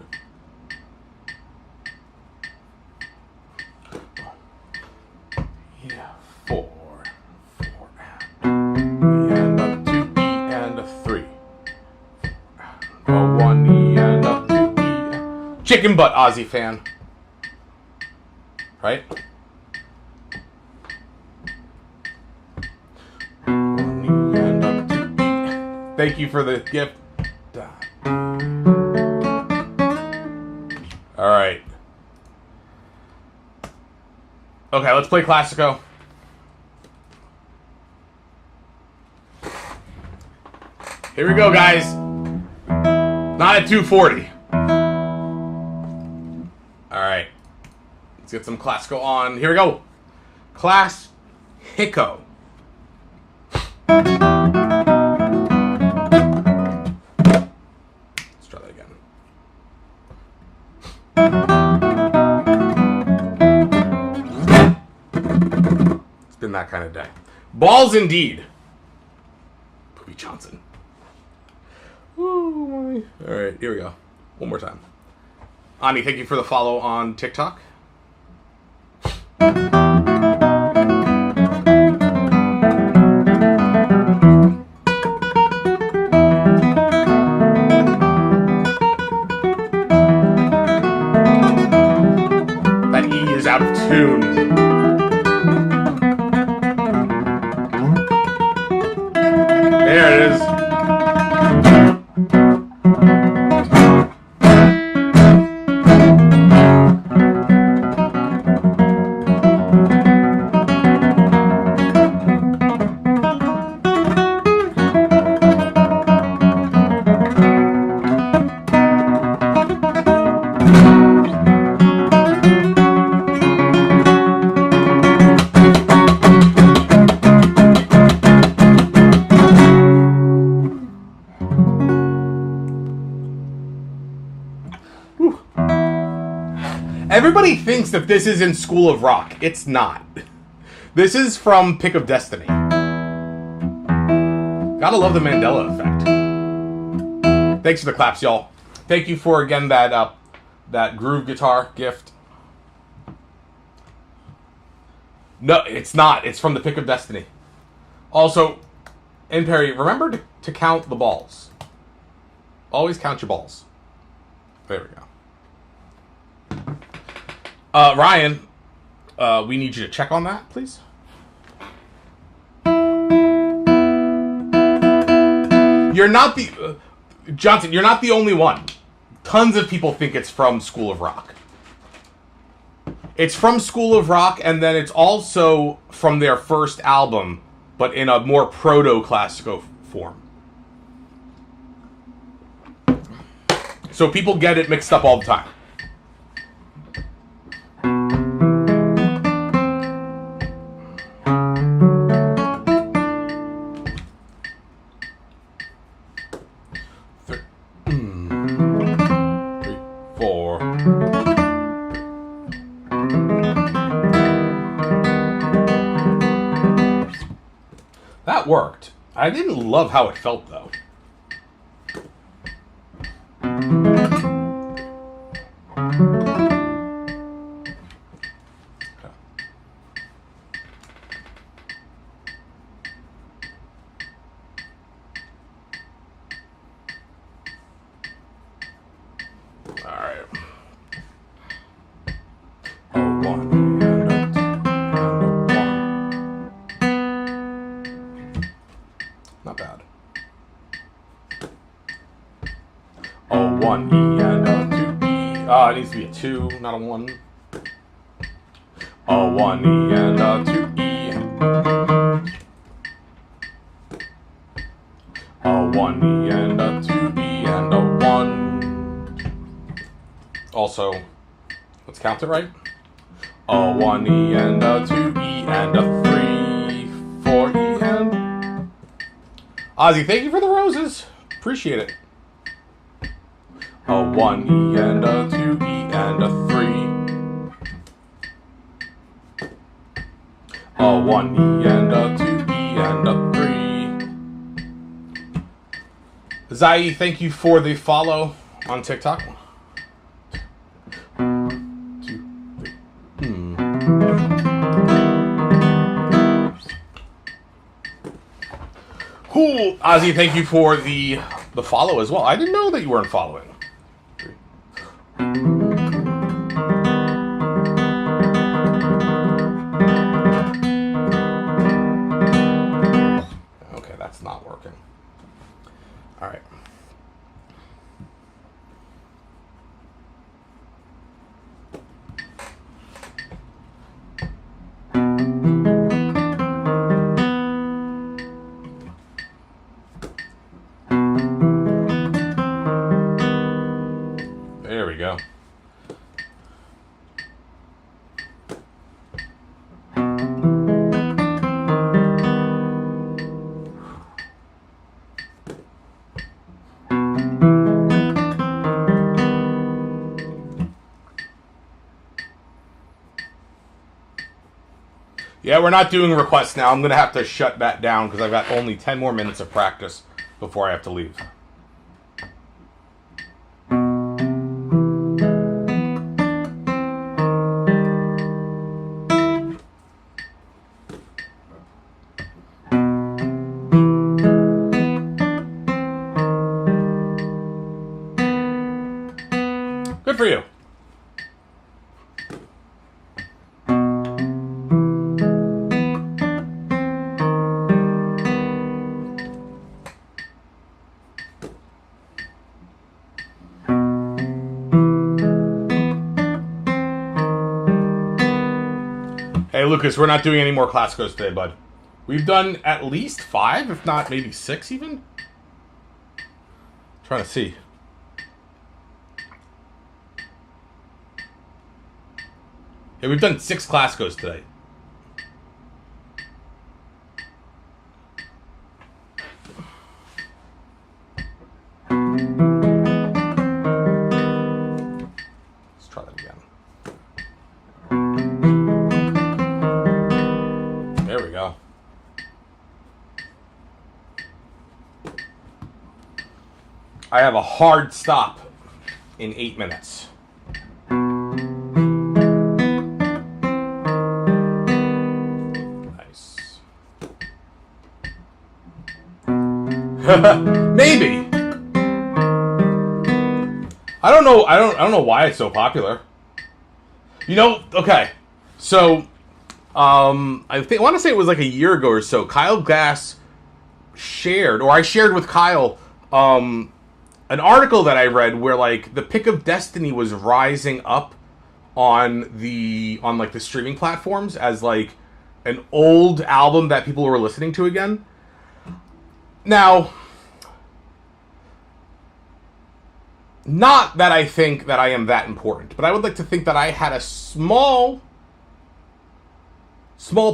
1, yeah, 4, 4 and a 2 E and a 3. A 1 E and a 2 E. Chicken butt Aussie fan. Right? 1 E and a 2 E. Thank you for the gift. Alright. Okay, let's play Classico. Here we go, guys. Not at 240. Alright. Let's get some Classico on. Here we go. Class Hicco. Let's try that again. It's been that kind of day. Balls indeed. Poopy Johnson. All right, here we go. One more time. Ani, thank you for the follow on TikTok. That E is out of tune. There it is. Everybody thinks that this is in School of Rock. It's not. This is from Pick of Destiny. Gotta love the Mandela effect. Thanks for the claps, y'all. Thank you for, again, that groove guitar gift. No, it's not. It's from the Pick of Destiny. Also, and Perry, remember to count the balls. Always count your balls. There we go. Ryan, we need you to check on that, please. You're not the... Johnson, you're not the only one. Tons of people think it's from School of Rock. It's from School of Rock, and then it's also from their first album, but in a more proto-classical form. So people get it mixed up all the time. That worked. I didn't love how it felt, though. It needs to be a 2, not a 1. A 1 E and a 2 E. A 1 E and a 2 E and a 1. Also, let's count it right. A 1 E and a 2 E and a 3, 4 E and... Ozzy, thank you for the roses. Appreciate it. A 1 E and a 2 E and a 3. A 1 E and a 2 E and a 3. Zai, thank you for the follow on TikTok. 2, 3. Cool. Ozzy, thank you for the follow as well. I didn't know that you weren't following. Okay, that's not working. All right. There we go. Yeah, we're not doing requests now. I'm going to have to shut that down because I've got only 10 more minutes of practice before I have to leave. Good for you. Hey, Lucas, we're not doing any more classicos today, bud. We've done at least 5, if not maybe 6 even. Trying to see. Yeah, we've done 6 classicos today. Let's try that again. I have a hard stop in 8 minutes. Nice. Maybe. I don't know. I don't know why it's so popular. You know, okay. So, I want to say it was like a year ago or so. Kyle Gass shared, or I shared with Kyle, an article that I read where like the Pick of Destiny was rising up on like the streaming platforms as like an old album that people were listening to again. Now, not that I think that I am that important, but I would like to think that I had a small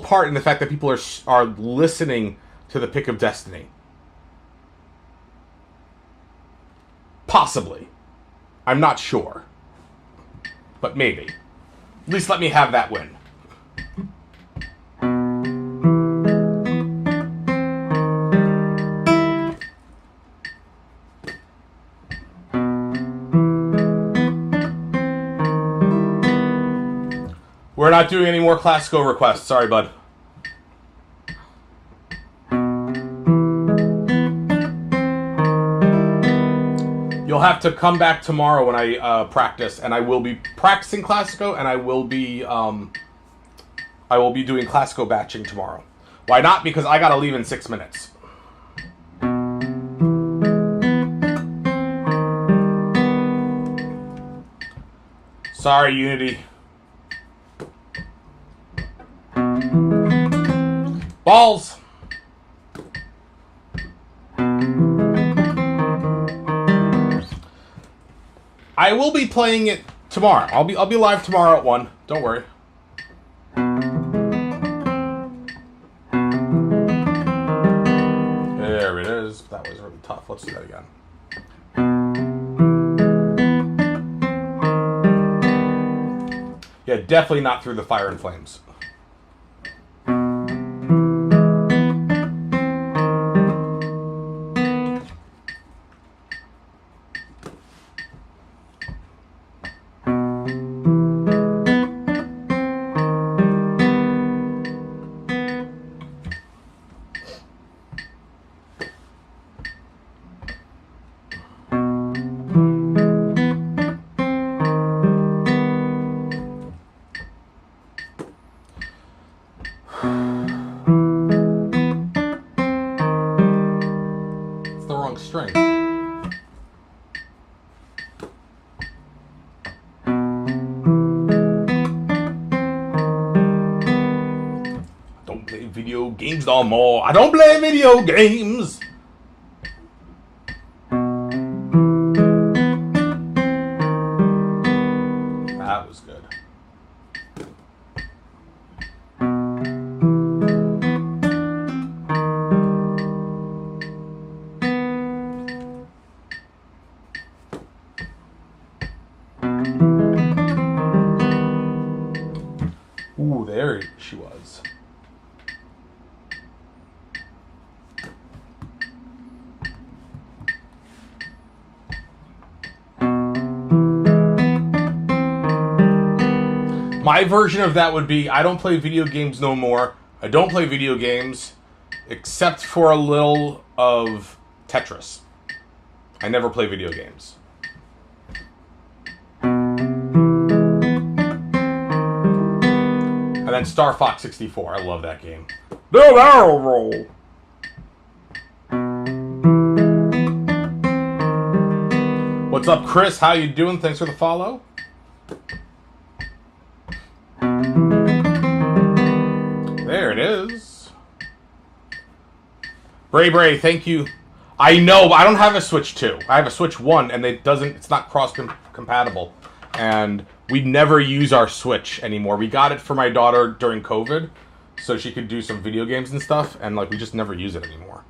part in the fact that people are listening to the Pick of Destiny. Possibly. I'm not sure. But maybe. At least let me have that win. We're not doing any more classical requests. Sorry, bud. You'll have to come back tomorrow when I practice, and I will be practicing classico, and I will be doing classico batching tomorrow. Why not? Because I gotta leave in 6 minutes. Sorry, Unity. Balls. I will be playing it tomorrow. I'll be live tomorrow at 1. Don't worry. There it is. That was really tough. Let's do that again. Yeah, definitely not through the fire and flames. No more. I don't play video games. That was good. Ooh, there she was. My version of that would be, I don't play video games no more. I don't play video games except for a little of Tetris. I never play video games. And then Star Fox 64. I love that game. The barrel roll. What's up, Chris? How you doing? Thanks for the follow. There it is. Bray, thank you. I know, but I don't have a Switch 2. I have a Switch 1, and it's not cross-compatible. And we never use our Switch anymore. We got it for my daughter during COVID, so she could do some video games and stuff, and we just never use it anymore.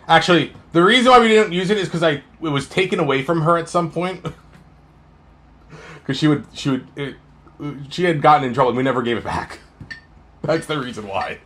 Actually, the reason why we didn't use it is because it was taken away from her at some point. Because she had gotten in trouble, and we never gave it back. That's the reason why.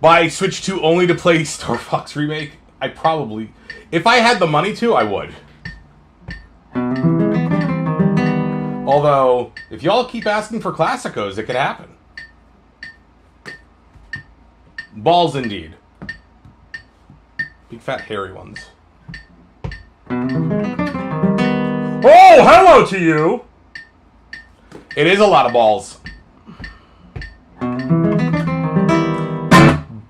But I switched to only to play Star Fox Remake. I probably, if I had the money to, I would. Although, if y'all keep asking for Classicos, it could happen. Balls indeed. Big fat hairy ones. Oh, hello to you! It is a lot of balls.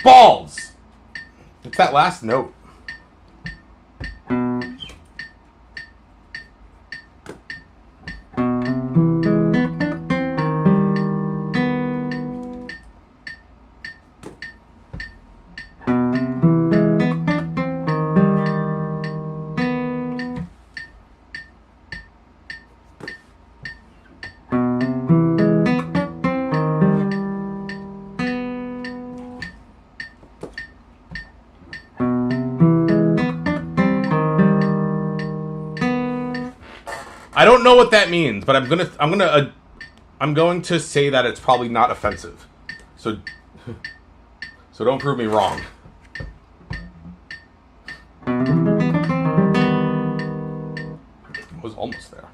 Balls! It's that last note. I don't know what that means, but I'm going to say that it's probably not offensive. So don't prove me wrong. I was almost there.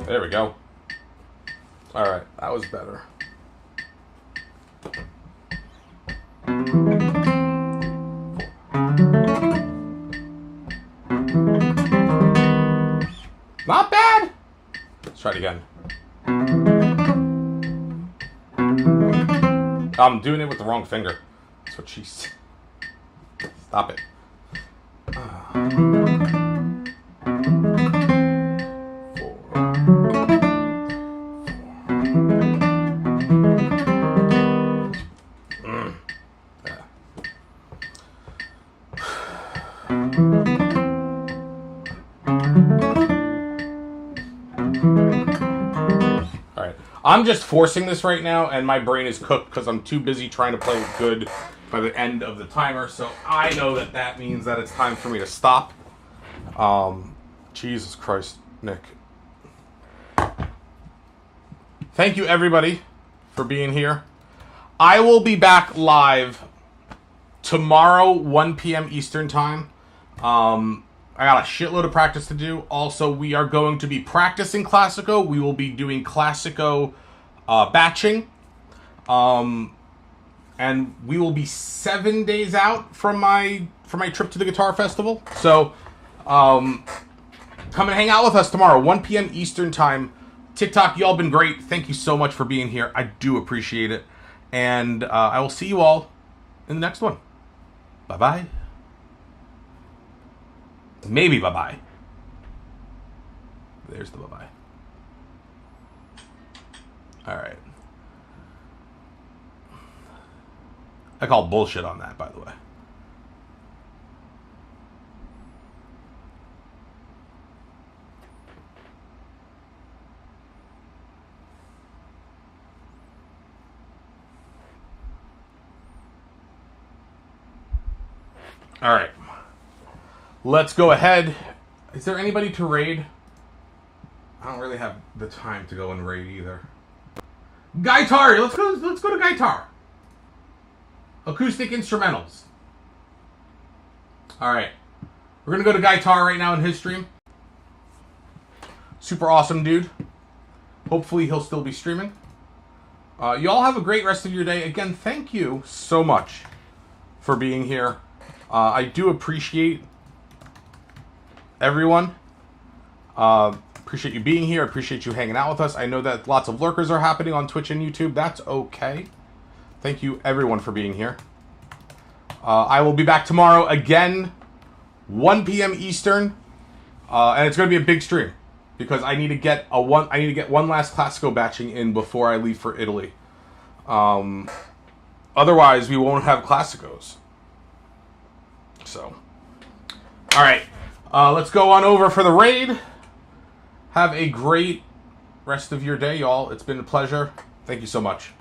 There we go. All right, that was better. Not bad. Let's try it again. I'm doing it with the wrong finger. That's what she said. Stop it. I'm just forcing this right now, and my brain is cooked because I'm too busy trying to play it good by the end of the timer. So I know that that means that it's time for me to stop. Jesus Christ, Nick. Thank you, everybody, for being here. I will be back live tomorrow, 1 p.m. Eastern Time. I got a shitload of practice to do. Also, we are going to be practicing Classico. We will be doing Classico batching. And we will be 7 days out from my trip to the Guitar Festival. So, come and hang out with us tomorrow, 1 p.m. Eastern Time. TikTok, y'all been great. Thank you so much for being here. I do appreciate it. And I will see you all in the next one. Bye-bye. Maybe bye-bye. There's the bye-bye. Alright. I call bullshit on that, by the way. Alright. Let's go ahead. Is there anybody to raid? I don't really have the time to go and raid either. Guitar! Let's go to guitar. Acoustic instrumentals. Alright. We're gonna go to guitar right now in his stream. Super awesome dude. Hopefully he'll still be streaming. You all have a great rest of your day. Again, thank you so much for being here. I do appreciate everyone. Appreciate you being here. Appreciate you hanging out with us. I know that lots of lurkers are happening on Twitch and YouTube. That's okay. Thank you everyone for being here. I will be back tomorrow again, 1 p.m. Eastern, and it's going to be a big stream because I need to get one last Classico batching in before I leave for Italy. Otherwise, we won't have Classicos. So, all right. Let's go on over for the raid. Have a great rest of your day, y'all. It's been a pleasure. Thank you so much.